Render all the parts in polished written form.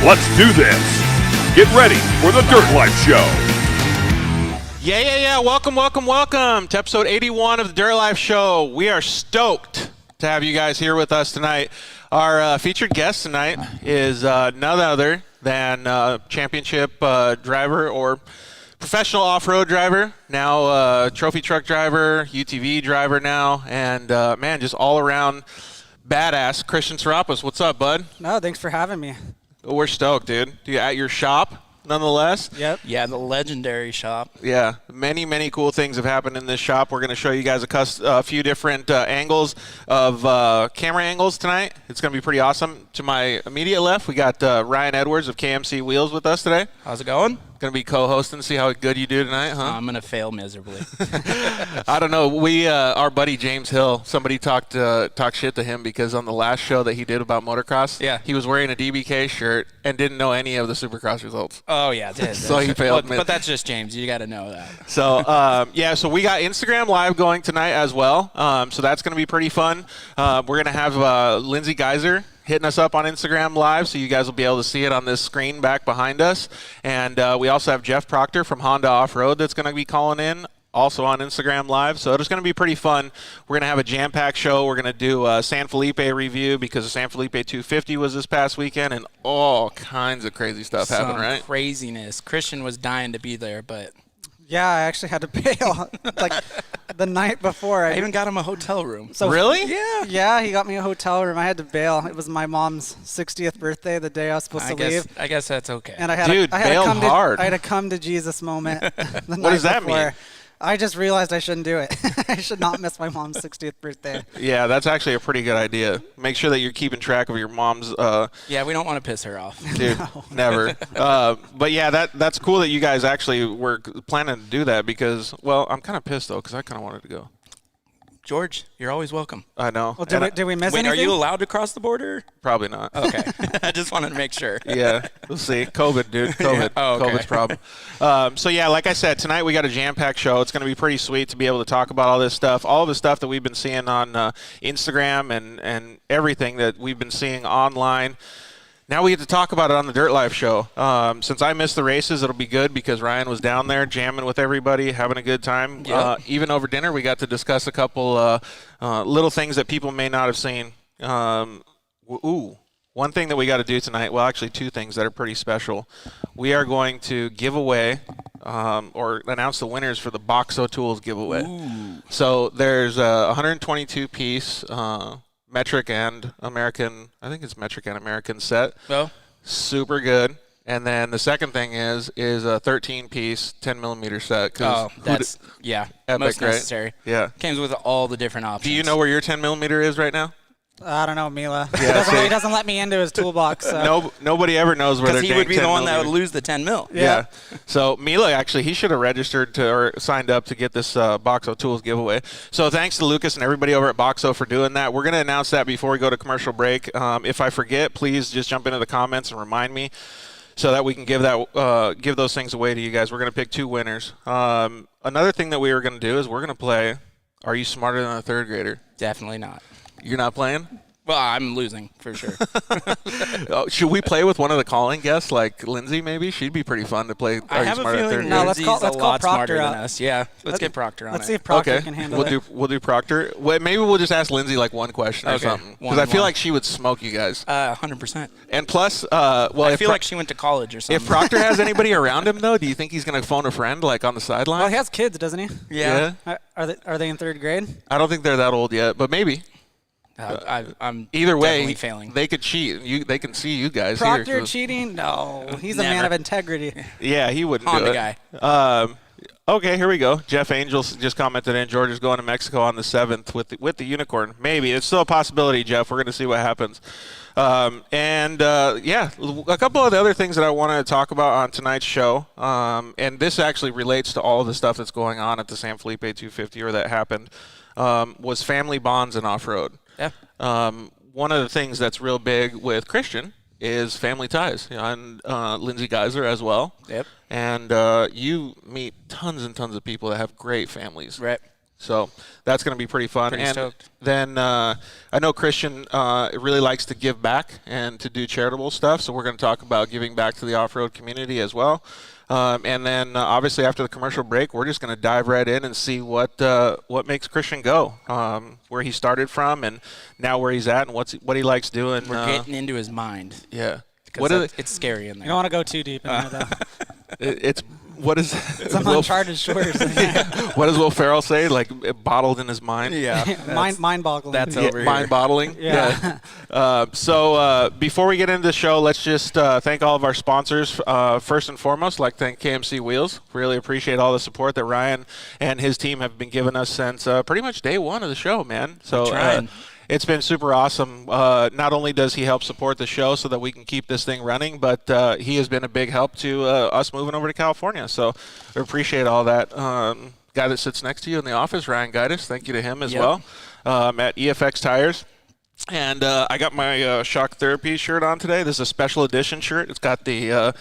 Let's do this. Get ready for the Dirt Life Show. Yeah. Welcome to episode 81 of the Dirt Life Show. We are stoked to have you guys here with us tonight. Our featured guest tonight is none other than championship driver or professional off-road driver, now trophy truck driver, UTV driver now, and man, just all-around badass Christian Sourapas. What's up, bud? No, thanks for having me. We're stoked, dude. You at your shop, nonetheless. Yep. Yeah, the legendary shop. Yeah, many cool things have happened in this shop. We're going to show you guys a few different angles of camera angles tonight. It's going to be pretty awesome. To my immediate left, we got Ryan Edwards of KMC Wheels with us today. How's it going? Going to be co-hosting, see how good you do tonight, huh? I'm going to fail miserably. I don't know. We, our buddy James Hill, somebody talked shit to him because on the last show that he did about motocross, yeah, he was wearing a DBK shirt and didn't know any of the Supercross results. Oh, yeah. So he failed. But that's just James. You got to know that. So, so we got Instagram Live going tonight as well. So that's going to be pretty fun. We're going to have Lindsey Geiser hitting us up on Instagram Live, so you guys will be able to see it on this screen back behind us. And we also have Jeff Proctor from Honda Offroad that's going to be calling in, also on Instagram Live. So it's going to be pretty fun. We're going to have a jam-packed show. We're going to do a San Felipe review because the San Felipe 250 was this past weekend, and all kinds of crazy stuff happened, right? Craziness. Christian was dying to be there, but... Yeah, I actually had to bail like the night before. I even got him a hotel room. So really? Yeah, he got me a hotel room. I had to bail. It was my mom's 60th birthday, the day I was supposed to leave. I guess that's okay. And I had I had a come to Jesus moment. What does that mean? I just realized I shouldn't do it. I should not miss my mom's 60th birthday. Yeah, that's actually a pretty good idea. Make sure that you're keeping track of your mom's. Yeah, we don't want to piss her off. Dude, no. Never. But yeah, that's cool that you guys actually were planning to do that because, well, I'm kind of pissed though because I kind of wanted to go. George, you're always welcome. I know. Well, did we miss anything? Are you allowed to cross the border? Probably not. Okay. I just wanted to make sure. Yeah, we'll see. COVID, dude. COVID. Yeah. Oh, okay. COVID's problem. So, yeah, like I said, tonight we got a jam-packed show. It's going to be pretty sweet to be able to talk about all this stuff, all the stuff that we've been seeing on Instagram and everything that we've been seeing online. Now we get to talk about it on the Dirt Life Show. Since I missed the races, it'll be good because Ryan was down there jamming with everybody, having a good time. Yep. Even over dinner, we got to discuss a couple little things that people may not have seen. One thing that we got to do tonight, well, actually two things that are pretty special. We are going to give away or announce the winners for the Boxo Tools giveaway. Ooh. So there's a 122-piece metric and American, I think it's metric and American set. Oh. Super good. And then the second thing is a 13-piece 10mm set. Oh, that's, epic, most necessary. Right? Yeah. Comes with all the different options. Do you know where your 10mm is right now? I don't know, Mila. Yeah, he doesn't let me into his toolbox. So. Nobody ever knows where their because he would be the one that would 10mm. lose the 10 mil. Yeah. So Mila, actually, he should have registered or signed up to get this Boxo Tools giveaway. So thanks to Lucas and everybody over at Boxo for doing that. We're going to announce that before we go to commercial break. If I forget, please just jump into the comments and remind me so that we can give those things away to you guys. We're going to pick two winners. Another thing that we were going to do is we're going to play Are You Smarter Than a Third Grader? Definitely not. You're not playing? Well, I'm losing for sure. Should we play with one of the calling guests, like Lindsay? Maybe she'd be pretty fun to play. I have a feeling Lindsay's a lot Proctor smarter out. than us. Yeah, let's get Proctor on Let's it. see if Proctor can handle it. We'll do Proctor. Well, maybe we'll just ask Lindsay like one question or something because I feel like she would smoke you guys. 100%. And plus, I feel like she went to college or something. If Proctor has anybody around him though, do you think he's going to phone a friend like on the sideline? Well, he has kids, doesn't he? Yeah. Are they in third grade? I don't think they're that old yet, but maybe. I'm either way definitely failing. They could cheat. They can see you guys. Proctor here, so. cheating? No, he's Never. a man of integrity. Yeah, he wouldn't Honda do it. guy. Okay, here we go. Jeff Angels just commented in. George is going to Mexico on the 7th with the unicorn. Maybe it's still a possibility, Jeff. We're going to see what happens. A couple of the other things that I wanted to talk about on tonight's show, and this actually relates to all the stuff that's going on at the San Felipe 250 or that happened, was family bonds and off-road. Yeah. One of the things that's real big with Christian is family ties, and Lindsey Geiser as well. Yep. And you meet tons and tons of people that have great families. Right. So that's going to be pretty fun. Pretty stoked. Then I know Christian really likes to give back and to do charitable stuff, so we're going to talk about giving back to the off-road community as well. And then obviously after the commercial break, we're just going to dive right in and see what makes Christian go, where he started from and now where he's at and what he likes doing. We're getting into his mind. Yeah. It's scary in there. You don't want to go too deep in there, though. It's what is Some uncharted shores. what does Will Ferrell say? Like bottled in his mind. Yeah. Mind-boggling. That's over here. Mind bottling. Yeah. So before we get into the show, let's just thank all of our sponsors. First and foremost, like thank KMC Wheels. Really appreciate all the support that Ryan and his team have been giving us since pretty much day one of the show, man. So it's been super awesome. Not only does he help support the show so that we can keep this thing running, but he has been a big help to us moving over to California. So we appreciate all that. Guy that sits next to you in the office, Ryan Geiser, thank you to him as well, at EFX Tires. And I got my Shock Therapy shirt on today. This is a special edition shirt. It's got the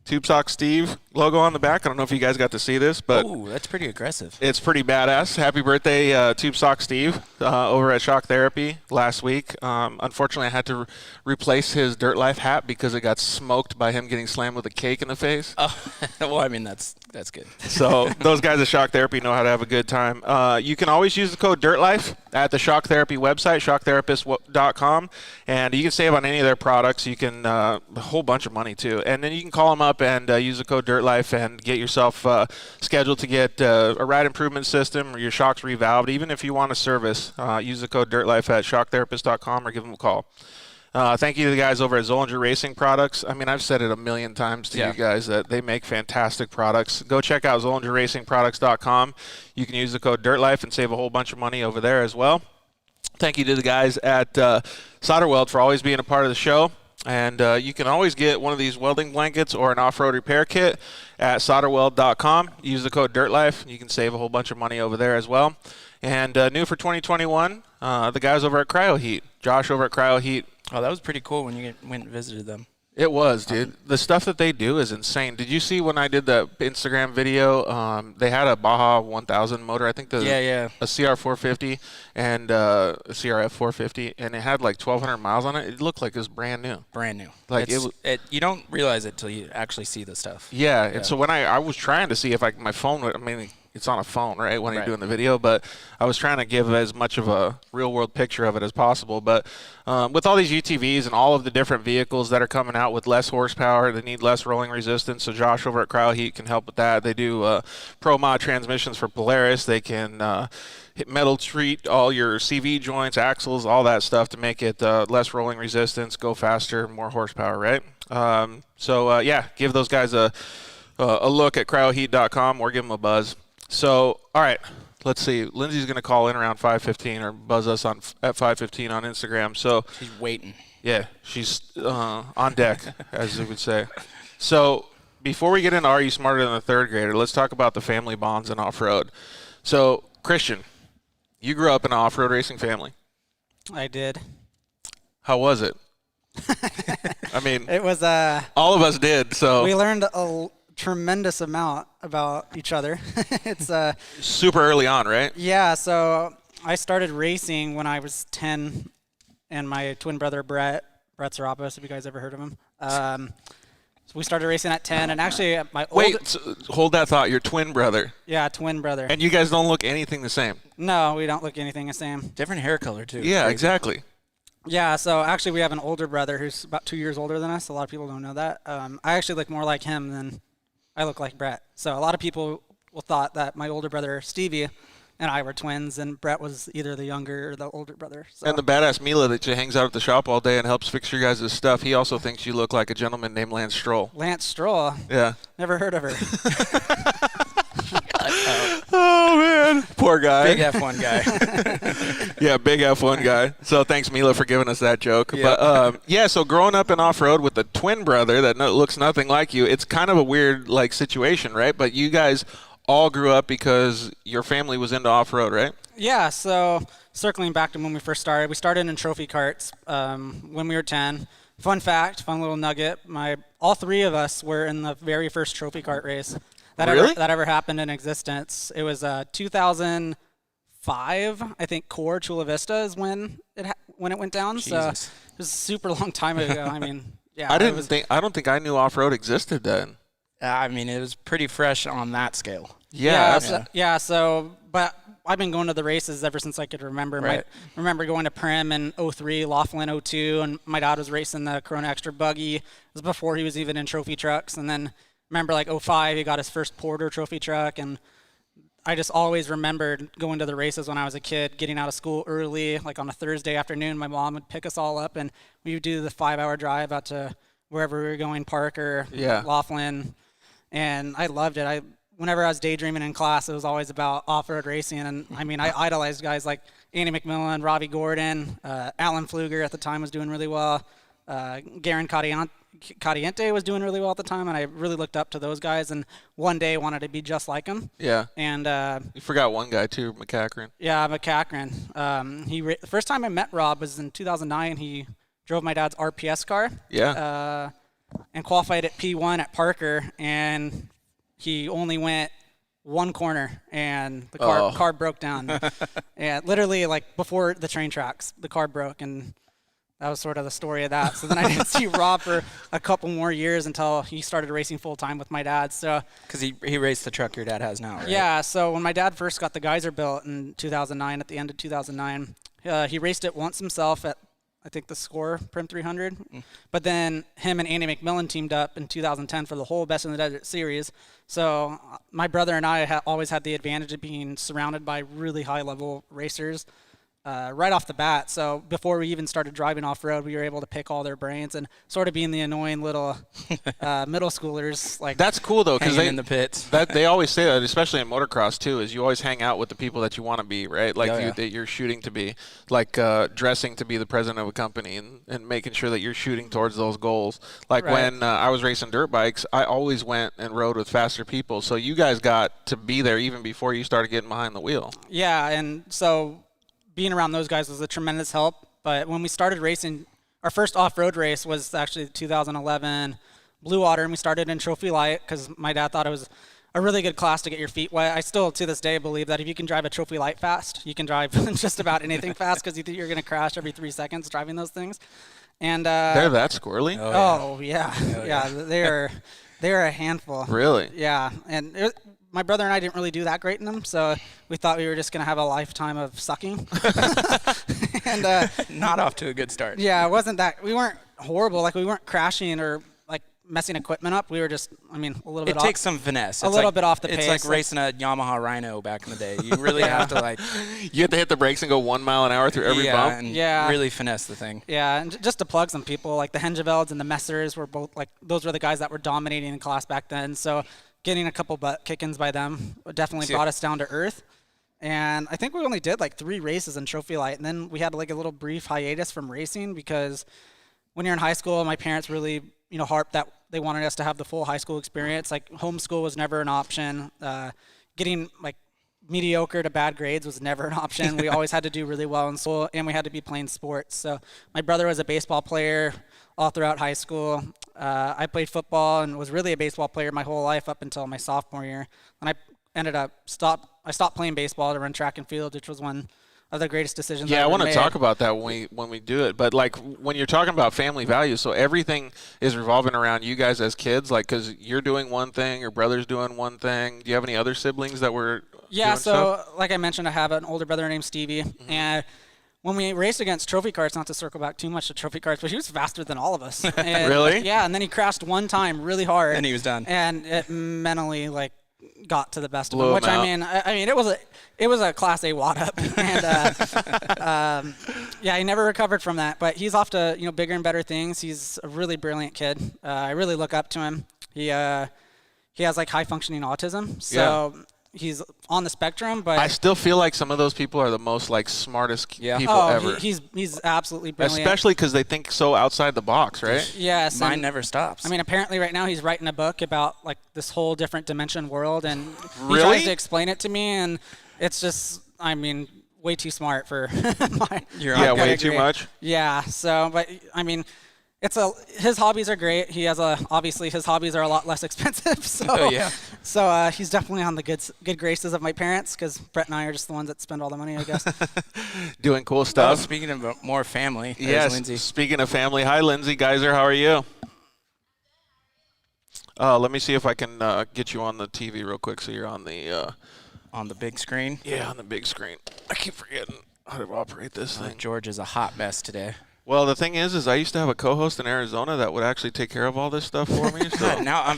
Tube Sock Steve logo on the back. I don't know if you guys got to see this, but ooh, that's pretty aggressive. It's pretty badass. Happy birthday, Tube Sock Steve, over at Shock Therapy last week. Unfortunately, I had to replace his Dirt Life hat because it got smoked by him getting slammed with a cake in the face. Oh, well, I mean, that's good. So those guys at Shock Therapy know how to have a good time. You can always use the code DIRTLIFE at the Shock Therapy website, shocktherapist.com, and you can save on any of their products. You can a whole bunch of money, too. And then you can call them up and use the code DIRTLIFE and get yourself scheduled to get a ride improvement system or your shocks revalved. Even if you want a service, use the code DIRTLIFE at shocktherapist.com or give them a call. Thank you to the guys over at Zollinger Racing Products. I mean, I've said it a million times to you guys that they make fantastic products. Go check out ZollingerRacingProducts.com. You can use the code DIRTLIFE and save a whole bunch of money over there as well. Thank you to the guys at Solder Weld for always being a part of the show. And you can always get one of these welding blankets or an off-road repair kit at solderweld.com. Use the code DIRTLIFE. You can save a whole bunch of money over there as well. And new for 2021, the guys over at Cryo Heat. Josh over at Cryo Heat. Oh, that was pretty cool when you went and visited them. It was, dude. The stuff that they do is insane. Did you see when I did the Instagram video? They had a Baja 1000 motor. I think a CR 450 and a CRF 450, and it had like 1,200 miles on it. It looked like it was brand new. Brand new. Like you don't realize it till you actually see the stuff. Yeah. And so when I was trying to see if my phone would, I mean, it's on a phone, right, when you're doing the video, but I was trying to give as much of a real-world picture of it as possible. But with all these UTVs and all of the different vehicles that are coming out with less horsepower, they need less rolling resistance, so Josh over at Cryo Heat can help with that. They do Pro Mod transmissions for Polaris. They can metal treat all your CV joints, axles, all that stuff to make it less rolling resistance, go faster, more horsepower, right? Give those guys a look at cryoheat.com or give them a buzz. So, all right, let's see. Lindsey's going to call in around 5:15 or buzz us at 5:15 on Instagram. So she's waiting. Yeah, she's on deck, as we would say. So before we get into Are You Smarter Than a Third Grader, let's talk about the family bonds in off-road. So, Christian, you grew up in an off-road racing family. I did. How was it? I mean, it was all of us did. So we learned a tremendous amount about each other. It's super early on, right? Yeah, so I started racing when I was 10, and my twin brother Brett Sourapas, have you guys ever heard of him? So we started racing at 10, and actually hold that thought. Your twin brother? Yeah, twin brother. And you guys don't look anything the same? No, we don't look anything the same. Different hair color too. Yeah, exactly. Yeah, so actually we have an older brother who's about 2 years older than us. A lot of people don't know that. I actually look more like him than I look like Brett. So a lot of people thought that my older brother Stevie and I were twins, and Brett was either the younger or the older brother. So. And the badass Mila that hangs out at the shop all day and helps fix your guys' stuff, he also thinks you look like a gentleman named Lance Stroll. Lance Stroll? Yeah. Never heard of her. Oh, man. Poor guy. Big F1 guy. Yeah, big F1 guy. So thanks, Mila, for giving us that joke. Yep. But, so growing up in off-road with a twin brother that looks nothing like you, it's kind of a weird, situation, right? But you guys all grew up because your family was into off-road, right? Yeah, so circling back to when we first started, we started in trophy carts when we were 10. Fun fact, fun little nugget, all three of us were in the very first trophy cart race. that Really? ever happened in existence. It was 2005, I think. Core Chula Vista is when it went down. Jesus. So it was a super long time ago. I mean, yeah. I don't think I knew off-road existed then. I mean, it was pretty fresh on that scale. Yeah. But I've been going to the races ever since I could remember. Right. Remember going to Prim in 03, Laughlin 02, and my dad was racing the Corona Extra buggy. It was before he was even in trophy trucks. And then remember, like 05, he got his first Porter trophy truck. And I just always remembered going to the races when I was a kid, getting out of school early, like on a Thursday afternoon. My mom would pick us all up, and we would do the 5-hour drive out to wherever we were going, Parker, Laughlin. And I loved it. Whenever I was daydreaming in class, it was always about off-road racing. And, I mean, I idolized guys like Andy McMillan, Robbie Gordon, Alan Pfluger at the time was doing really well. Garen Cadiente was doing really well at the time, and I really looked up to those guys and one day wanted to be just like him. Yeah. And you forgot one guy, too, McCachran. Yeah, McCachran. The first time I met Rob was in 2009. He drove my dad's RPS car. Yeah. And qualified at P1 at Parker, and he only went one corner, and the car broke down. And literally, like, before the train tracks, the car broke, and that was sort of the story of that. So then I didn't see Rob for a couple more years until he started racing full-time with my dad. So Because he raced the truck your dad has now, right? yeah, so when my dad first got the Geiser built in 2009, at the end of 2009, he raced it once himself at, I think, the Score Prim 300. But then him and Andy McMillan teamed up in 2010 for the whole Best in the Desert series. So my brother and I always had the advantage of being surrounded by really high-level racers right off the bat. So before we even started driving off-road, we were able to pick all their brains and sort of being the annoying little middle schoolers. Like, that's cool, though, because Hanging in the pits. they always say that, especially in motocross, too, is you always hang out with the people that you want to be, right? Like that you're shooting to be, like dressing to be the president of a company and making sure that you're shooting towards those goals. Like when I was racing dirt bikes, I always went and rode with faster people. So you guys got to be there even before you started getting behind the wheel. Yeah, and so being around those guys was a tremendous help. But when we started racing, our first off-road race was actually 2011 Blue Water, and we started in Trophy Light because my dad thought it was a really good class to get your feet wet. I still, to this day, believe that if you can drive a Trophy Light fast, you can drive just about anything fast because you think you're going to crash every 3 seconds driving those things. And they're that squirrely? They're a handful. Really? Yeah, and my brother and I didn't really do that great in them, so we thought we were just going to have a lifetime of sucking. And Not off to a good start. yeah, it wasn't that. We weren't horrible. Like, we weren't crashing or, like, messing equipment up. We were just, a little bit It takes some finesse. a little bit off the It's pace. like racing a Yamaha Rhino back in the day. You really have to, like, You have to hit the brakes and go 1 mile an hour through every bump? and Yeah. really finesse the thing. Yeah, and just to plug some people, like the Hengevelds and the Messers were both, like, those were the guys that were dominating the class back then. So getting a couple butt kick-ins by them definitely brought us down to earth. And I think we only did like 3 races in Trophy Light, and then we had like a little brief hiatus from racing because when you're in high school, my parents really, harped that they wanted us to have the full high school experience. Like, homeschool was never an option. Getting like mediocre to bad grades was never an option. We always had to do really well in school, and we had to be playing sports. So my brother was a baseball player all throughout high school. I played football and was really a baseball player my whole life up until my sophomore year. And I stopped playing baseball to run track and field, which was one of the greatest decisions I Yeah, I ever want to made. talk about that when we do it. But like when you're talking about family values, so everything is revolving around you guys as kids, like because you're doing one thing, your brother's doing one thing. Do you have any other siblings that were Yeah, doing so stuff? like I mentioned, I have an older brother named Stevie, and when we raced against trophy cars, not to circle back too much to trophy cars, but he was faster than all of us. And, Really? Yeah, and then he crashed one time really hard. And he was done. And it mentally got to the best Blew of him, which him out. I mean, it was a Class A wad up, and yeah, he never recovered from that. But he's off to bigger and better things. He's a really brilliant kid. I really look up to him. He has like high functioning autism, so. Yeah. He's on the spectrum, but I still feel like some of those people are the most like smartest people ever. He's absolutely brilliant. Especially because they think so outside the box, right? Yes, Mine and, never stops. I mean, apparently right now he's writing a book about like this whole different dimension world, and he Really? tries to explain it to me, and it's just, way too smart for my. You're Yeah, I gotta way too agree. much. Yeah. So, but I mean, His hobbies are great. He has obviously his hobbies are a lot less expensive. So Oh, yeah. So he's definitely on the good graces of my parents because Brett and I are just the ones that spend all the money, I guess. Doing cool Oh, stuff. speaking of more family, there's Yes. Lindsey. Speaking of family, hi Lindsey Geiser, how are you? Let me see if I can get you on the TV real quick, so you're on the big screen. Yeah, on the big screen. I keep forgetting how to operate this thing. George is a hot mess today. Well, the thing is I used to have a co-host in Arizona that would actually take care of all this stuff for me. So now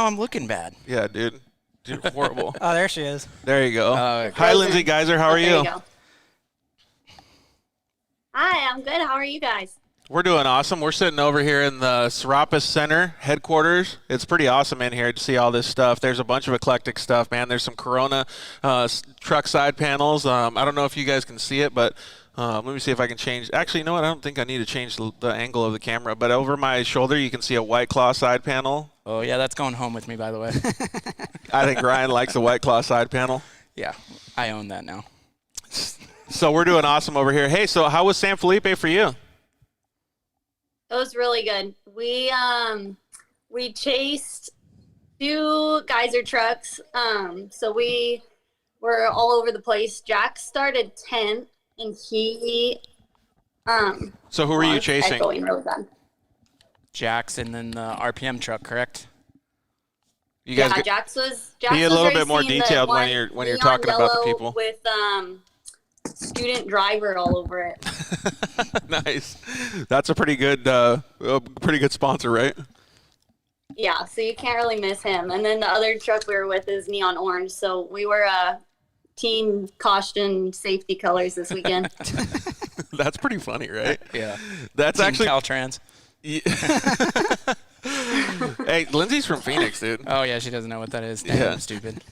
I'm looking bad. yeah, dude, horrible. Oh, there she is. There you go. Okay. Hi, Lindsey Geiser. How are There you? you go. Hi, I'm good. How are you guys? We're doing awesome. We're sitting over here in the Sourapas Center headquarters. It's pretty awesome in here to see all this stuff. There's a bunch of eclectic stuff, man. There's some Corona truck side panels. I don't know if you guys can see it, but let me see if I can change. Actually, you know what? I don't think I need to change the angle of the camera. But over my shoulder, you can see a White Claw side panel. Oh, yeah, that's going home with me, by the way. I think Ryan likes the White Claw side panel. Yeah, I own that now. So we're doing awesome over here. Hey, so how was San Felipe for you? It was really good. We chased 2 Geyser trucks. So we were all over the place. Jack started 10th, and he So who were you chasing? echoing really bad. Jackson and the RPM truck, correct? You guys Yeah, get- Jax was be a little bit more racing the detailed when one you're neon talking about the yellow people. with student driver all over it. Nice. That's a pretty good sponsor, right? Yeah, so you can't really miss him. And then the other truck we were with is neon orange. So we were team caution safety colors this weekend. That's pretty funny, right? Yeah. That's Team actually. Caltrans. Hey, Lindsay's from Phoenix, dude. Oh, yeah, she doesn't know what that is. Damn, Yeah. I'm stupid.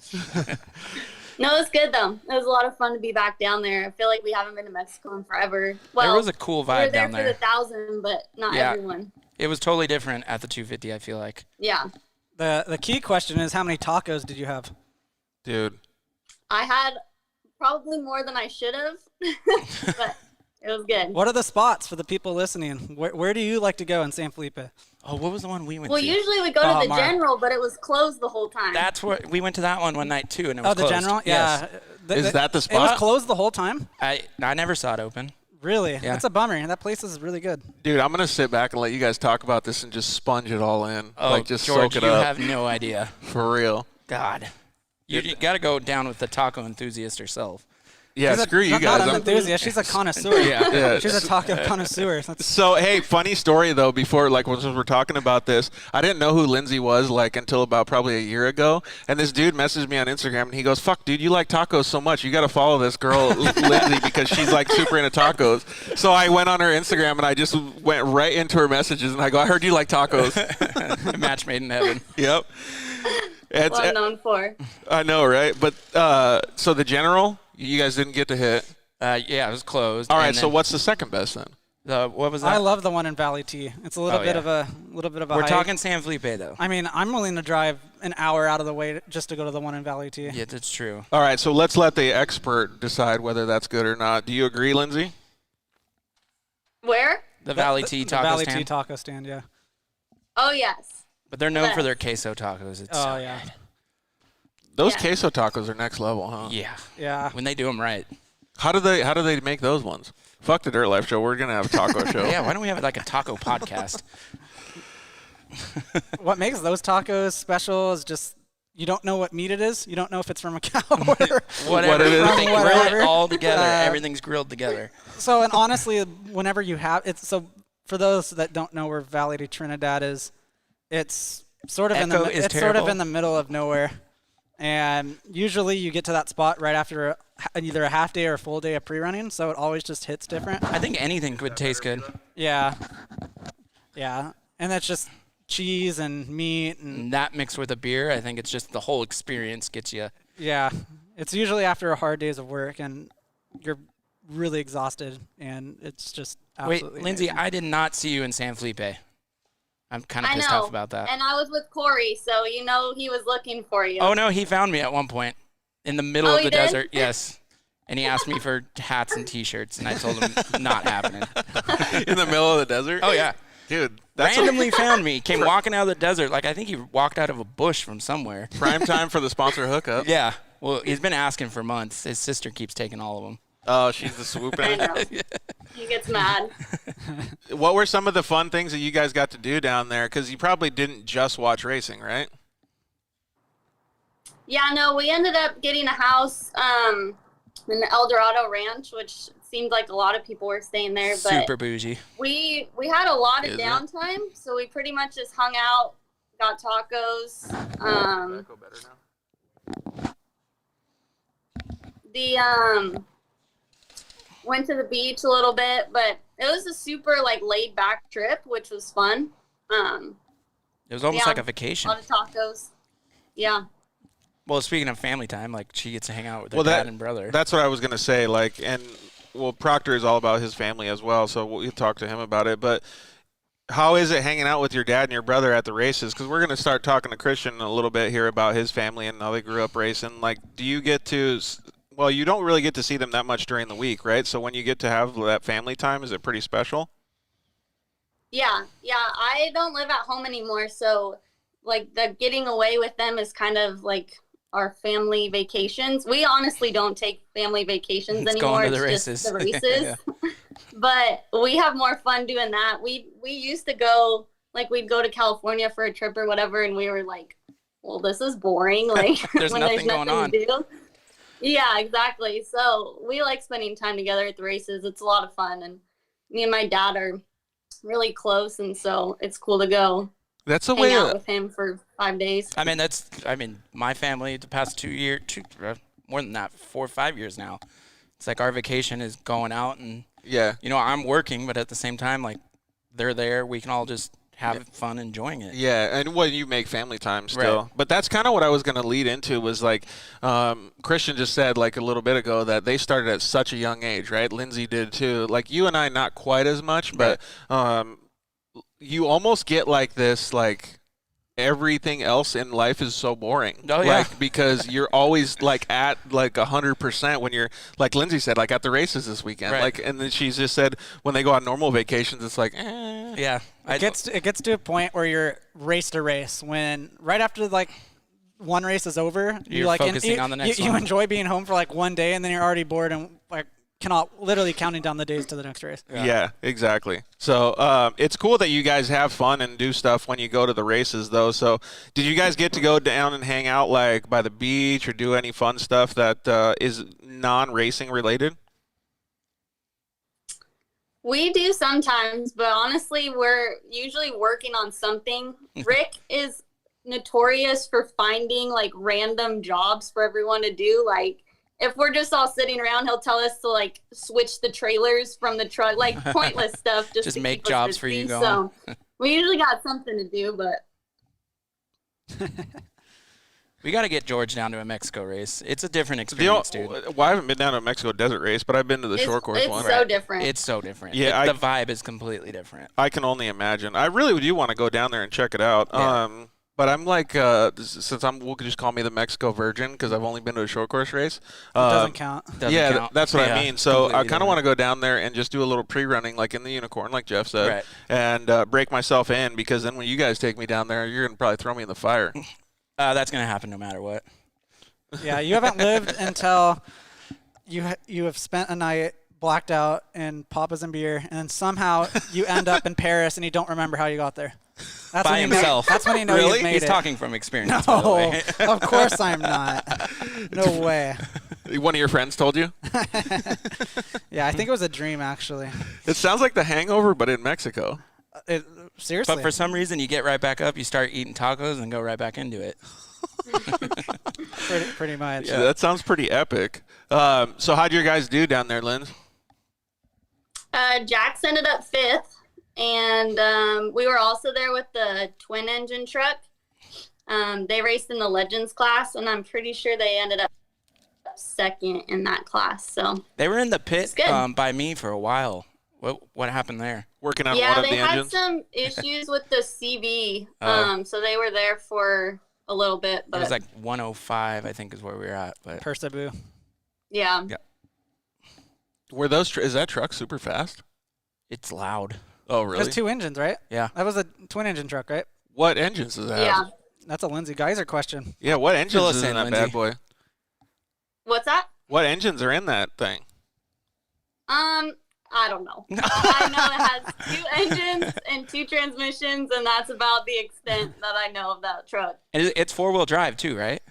No, it was good though. It was a lot of fun to be back down there. I feel like we haven't been to Mexico in forever. Well, There was a cool we were vibe there down for there. the 1,000, but not Yeah. everyone. It was totally different at the 250, I feel like. Yeah, The key question is, how many tacos did you have? Dude. I had probably more than I should have, but it was good. What are the spots for the people listening? Where do you like to go in San Felipe? Oh, what was the one we went Well, to? usually we go Oh, to the Mara. General, but it was closed the whole time. That's what we went to that one night too, and it was Oh, the closed. General? Yes. Yeah. Is that the It was spot? closed the whole time? I never saw it open. Really? Yeah. That's a bummer. That place is really good. Dude, I'm going to sit back and let you guys talk about this and just sponge it all in. Oh, like, just George, soak it you up. have no idea. For real. God. You got to go down with the taco enthusiast herself. Yeah, She's screw you not guys. an I'm- enthusiast. She's a connoisseur. Yeah. She's a taco connoisseur. So, hey, funny story, though, before, like, when we're talking about this, I didn't know who Lindsay was, like, until about probably a year ago. And this dude messaged me on Instagram, and he goes, fuck, dude, you like tacos so much. You got to follow this girl, Lindsay, because she's, like, super into tacos. So I went on her Instagram, and I just went right into her messages, and I go, I heard you like tacos. Match made in heaven. Yep. And, well known for. I know, right? But so the General, you guys didn't get to hit. Yeah, it was closed. All right, and so then what's the second best then? what was that? I love the one in Valley T. It's a little Oh, bit yeah. of a We're hike. talking San Felipe though. I mean, I'm willing to drive an hour out of the way just to go to the one in Valley T. Yeah, that's true. All right, so let's let the expert decide whether that's good or not. Do you agree, Lindsay? Where? The Valley T The taco Valley stand. T taco stand, yeah. Oh, yes. But they're known for Yes. their queso tacos. It's Oh, so yeah. good. Those Yeah. queso tacos are next level, huh? Yeah. Yeah. When they do them right. How do they make those ones? Fuck the Dirt Life show. We're gonna have a taco show. Yeah, why don't we have like a taco podcast? What makes those tacos special is just you don't know what meat it is. You don't know if it's from a cow or Whatever. What it is. They grill Whatever. it all together. Uh, Everything's grilled together. So, and honestly, whenever you have it's so for those that don't know where Valley de Trinidad is, it's sort of Echo is it's sort of terrible. in the middle of nowhere, and usually you get to that spot right after either a half day or a full day of pre-running. So it always just hits different. I think anything would taste good. Yeah, yeah, and that's just cheese and meat and And that mixed with a beer, I think it's just the whole experience gets you. yeah. It's usually after a hard days of work and you're really exhausted, and it's just Wait, absolutely Lindsay, amazing. I did not see you in San Felipe. I'm kind of I pissed know. off about that. And I was with Corey, so you know he was looking for you. Oh no, he found me at one point in the middle Oh, of the he did? desert. Yes. And he asked me for hats and T-shirts, and I told him not happening. In the middle of the desert. Oh yeah. Dude, that's randomly found me. Came walking out of the desert. Like, I think he walked out of a bush from somewhere. prime time for the sponsor hookup. Yeah. Well, he's been asking for months. His sister keeps taking all of them. Oh, she's the swoop I in. know. He gets mad. What were some of the fun things that you guys got to do down there? Because you probably didn't just watch racing, right? Yeah, no, we ended up getting a house in the El Dorado Ranch, which seemed like a lot of people were staying there. But Super bougie. we had a lot of Is it? downtime, so we pretty much just hung out, got tacos. Went to the beach a little bit, but it was a super like laid back trip, which was fun. It was almost Yeah. like a A vacation. lot of tacos. Yeah. Well, speaking of family time, like she gets to hang out with her Well, dad and brother. That's what I was going to say. Like, and well, Proctor is all about his family as well, so we'll talk to him about it. But how is it hanging out with your dad and your brother at the races? Because we're going to start talking to Christian a little bit here about his family and how they grew up racing. Like, do you get to? Well, you don't really get to see them that much during the week, right? So when you get to have that family time, is it pretty special? Yeah. I don't live at home anymore, so like the getting away with them is kind of like our family vacations. We honestly don't take family vacations It's anymore. going to the It's races. just the races. But we have more fun doing that. We used to go, like, we'd go to California for a trip or whatever, and we were like, well, this is boring. Like, There's when nothing going on. to do. Yeah, exactly. So we like spending time together at the races. It's a lot of fun, and me and my dad are really close, and so it's cool to go That's the hang way. out with him for 5 days. I mean, my family the past 2 years, more than that, 4 or 5 years now. It's like our vacation is going out, and Yeah. I'm working, but at the same time, like they're there. We can all just have fun enjoying it. Yeah, and when you make family time still. Right. But that's kind of what I was going to lead into was like Christian just said like a little bit ago that they started at such a young age, right? Lindsey did too. Like you and I, not quite as much, but you almost get like this like everything else in life is so boring. Oh, yeah. Like, because you're always like at like 100% when you're like Lindsey said, like at the races this weekend. Right. Like, and then she's just said when they go on normal vacations, it's like, Yeah. It gets to a point where you're race to race when right after like one race is over, You're like focusing on the next you one. enjoy being home for like one day and then you're already bored and like cannot literally counting down the days to the next race. Yeah, exactly. So it's cool that you guys have fun and do stuff when you go to the races, though. So did you guys get to go down and hang out like by the beach or do any fun stuff that is non-racing related? We do sometimes, but honestly, we're usually working on something. Rick is notorious for finding like random jobs for everyone to do. Like if we're just all sitting around, he'll tell us to like switch the trailers from the truck, like pointless stuff. Just to make keep us jobs for you busy. going. So we usually got something to do, but We got to get George down to a Mexico race. It's a different experience, dude. Well, I haven't been down to a Mexico desert race, but I've been to the short course it's one. so different. It's so different. Yeah, the vibe is completely different. I can only imagine. I really do want to go down there and check it out. Yeah. But I'm like, since we'll just call me the Mexico Virgin because I've only been to a short course race. It doesn't count. Doesn't Yeah, count. that's what Yeah, I mean. So I completely kind of want to go down there and just do a little pre-running, like in the Unicorn, like Jeff said, Right. and break myself in because then when you guys take me down there, you're gonna probably throw me in the fire. That's going to happen no matter what. Yeah, you haven't lived until you have spent a night blacked out in Papa's and beer, and then somehow you end up in Paris and you don't remember how you got there. That's By when you know- himself. that's when you know Really? you've made He's it. talking from experience, by the No, way. of course I'm not. No way. One of your friends told you? Yeah, I think it was a dream actually. It sounds like The Hangover, but in Mexico. Seriously. But for some reason, you get right back up, you start eating tacos, and go right back into it. pretty much. Yeah, that sounds pretty epic. So how'd your guys do down there, Lynn? Jax ended up 5th, and we were also there with the twin engine truck. They raced in the Legends class, and I'm pretty sure they ended up 2nd in that class. So They were in the pit It's good. by me for a while. What happened there? Working on yeah, one of they the had engines? some issues with the CV, Oh. so they were there for a little bit. It But was like 105, I think, is where we were at. But Persabu. yeah, Were those is that truck super fast? it's loud. Oh, It really? has 2 engines, right? Yeah. That was a twin engine truck, right? What engines does it have? Yeah. That's a Lindsey Geiser question. Yeah, what engines Fill is us in in, that Lindsay. bad boy? What's that? What engines are in that thing? I don't know. I know it has 2 engines and 2 transmissions, and that's about the extent that I know of that truck. And it's 4-wheel drive too, right?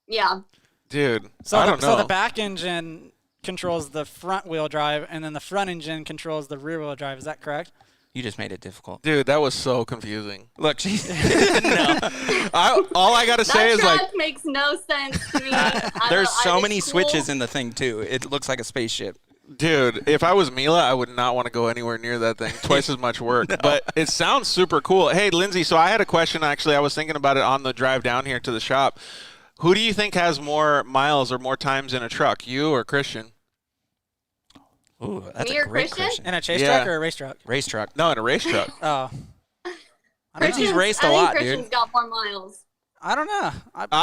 Yeah. Dude, So I don't know. So the back engine controls the front wheel drive, and then the front engine controls the rear wheel drive. Is that correct? You just made it difficult. Dude, that was so confusing. Look, she's All I got to say That is truck like, makes no sense to me. there's so it's many cool. switches in the thing too. It looks like a spaceship. dude, if I was Mila, I would not want to go anywhere near that thing. Twice as much work. But it sounds super cool. Hey, Lindsay, so I had a question, actually. I was thinking about it on the drive down here to the shop. Who do you think has more miles or more times in a truck, you or Christian? Ooh, that's Me a or great Christian? question. In a chase Yeah. truck or a race truck? Race truck. No, in a race truck. Oh. Lindsay's raced a I think lot, Christian's dude. got more miles. I don't know.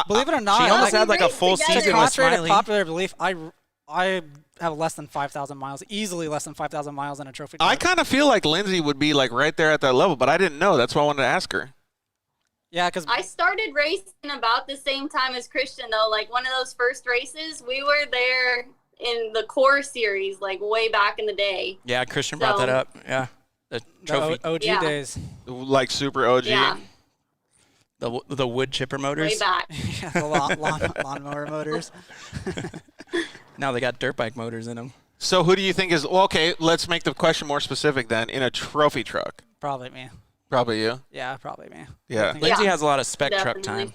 Believe it or not, She almost we had like a raced full together. season with contrary to Smiley. popular belief, I have less than 5,000 miles, easily less than 5,000 miles in a trophy truck. I kind of feel like Lindsay would be like right there at that level, but I didn't know. That's why I wanted to ask her. Yeah, because I started racing about the same time as Christian, though. Like, one of those first races, we were there in the core series, like, way back in the day. Yeah, Christian brought So- that up. Yeah. The trophy. OG Yeah. days. Like super OG. Yeah, The wood chipper motors. way back. Yeah, the lawnmower motors. Now they got dirt bike motors in them. So who do you think is, well, okay, let's make the question more specific then. In a trophy truck, Probably me. probably you. Yeah, probably me. Yeah. Lindsay Yeah, has a lot of spec truck definitely. time.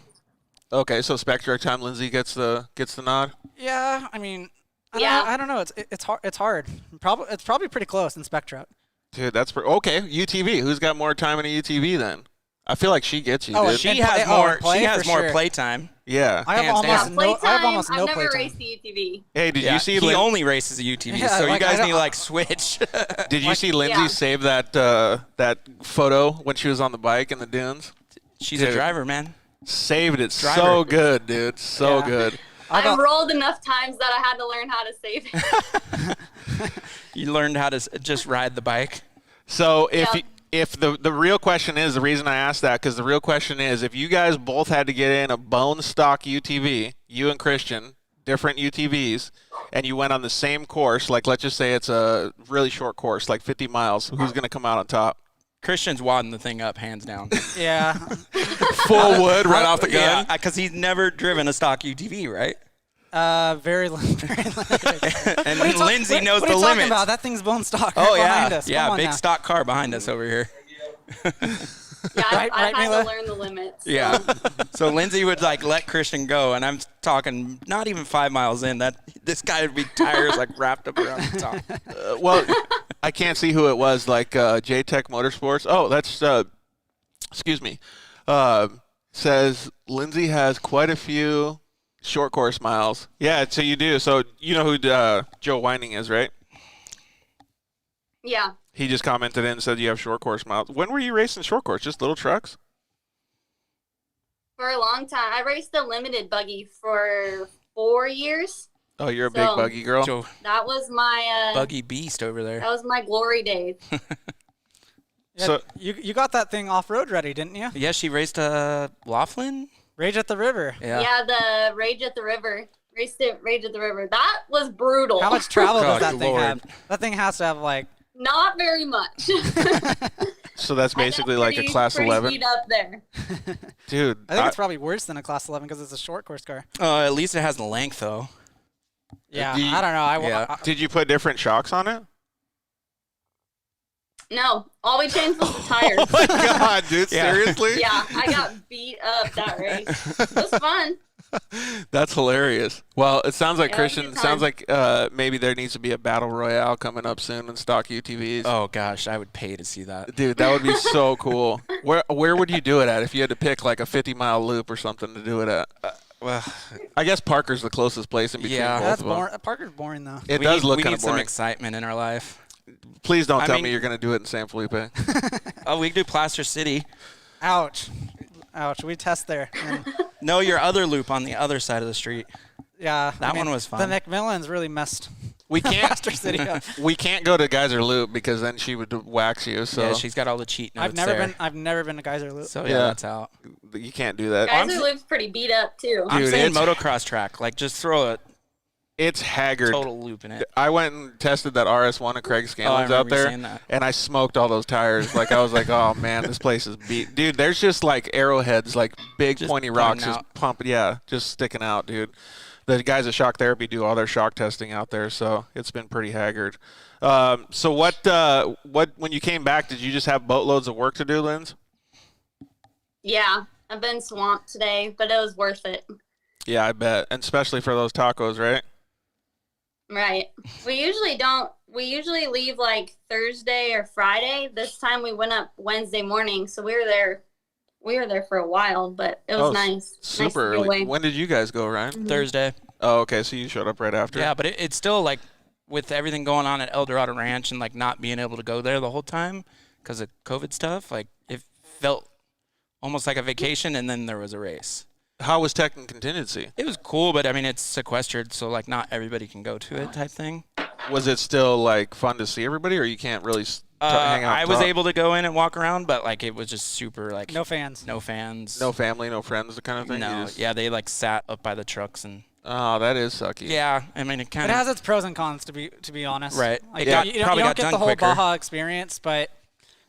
Okay, so spec truck time, Lindsay gets the nod. Yeah, I mean, Yeah. I don't know. It's hard. It's hard. It's probably pretty close in spec truck. Dude, that's okay. UTV. Who's got more time in a UTV then? I feel like she gets you, Oh, dude. She And has play- more. play She has for more sure. playtime. Yeah. I have Hands almost down. no. I have Playtime, almost no I've never playtime. raced the UTV. Hey, did Yeah, you see? he only races a UTV, Yeah, so you like, guys I don't- need to like switch. Did you see Lindsay Yeah. save that that photo when she was on the bike in the dunes? She's Dude. a driver, man. Saved it so Driver. good, dude. So Yeah. good. I've rolled enough times that I had to learn how to save it. You learned how to just ride the bike. So if Yep. if the real question is, the reason I asked that, because the real question is, if you guys both had to get in a bone stock UTV, you and Christian, different UTVs, and you went on the same course, like let's just say it's a really short course, like 50 miles, who's going to come out on top? Christian's wadding the thing up, hands down. Yeah. Full wood right off the gun? Yeah, because he's never driven a stock UTV, right? Very limited. And What are you talk- Lindsay what- knows what the are you talking limits. about? That thing's bone stock. Oh right yeah, behind us. yeah, Come on big now. stock car behind us over here. Yeah, Right, I've had Mila? to learn the limits. Yeah. So Lindsay would like let Christian go, and I'm talking not even 5 miles in. That this guy would be tires like wrapped up around the top. Well, I can't see who it was, like J-Tech Motorsports. Oh, that's, excuse me, says Lindsay has quite a few short course miles. Yeah, so you do. So you know who Joe Whining is, right? Yeah. He just commented in and said you have short course miles. When were you racing short course? Just little trucks? For a long time. I raced a limited buggy for 4 years. Oh, you're a big So- buggy girl. Joe, That was my buggy beast over there. that was my glory days. Yeah, So- you got that thing off road ready, didn't you? Yeah, she raced Laughlin. Rage at the River. Yeah, the Rage at the River. Raced it Rage at the River. That was brutal. How much travel does God, that thing Lord. have? That thing has to have like. Not very much. So that's basically like a Pretty- class pretty 11. beat up there. Dude, I think it's probably worse than a class 11 because it's a short course car. At least it has the length though. Yeah, do you- I don't know. Yeah. did you put different shocks on it? No, all we changed was the tires. Oh my God, dude, Yeah. seriously? Yeah, I got beat up that race. It was fun. That's hilarious. Well, it sounds like Yeah, Christian. good Sounds time. like maybe there needs to be a battle royale coming up soon in stock UTVs. Oh gosh, I would pay to see that. Dude, that would be so cool. Where would you do it at if you had to pick like a 50-mile loop or something to do it at? Well, I guess Parker's the closest place in between Yeah. both That's of them. boring. Parker's boring though. It does look we kind need of some boring. excitement in our life. Please don't I tell mean- me you're going to do it in San Felipe. Oh, we could do Plaster City. Ouch. Ouch. We test there. And, No, your other loop on the other side of the street. yeah. That one was fun. The McMillans really messed. We can't. Faster city. We can't go to Geyser Loop because then she would wax you. So Yeah, she's got all the cheat notes I've never been to Geyser Loop. So Yeah. that's out. you can't do that. Geyser Loop's pretty beat up too. I'm Dude, saying it's- motocross track. Like, just throw a It's haggard. total loop in it. I went and tested that RS1 of Craig Scanlon's out remember you there, saying that. and I smoked all those tires. Like, I was like, oh, man, this place is beat. Dude, there's just, like, arrowheads, like, big Just pointy rocks pointing just out. pumping. Yeah, just sticking out, dude. The guys at Shock Therapy do all their shock testing out there, so it's been pretty haggard. So what when you came back, did you just have boatloads of work to do, Linz? Yeah, I've been swamped today, but it was worth it. Yeah, I bet. And especially for those tacos, right? Right. We usually leave like Thursday or Friday. This time we went up Wednesday morning, so we were there for a while, but it was nice. Super nice to early. get away. When did you guys go, Ryan? Thursday. Oh, okay, so you showed up right after. Yeah, but it's still, like, with everything going on at El Dorado Ranch and, like, not being able to go there the whole time because of COVID stuff, like, it felt almost like a vacation, and then there was a race. How was Tech and Contingency? It was cool, but, I mean, it's sequestered, so, like, not everybody can go to it type thing. Was it still like fun to see everybody, or you can't really hang out? I was able to go in and walk around, but, like, it was just super, like, No fans. no fans. No family, no friends, the kind of thing. You No, just- yeah, they, like, sat up by the trucks and. Oh, that is sucky. Yeah, I mean, it kind It of. has its pros and cons, to be honest. Right. Like, It got- you don't probably got get done the whole quicker. Baja experience, but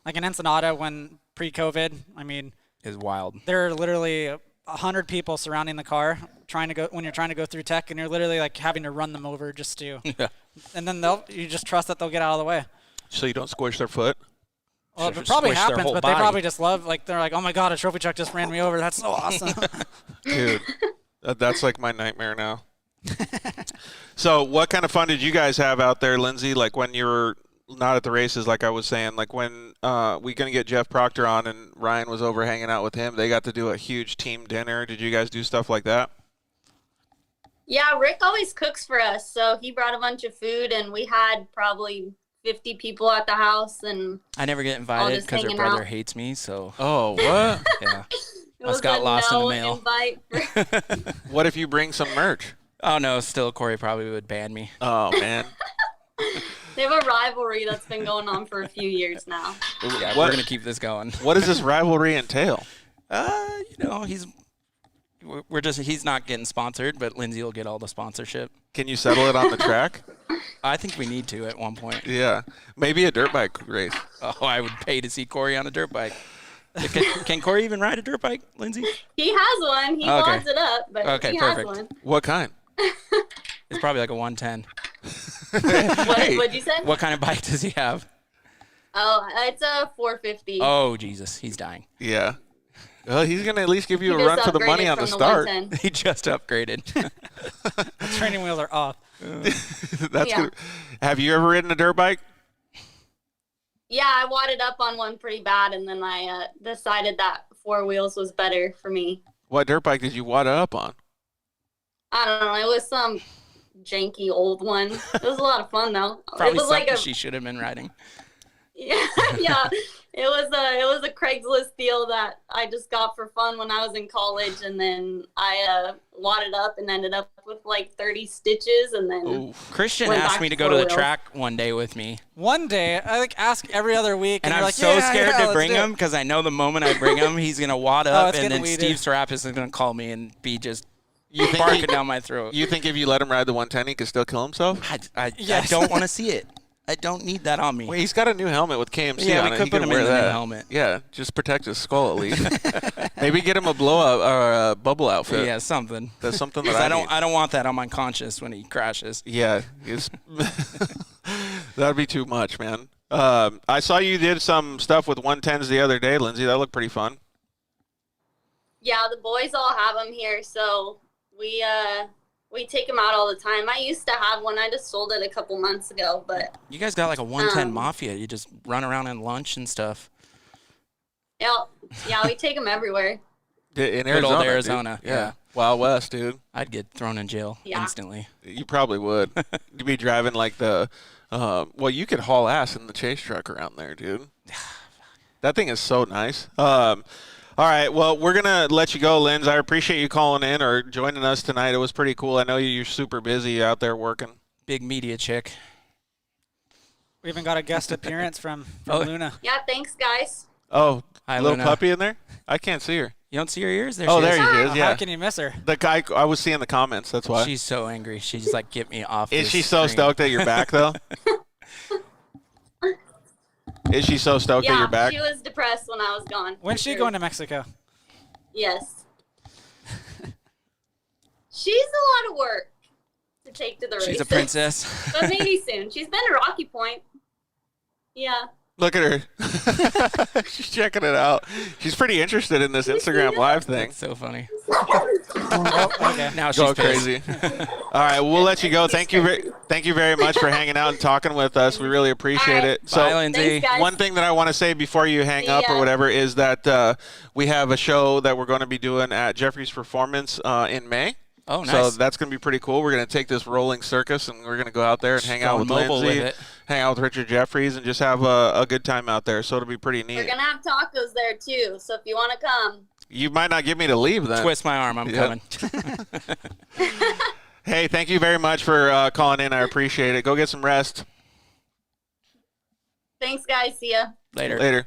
like in Ensenada, when pre-COVID, I mean, Is wild. there are literally 100 people surrounding the car when you're trying to go through Tech, and you're literally like having to run them over just to, Yeah. and then you just trust that they'll get out of the way. So you don't squish their foot. Well, Should've it probably squished their happens, whole but body. they probably just love, like, they're like, oh my God, a trophy truck just ran me over. That's so awesome. Dude, that's like my nightmare now. So what kind of fun did you guys have out there, Lindsey? Like when you were not at the races, like I was saying, like when we going to get Jeff Proctor on and Ryan was over hanging out with him, they got to do a huge team dinner. Did you guys do stuff like that? Yeah, Rick always cooks for us, so he brought a bunch of food, and we had probably 50 people at the house, and I never get All invited just because her hanging brother out. hates me, so Oh, what? yeah. it Must was got a lost in the no mail. invite. What if you bring some merch? Oh no, still Corey probably would ban me. Oh, man. They have a rivalry that's been going on for a few years now. Yeah, What- we're gonna keep this going. What does this rivalry entail? You know, he's not getting sponsored, but Lindsey will get all the sponsorship. Can you settle it on the track? I think we need to at one point. Yeah. Maybe a dirt bike race. Oh, I would pay to see Corey on a dirt bike. Can Corey even ride a dirt bike, Lindsey? He has one. He Okay. mods it up, but Okay, he perfect. has one. What kind? It's probably like a 110. What'd you say? What kind of bike does he have? Oh, it's a 450. Oh, Jesus, he's dying. Yeah. Well, he's going to at least give you He a run just for the money upgraded on the from start. 110. He just upgraded. The training wheels are off. That's Yeah. good. Have you ever ridden a dirt bike? Yeah, I wadded up on one pretty bad, and then I decided that 4 wheels was better for me. What dirt bike did you wad up on? I don't know. It was some janky old one. It was a lot of fun though. Probably it was something like a she should have been riding. yeah. It was a Craigslist deal that I just got for fun when I was in college, and then I wadded up and ended up with like 30 stitches, and then Oof. Christian Went asked back me to to go to the 4 wheels. track one day with me, One day, I like ask every other week, and you're I'm like, so yeah, scared yeah, to let's bring do it. him because I know the moment I bring him, he's gonna wad Oh, up, it's and then getting Steve weeded. Sourapas is gonna call me and be just You think barking down my throat. You think if you let him ride the 110, he could still kill himself? I Yes. don't want to see it. I don't need that on me. Well, he's got a new helmet with KMC Yeah, on we it. could He put can him wear in the new that. helmet. Yeah, just protect his skull at least. Maybe get him a blow up or a bubble outfit. Yeah, something. That's something that 'Cause I I need. don't want that on my conscience when he crashes. Yeah, that'd be too much, man. I saw you did some stuff with 110s the other day, Lindsey. That looked pretty fun. yeah, the boys all have them here, so we take them out all the time. I used to have one. I just sold it a couple months ago, but You guys got like a 110 Mafia. You just run around and lunch and stuff. yeah, we take them everywhere. In Good old Arizona. Arizona, Dude. yeah. Wild West, dude. I'd get thrown in jail Yeah. instantly. You probably would. You'd be driving like the, well, you could haul ass in the chase truck around there, dude. That thing is so nice. All right, well, we're going to let you go, Linz. I appreciate you calling in or joining us tonight. It was pretty cool. I know you're super busy out there working. big media chick. We even got a guest appearance from Oh. Luna. Yeah, thanks, guys. Oh, Hi, little Luna. puppy in there? I can't see her. You don't see her ears? There Oh, she there is. she is. How Yeah. can you miss her? The guy, I was seeing the comments. That's why. She's so angry. She's like, get me off Is this she so screen. stoked that you're back, though? Is she so stoked that Yeah, you're back? she was depressed when I was gone. When's she going to Mexico? Yes. She's a lot of work to take to the races. She's a princess. But maybe soon. She's been to Rocky Point. Yeah. Look at her. She's checking it out. She's pretty interested in this Instagram Live thing. That's so funny. Oh, okay. Now she's Go pissed. crazy. All right, we'll let you go. Thank you very much for hanging out and talking with us. We really appreciate All right. it. Bye, So Lindsay. Thanks, guys. one thing that I want to say before you hang up or Yeah. whatever is that we have a show that we're going to be doing at Jeffrey's Performance in May. Oh, nice. So that's going to be pretty cool. We're going to take this rolling circus and we're going to go out there and hang out with Going mobile Lindsay, with it. hang out with Richard Jeffries, and just have a good time out there. So it'll be pretty We're neat. going to have tacos there, too. So if you want to come. You might not get me to leave then. Twist my arm. I'm Yeah. coming. Hey, thank you very much for calling in. I appreciate it. Go get some rest. Thanks, guys. See ya. Later.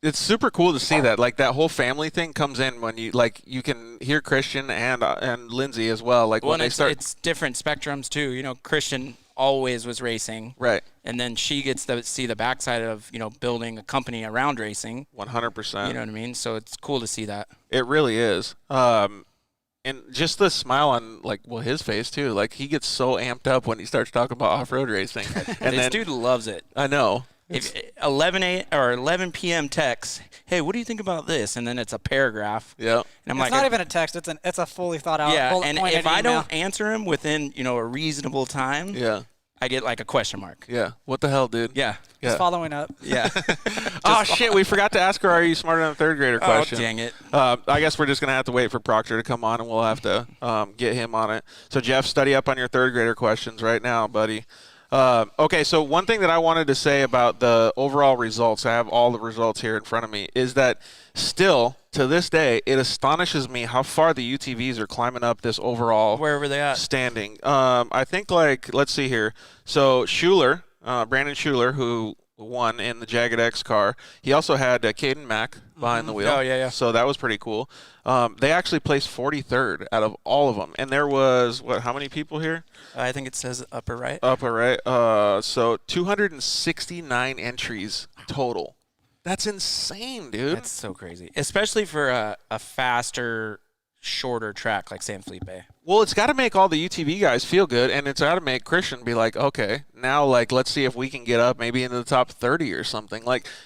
It's super cool to see that. Like that whole family thing comes in when you can hear Christian and Lindsay as well. Like Well, when and they start. it's different spectrums, too. You know, Christian always was racing. Right. And then she gets to see the backside of, building a company around racing. 100%. You know what I mean? So it's cool to see that. It really is. And just the smile on his face too. Like he gets so amped up when he starts talking about off-road racing. And This then, dude loves it. I know. If 11 p.m. text, hey, what do you think about this? And then it's a paragraph. Yeah. And I'm It's like, not even a text. It's a fully thought out. yeah. bullet And pointed if I email. don't answer him within, a reasonable time, Yeah. I get like a question mark. Yeah. What the hell, dude? Yeah. Yeah. Just following up. Yeah. Oh shit! We forgot to ask her. Are you smarter than a third grader? Question. Oh, dang it. I guess we're just gonna have to wait for Proctor to come on, and we'll have to get him on it. So Jeff, study up on your third grader questions right now, buddy. Okay, so one thing that I wanted to say about the overall results, I have all the results here in front of me, is that still to this day it astonishes me how far the UTVs are climbing up this overall Where were they at? standing. I think let's see here. So Schuler, Brandon Schuler, who won in the Jagged X car, he also had Caden Mack behind the wheel. Oh, yeah. So that was pretty cool. They actually placed 43rd out of all of them, and there was how many people here? I think it says upper right. Upper right. So 269 entries total. That's insane, dude. That's so crazy, especially for a faster, shorter track like San Felipe. Well, it's got to make all the UTV guys feel good, and it's got to make Christian be like, okay, now let's see if we can get up maybe into the top 30 or something.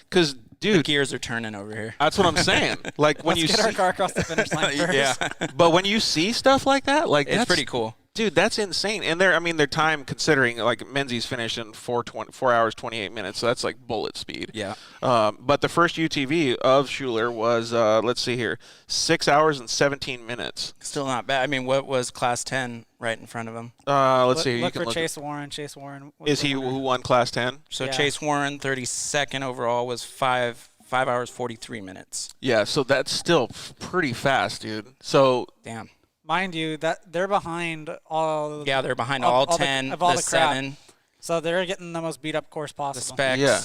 Because, The dude, gears are turning over here. that's what I'm saying. Like when Let's you get our car across the finish line first. Yeah, but when you see stuff like that, it's that's pretty cool. Dude, that's insane. And their time considering Menzies finished in 4 hours 28 minutes, so that's like bullet speed. Yeah. But the first UTV of Schuler was let's see here, 6 hours and 17 minutes. Still not bad. I mean, what was Class 10 right in front of him? Let's see. Look you for can Chase Warren. Chase Warren. was Is the he winner. who won Class 10? So Yeah. Chase Warren, 32nd overall, was 5 hours 43 minutes. Yeah, so that's still pretty fast, dude. So Damn. Mind you, that they're behind all. Yeah, they're behind Of all all the- 10, of all the the crap. 7, So they're getting the most beat up course the possible. specs. Yeah.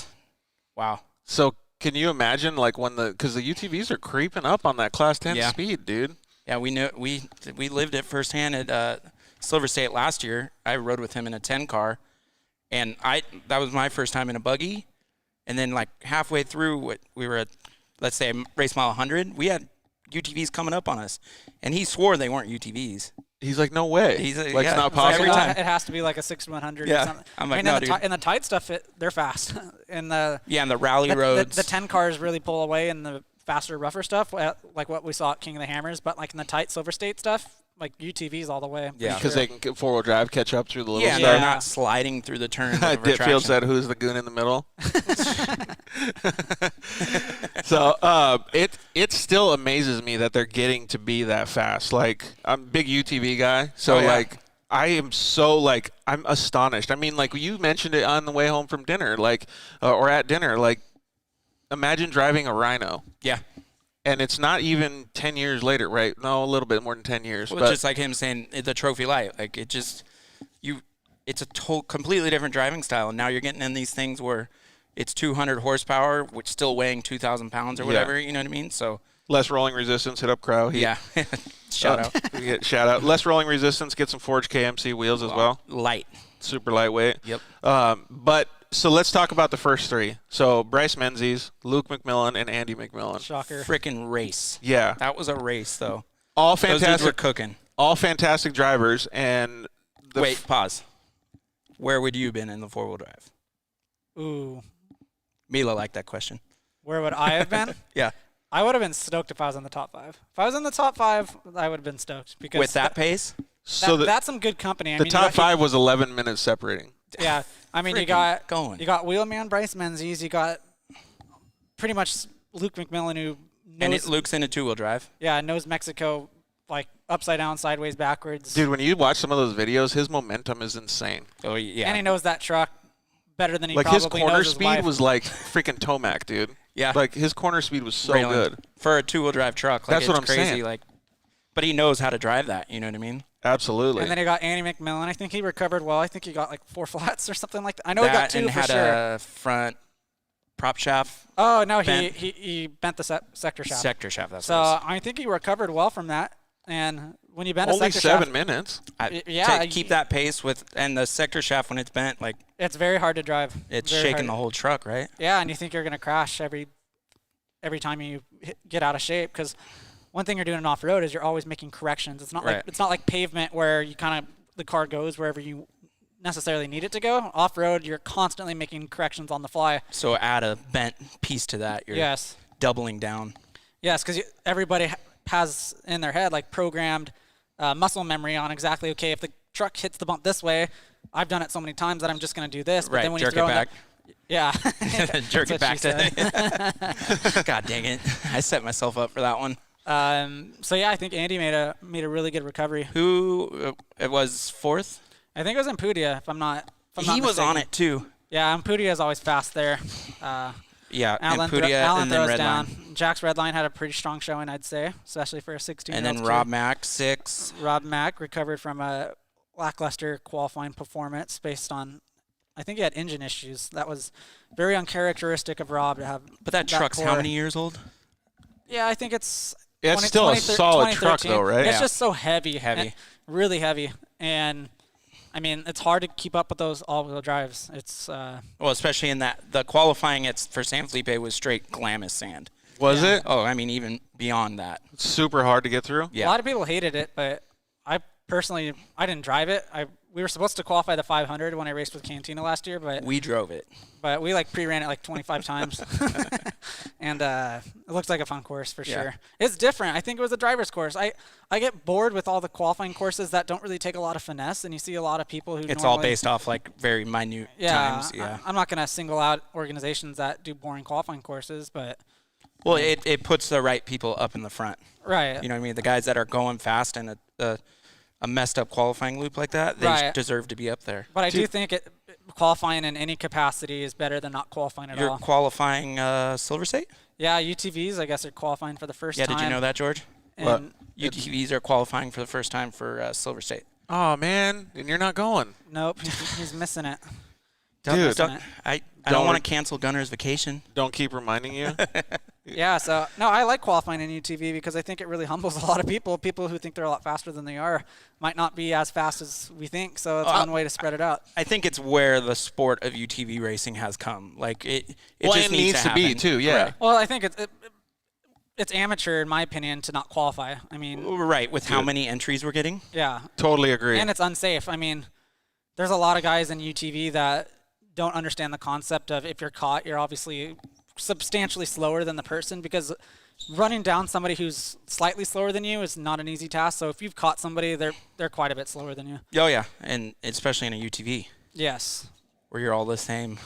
Wow. So can you imagine when because the UTVs are creeping up on that Class 10 Yeah. speed, dude? Yeah, we knew we lived it firsthand at Silver State last year. I rode with him in a 10 car, and that was my first time in a buggy. And then halfway through, we were at, let's say, race mile 100. We had UTVs coming up on us, and he swore they weren't UTVs. He's like, no way. He's like, it's yeah, not it's like possible. every time. It has to be like a 6-100 Yeah. or something. I'm like, I mean, no, in the dude. in the tight stuff, they're fast. in the Yeah, and the rally the, roads. the 10 cars really pull away in the faster, rougher stuff, like what we saw at King of the Hammers. But in the tight Silver State stuff, UTVs all the way. Yeah. Because they can get four-wheel drive, catch up through the little yeah, stuff. they're not sliding through the turns. of Dipfield retraction. said, "Who's the goon in the middle?" So it still amazes me that they're getting to be that fast. Like I'm a big UTV guy, so Oh, yeah. I am so I'm astonished. I mean, you mentioned it on the way home from dinner, or at dinner. Imagine driving a Rhino, Yeah. and it's not even 10 years later, right? No, a little bit more than 10 years. Well, but just like him saying the trophy light, it just it's a completely different driving style. And now you're getting in these things where it's 200 horsepower, which still weighing 2,000 pounds or whatever. You know what I mean? So less rolling resistance. Hit up Crow. Yeah. Shout out. Shout out. Less rolling resistance. Get some forged KMC wheels as well. Light. Super lightweight. Yep. But so let's talk about the first three. So Bryce Menzies, Luke McMillan, and Andy McMillan. Shocker. Freaking race. Yeah. That was a race, though. All Those dudes fantastic. were cooking. All fantastic drivers. And Wait, pause. Where would you have been in the four-wheel drive? Ooh. Mila liked that question. Where would I have been? Yeah. I would have been stoked if I was in the top 5. If I was in the top 5, I would have been stoked because With that pace? so that's some good company. I the mean, top 5 was 11 minutes separating. Yeah, I mean, you Freaking got going. you got Wheelman Bryce Menzies, you got pretty much Luke McMillan who knows, Luke's in a two-wheel drive. knows Mexico like upside down, sideways, backwards. Dude, when you watch some of those videos, his momentum is insane. Oh, yeah. And he knows that truck better than he Like probably his corner knows his speed wife. was like freaking Tomac, dude. Yeah. Like his corner speed was so Raylan. good. For a two-wheel drive truck. Like, That's what it's I'm crazy. saying. Like, but he knows how to drive that. You know what I mean? Absolutely. And then he got Andy McMillan. I think he recovered well. I think he got like 4 flats or something like that. I know he got That 2 and for had sure. a front prop shaft. Oh no, bent. he bent the sector shaft. Sector shaft. That's So what I think he recovered well from that. And when you bent Only a sector 7 shaft, minutes. yeah, keep that pace with, and the sector shaft when it's bent, like it's very hard to drive. it's Very shaking hard. the whole truck, right? Yeah, and you think you're going to crash every time you get out of shape because one thing you're doing in off-road is you're always making corrections. It's not Right. like pavement where you kind of the car goes wherever you necessarily need it to go. Off-road, you're constantly making corrections on the fly. So add a bent piece to that. You're Yes. doubling down. Yes, because everybody has in their head like programmed muscle memory on exactly, okay, if the truck hits the bump this way, I've done it so many times that I'm just going to do this. But Right, then when jerk you throw it back. Yeah. Jerk it That's back what she to. God dang it! I set myself up for that one. So yeah, I think Andy made a really good recovery. Who it was fourth? I think it was in Pudia, if I'm not He was on mistaken. it too. Yeah, and Pudia is always fast there. Yeah, Alan, and Pudia, Alan and then throws Redline. down. Jack's Redline had a pretty strong showing, I'd say, especially for a 16. And then Rob Mack, 6. Rob Mack recovered from a lackluster qualifying performance based on, I think he had engine issues. That was very uncharacteristic of Rob to have. But that truck's how poor. many years old? Yeah, I think it's. Yeah, it's still a solid truck, though, right? It's Yeah. just so heavy. Heavy. and really heavy. And, I mean, it's hard to keep up with those all-wheel drives. It's. Well, especially in that the qualifying for San Felipe was straight Glamis sand. Was it? Oh, I mean even beyond that. Super hard to get through. Yeah. A lot of people hated it, but I personally, I didn't drive it. We were supposed to qualify the 500 when I raced with Cantina last year, but We drove it. we like pre-ran it like 25 times, and it looks like a fun course for Yeah. sure. It's different. I think it was a driver's course. I get bored with all the qualifying courses that don't really take a lot of finesse, and you see a lot of people who. It's all normally- based off like very minute Yeah, times. Yeah. I'm not gonna single out organizations that do boring qualifying courses, but Well, it puts the right people up in the front. right. You know what I mean? The guys that are going fast in a messed up qualifying loop like that, they Right. deserve to be up there. But I do think qualifying in any capacity is better than not qualifying at You're all. qualifying Silver State? Yeah, UTVs, I guess, are qualifying for the first Yeah, time. did you know that, George? And UTVs are qualifying for the first time for Silver State. Oh, man. And you're not going. nope, he's missing it. Dude. I Don't don't want re- to cancel Gunner's vacation. Don't keep reminding you. Yeah, so no, I like qualifying in UTV because I think it really humbles a lot of people. People who think they're a lot faster than they are might not be as fast as we think. So it's one way to spread it out. I think it's where the sport of UTV racing has come. Like it Well, just it needs needs to to be, happen. too, yeah. Right. Well, I think it's amateur, in my opinion, to not qualify. I mean, Right, with how many entries we're getting. yeah, Totally agree. and it's unsafe. I mean, there's a lot of guys in UTV that don't understand the concept of if you're caught, you're obviously substantially slower than the person because running down somebody who's slightly slower than you is not an easy task. So if you've caught somebody, they're quite a bit slower than you. Oh yeah, and especially in a UTV Yes. where you're all the same,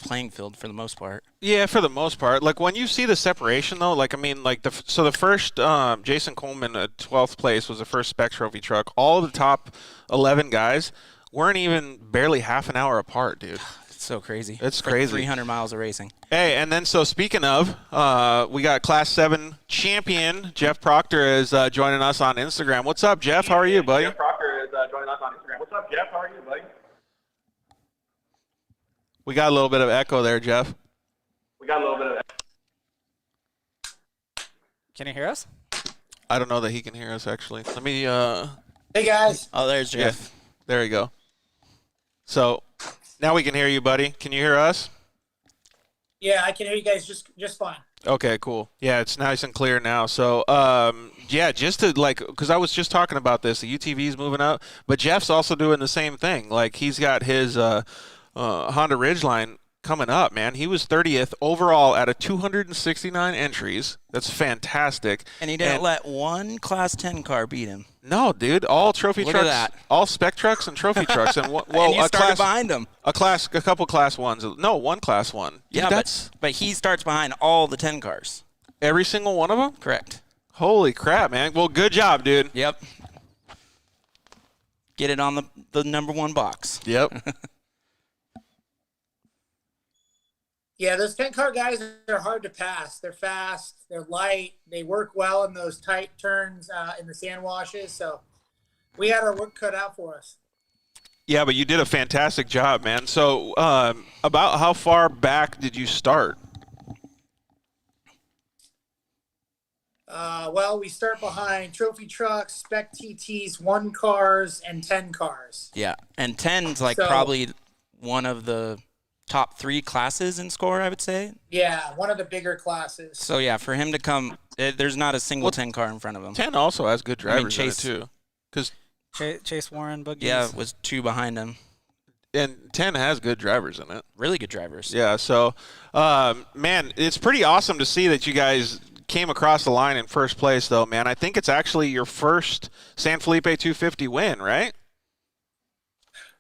playing field for the most part. Yeah, for the most part. Like when you see the separation, though, like I mean, like the first Jason Coleman, 12th place, was the first Spec Trophy truck. All the top 11 guys weren't even barely half an hour apart, dude. It's so crazy. It's For crazy. 300 miles of racing. Hey, and then so speaking of, we got Class 7 champion Jeff Proctor is joining us on Instagram. What's up, Jeff? How are you, buddy? Jeff Proctor is joining us on Instagram. What's up, Jeff? How are you, buddy? We got a little bit of echo there, Jeff. Can you hear us? I don't know that he can hear us, actually. Let me Hey guys. Oh, there's Jeff. Yeah, there you go. So now we can hear you, buddy. Can you hear us? Yeah, I can hear you guys just fine. Okay, cool. Yeah, it's nice and clear now. So, yeah, just to because I was just talking about this, the UTV's moving up, but Jeff's also doing the same thing. Like, he's got his Honda Ridgeline coming up, man. He was 30th overall out of 269 entries. That's fantastic. And he didn't let one Class 10 car beat him. No, dude, all trophy Look at trucks, that. all spec trucks and trophy trucks, and well, And you a started class, behind him. a couple class ones. No, one class one. Dude, Yeah, that's but he starts behind all the 10 cars. every single one of them. Correct. Holy crap, man! Well, good job, dude. Yep. Get it on the number 1 box. Yep. Yeah, those 10-car guys are hard to pass. They're fast. They're light. They work well in those tight turns in the sand washes. So we had our work cut out for us. Yeah, but you did a fantastic job, man. So, about how far back did you start? Well, we start behind trophy trucks, spec TTs, 1 cars, and 10 cars. Yeah, and 10's like So- probably one of the top 3 classes in score, I would say. Yeah, one of the bigger classes. So, yeah, for him to come, there's not a single 10 car in front of him. 10 also has good drivers Chase- in it, too. Because Chase Warren, Boogies. Yeah, it was 2 behind him. and 10 has good drivers in it. Really good drivers. Yeah, so, man, it's pretty awesome to see that you guys came across the line in first place, though, man. I think it's actually your first San Felipe 250 win, right?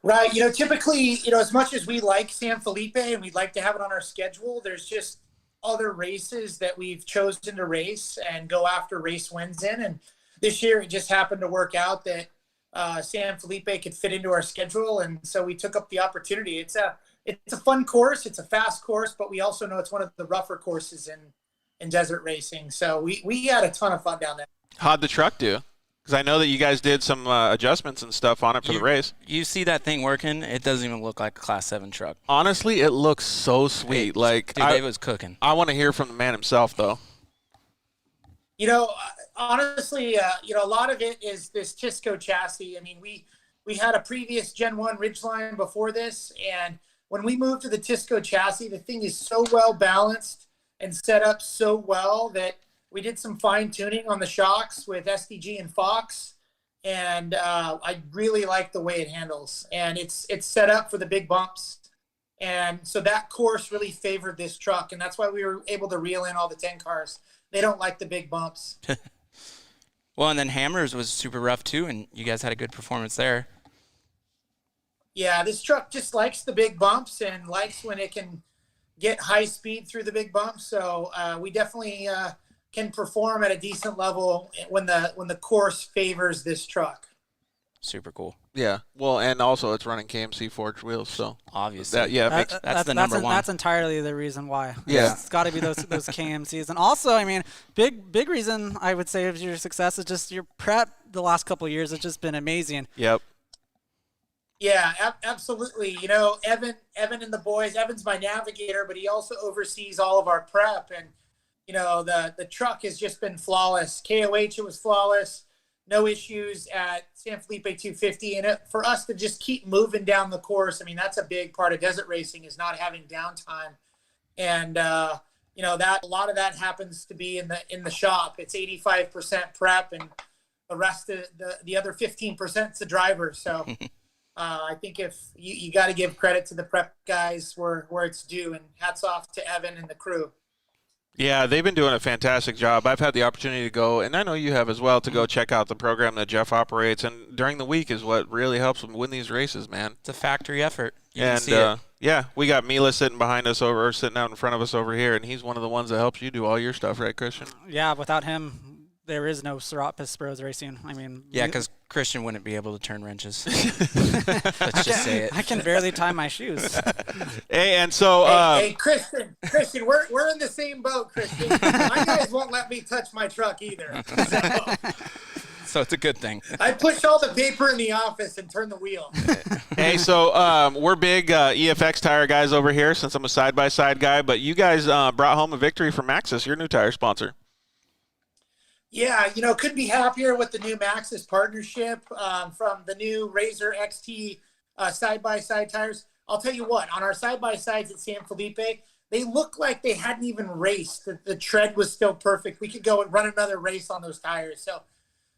Right. Typically, as much as we like San Felipe and we'd like to have it on our schedule, there's just other races that we've chosen to race and go after race wins in. And this year it just happened to work out that San Felipe could fit into our schedule. And so we took up the opportunity. It's a fun course. It's a fast course, but we also know it's one of the rougher courses in desert racing. So we had a ton of fun down there. How'd the truck do? Because I know that you guys did some adjustments and stuff on it for the race. You see that thing working? It doesn't even look like a Class 7 truck. Honestly, it looks so sweet. Like, Dude, it was cooking. I want to hear from the man himself, though. Honestly, a lot of it is this Tisco chassis. I mean, we had a previous Gen 1 Ridgeline before this, and when we moved to the Tisco chassis, the thing is so well balanced and set up so well that we did some fine tuning on the shocks with SDG and Fox, and I really like the way it handles. And it's set up for the big bumps, and so that course really favored this truck, and that's why we were able to reel in all the 10 cars. They don't like the big bumps. Well, and then Hammers was super rough too, and you guys had a good performance there. Yeah, this truck just likes the big bumps and likes when it can get high speed through the big bumps. So we definitely can perform at a decent level when the course favors this truck. Super cool. Yeah. Well, and also it's running KMC forged wheels, so Obviously. that, That's the number one. That's entirely the reason why. Yeah. It's got to be those KMCs. And also, I mean, big reason I would say of your success is just your prep the last couple of years has just been amazing. Yep. Yeah, absolutely. Evan and the boys, Evan's my navigator, but he also oversees all of our prep. And, the truck has just been flawless. KOH, it was flawless. No issues at San Felipe 250. And for us to just keep moving down the course, I mean, that's a big part of desert racing is not having downtime. And, that a lot of that happens to be in the shop. It's 85% prep and the rest of the other 15% is the driver. So I think if you got to give credit to the prep guys where it's due, and hats off to Evan and the crew. Yeah, they've been doing a fantastic job. I've had the opportunity to go, and I know you have as well, to go check out the program that Jeff operates, and during the week is what really helps them win these races, man. It's a factory effort. You can And see it. yeah, we got Mila sitting behind us or sitting out in front of us over here, and he's one of the ones that helps you do all your stuff, right, Christian? Yeah, without him, there is no Sourapas Bros Racing. I mean, Yeah, because Christian wouldn't be able to turn wrenches. Let's just say it. I can barely tie my shoes. Hey, and so Hey, Christian, we're in the same boat, Christian. My guys won't let me touch my truck either. So it's a good thing. I push all the paper in the office and turn the wheel. Hey, so we're big EFX tire guys over here since I'm a side-by-side guy, but you guys brought home a victory for Maxxis, your new tire sponsor. Yeah, couldn't be happier with the new Maxxis partnership from the new Razor XT side-by-side tires. I'll tell you what, on our side-by-sides at San Felipe, they look like they hadn't even raced. The tread was still perfect. We could go and run another race on those tires. So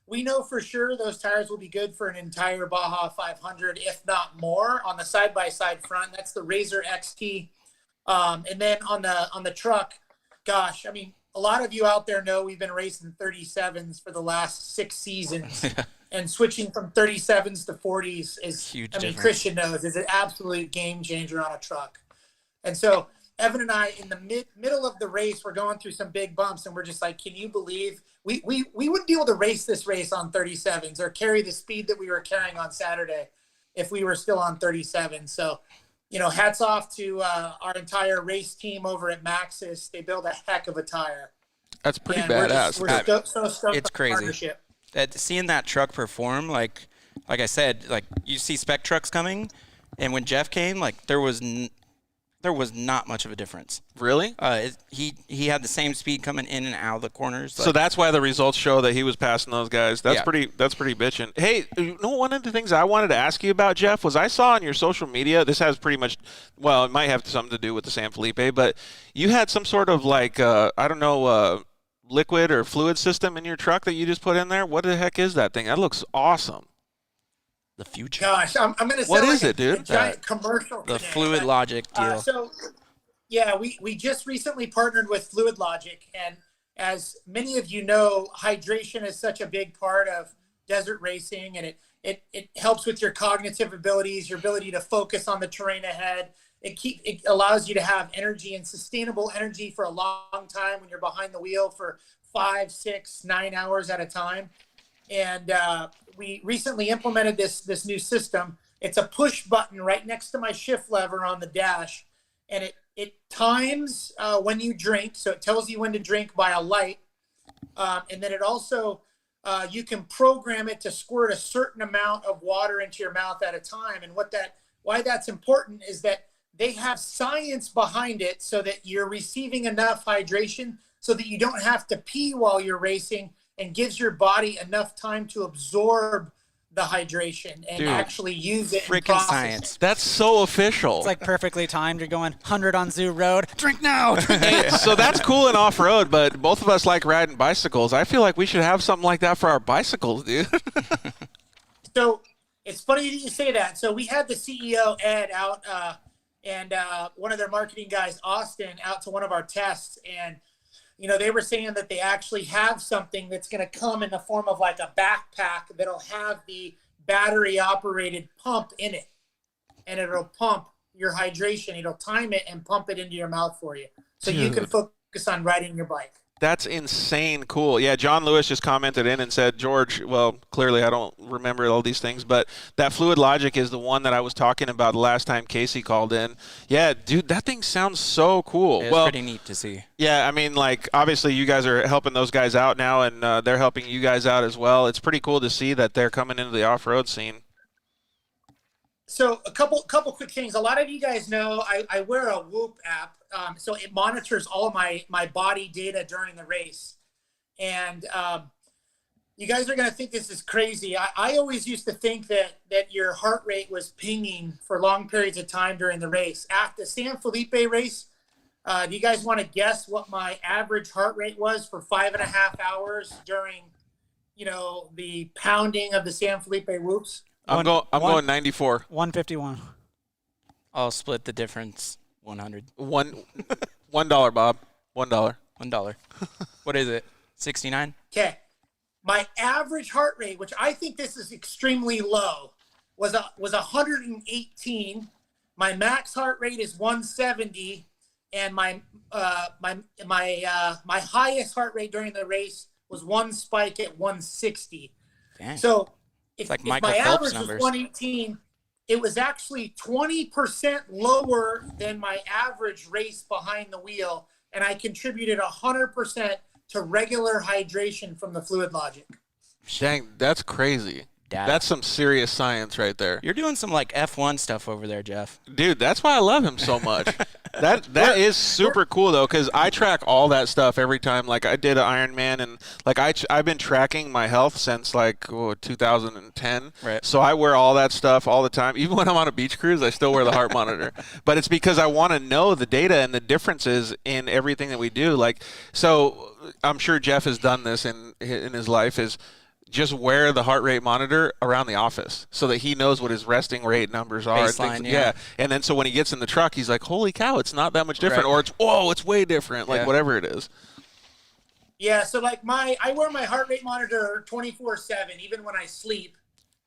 we know for sure those tires will be good for an entire Baja 500, if not more, on the side-by-side front. That's the Razor XT. And then on the truck, gosh, I mean, a lot of you out there know we've been racing 37s for the last 6 seasons. And switching from 37s to 40s is huge. Christian knows, is an absolute game changer on a truck. And so Evan and I, in the middle of the race, we're going through some big bumps, and we're just like, can you believe we wouldn't be able to race this race on 37s or carry the speed that we were carrying on Saturday if we were still on 37. So, hats off to our entire race team over at Maxxis. They build a heck of a tire. That's pretty And badass. We're so stoked It's on the crazy. partnership. Seeing that truck perform, like I said, like you see spec trucks coming, and when Jeff came, like there was not much of a difference. Really? He had the same speed coming in and out of the corners. So that's why the results show that he was passing those guys. That's Yeah. pretty bitchin'. Hey, one of the things I wanted to ask you about, Jeff, was I saw on your social media, this has pretty much, well, it might have something to do with the San Felipe, but you had some sort of like, liquid or fluid system in your truck that you just put in there. What the heck is that thing? That looks awesome. the future. Gosh, I'm going to say What like is it, dude? a giant commercial. The today, Fluid but, Logic deal. So, yeah, we just recently partnered with Fluid Logic, and as many of you know, hydration is such a big part of desert racing, and it helps with your cognitive abilities, your ability to focus on the terrain ahead. It allows you to have energy and sustainable energy for a long time when you're behind the wheel for 5, 6, 9 hours at a time. And we recently implemented this new system. It's a push button right next to my shift lever on the dash, and it times when you drink, so it tells you when to drink by a light, and then it also you can program it to squirt a certain amount of water into your mouth at a time. And why that's important is that they have science behind it so that you're receiving enough hydration so that you don't have to pee while you're racing, and gives your body enough time to absorb the hydration and actually use it. Freaking science. That's so official. It's like perfectly timed. You're going 100 on Zoo Road. Drink now. Hey, so that's cool in off-road, but both of us like riding bicycles. I feel like we should have something like that for our bicycles, dude. So it's funny that you say that. So we had the CEO, Ed, out and one of their marketing guys, Austin, out to one of our tests. And, they were saying that they actually have something that's going to come in the form of like a backpack that'll have the battery-operated pump in it. And it'll pump your hydration. It'll time it and pump it into your mouth for you. So you can focus on riding your bike. That's insane cool. Yeah, John Lewis just commented in and said, George, well, clearly I don't remember all these things, but that Fluid Logic is the one that I was talking about the last time Casey called in. Yeah, dude, that thing sounds so cool. It's pretty neat to see. Yeah, I mean, like, obviously you guys are helping those guys out now, and they're helping you guys out as well. It's pretty cool to see that they're coming into the off-road scene. So a couple quick things. A lot of you guys know I wear a Whoop app. So it monitors all of my body data during the race. And you guys are going to think this is crazy. I always used to think that your heart rate was pinging for long periods of time during the race. After the San Felipe race, do you guys want to guess what my average heart rate was for 5.5 hours during, the pounding of the San Felipe Whoops? I'm going 94. 151. I'll split the difference. 100. $1, Bob. $1. $1. What is it? 69? Okay. My average heart rate, which I think this is extremely low, was 118. My max heart rate is 170, and my highest heart rate during the race was one spike at 160. Dang. So if like my Michael Phelps average numbers. was 118, it was actually 20% lower than my average race behind the wheel, and I contributed 100% to regular hydration from the Fluid Logic. Dang, that's crazy. Data. That's some serious science right there. You're doing some like F1 stuff over there, Jeff. Dude, that's why I love him so much. That is super cool though, because I track all that stuff every time. Like I did an Ironman, and like I've been tracking my health since like 2010. Right. So I wear all that stuff all the time. Even when I'm on a beach cruise, I still wear the heart monitor. But it's because I want to know the data and the differences in everything that we do. Like, so I'm sure Jeff has done this in his life, is just wear the heart rate monitor around the office so that he knows what his resting rate numbers are. Baseline, yeah. And then so when he gets in the truck, he's like, holy cow, it's not that much different. Right. Or it's, whoa, it's way different. Like whatever it is. Yeah, so like I wear my heart rate monitor 24/7, even when I sleep,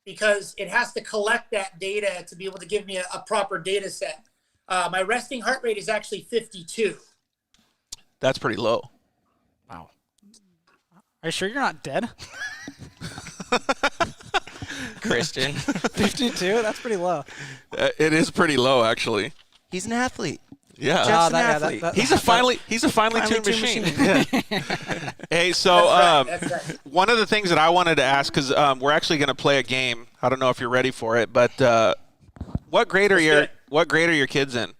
because it has to collect that data to be able to give me a proper data set. My resting heart rate is actually 52. That's pretty low. Wow. Are you sure you're not dead? Christian. 52? That's pretty low. It is pretty low, actually. He's an athlete. Yeah. Jeff's an athlete. He's a finely tuned machine. Yeah. Hey, so That's right. one of the things that I wanted to ask, because we're actually going to play a game. I don't know if you're ready for it, but what grade are your kids in?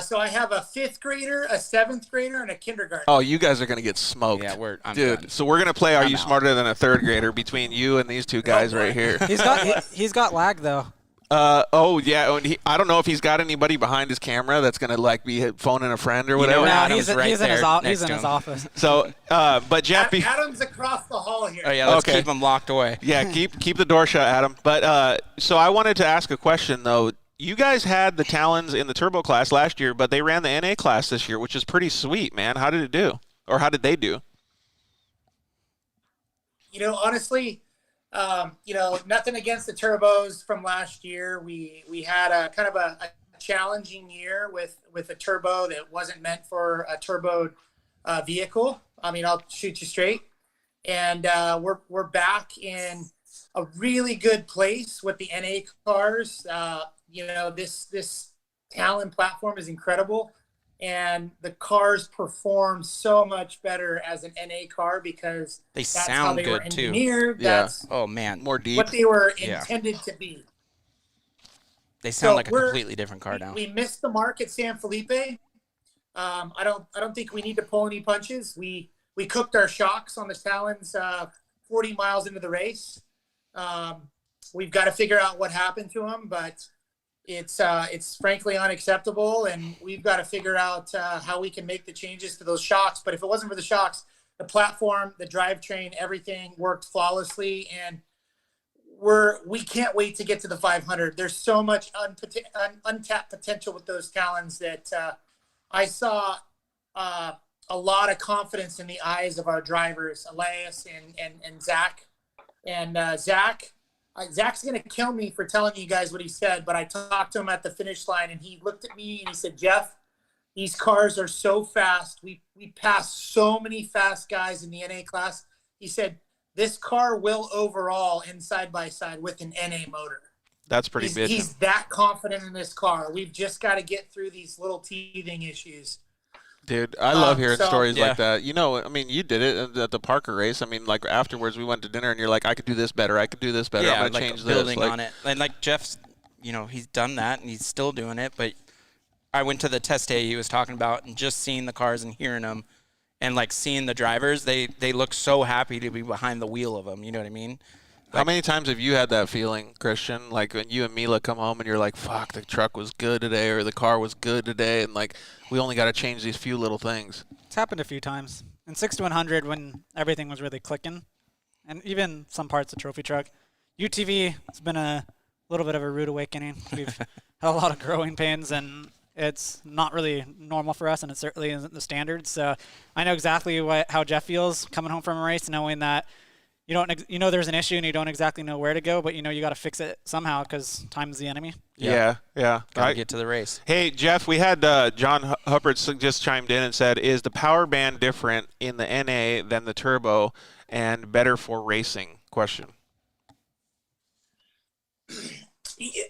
So I have a 5th grader, a 7th grader, and a kindergarten. Oh, you guys are going to get smoked. Yeah, I'm dude. done. So we're going to play Are I'm You out. Smarter Than a Third Grader between you and these two guys right here. He's got lag though. I don't know if he's got anybody behind his camera that's going to like be phoning a friend or whatever. know, No, Adam's he's right in there his next to him. office. So, but Jeff, Adam's across the hall here. Oh yeah, let's Okay. keep him locked away. yeah, keep the door shut, Adam. But so I wanted to ask a question though. You guys had the Talons in the turbo class last year, but they ran the NA class this year, which is pretty sweet, man. How did it do? Or how did they do? You know, honestly, nothing against the turbos from last year. We had a kind of a challenging year with a turbo that wasn't meant for a turbo vehicle. I mean, I'll shoot you straight. And we're back in a really good place with the NA cars. This Talon platform is incredible, and the cars perform so much better as an NA car because They that's sound how they were good, too. engineered. Yeah. That's Oh man, More deep. what they were Yeah. intended to be. they sound So like a completely different car now. We missed the mark at San Felipe. I don't think we need to pull any punches. We cooked our shocks on the Talons 40 miles into the race. We've got to figure out what happened to them, but it's frankly unacceptable, and we've got to figure out how we can make the changes to those shocks. But if it wasn't for the shocks, the platform, the drivetrain, everything worked flawlessly, and we can't wait to get to the 500. There's so much untapped potential with those Talons that I saw a lot of confidence in the eyes of our drivers, Elias and Zach. And Zach's going to kill me for telling you guys what he said, but I talked to him at the finish line, and he looked at me and he said, Jeff, these cars are so fast. We passed so many fast guys in the NA class. He said, this car will overall in side-by-side with an NA motor. That's pretty bitchin'. He's that confident in this car. We've just got to get through these little teething issues. Dude, I love hearing stories Yeah. like that. You know, I mean, you did it at the Parker race. I mean, like afterwards we went to dinner and you're like, I could do this better. I could do this better. I'm Yeah, going to like change building this. Like, on it. And like Jeff's, he's done that and he's still doing it. But I went to the test day he was talking about, and just seeing the cars and hearing them, and like seeing the drivers, they look so happy to be behind the wheel of them. You know what I mean? how many times have you had that feeling, Christian? Like when you and Mila come home and you're like, fuck, the truck was good today, or the car was good today, and like we only got to change these few little things. It's happened a few times. In 6 to 100 when everything was really clicking, and even some parts of Trophy Truck. UTV, it's been a little bit of a rude awakening. We've had a lot of growing pains, and it's not really normal for us, and it certainly isn't the standard. So I know exactly how Jeff feels coming home from a race, knowing that you know there's an issue and you don't exactly know where to go, but you know you got to fix it somehow because time's the enemy. Yeah. Gotta get to the race. Hey, Jeff, we had John Huppert just chimed in and said, is the power band different in the NA than the turbo and better for racing? Question.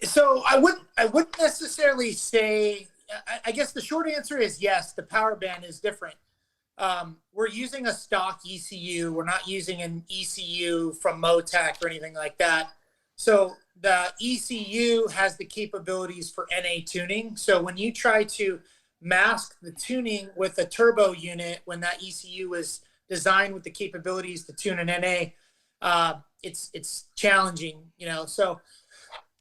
So I wouldn't necessarily say. I guess the short answer is yes. The power band is different. we're using a stock ECU. We're not using an ECU from Motec or anything like that. So the ECU has the capabilities for NA tuning. So when you try to mask the tuning with a turbo unit, when that ECU was designed with the capabilities to tune an NA, it's challenging, So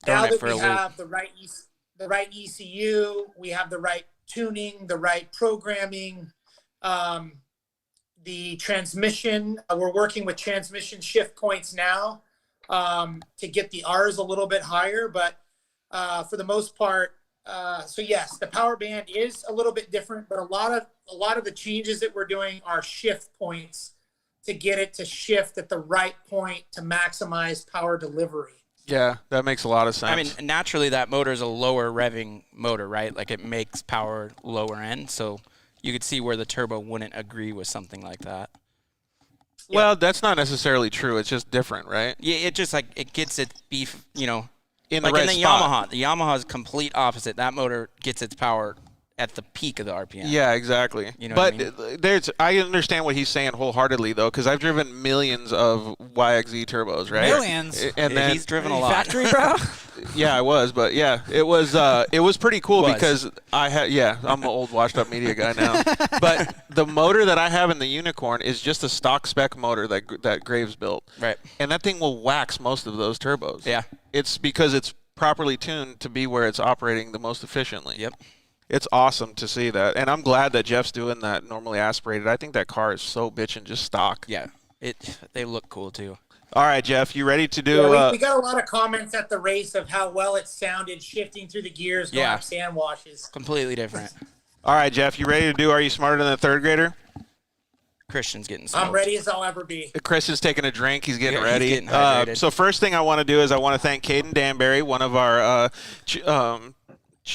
now that we have the right ECU, we have the right tuning, the right programming, the transmission. We're working with transmission shift points now to get the R's a little bit higher, but for the most part, so yes, the power band is a little bit different, but a lot of the changes that we're doing are shift points to get it to shift at the right point to maximize power delivery. Yeah, that makes a lot of sense. I mean, naturally, that motor is a lower revving motor, right? Like, it makes power lower end, so you could see where the turbo wouldn't agree with something like that. Well, that's not necessarily true. It's just different, right? Yeah, it just, like, it gets its beef, In like the right in the spot. Yamaha. The Yamaha is complete opposite. That motor gets its power at the peak of the RPM. Yeah, exactly. You know but what I mean? I understand what he's saying wholeheartedly, though, because I've driven millions of YXZ turbos, right? Millions? And then, He's driven a lot. Factory, bro? yeah, I was, but yeah, it was pretty cool because I'm an old washed-up media guy now. But the motor that I have in the Unicorn is just a stock spec motor that Graves built. Right. And that thing will wax most of those turbos. Yeah. It's because it's properly tuned to be where it's operating the most efficiently. Yep. It's awesome to see that, and I'm glad that Jeff's doing that normally aspirated. I think that car is so bitchin' just stock. Yeah. They look cool, too. All right, Jeff, you ready to do? Yeah, we got a lot of comments at the race of how well it sounded shifting through the gears, going up sand washes. Completely different. All right, Jeff, you ready to do Are You Smarter Than a Third Grader? Christian's getting smoked. I'm ready as I'll ever be. Christian's taking a drink. He's getting ready. He's getting hydrated. So first thing I want to do is I want to thank Caden Danbury, one of our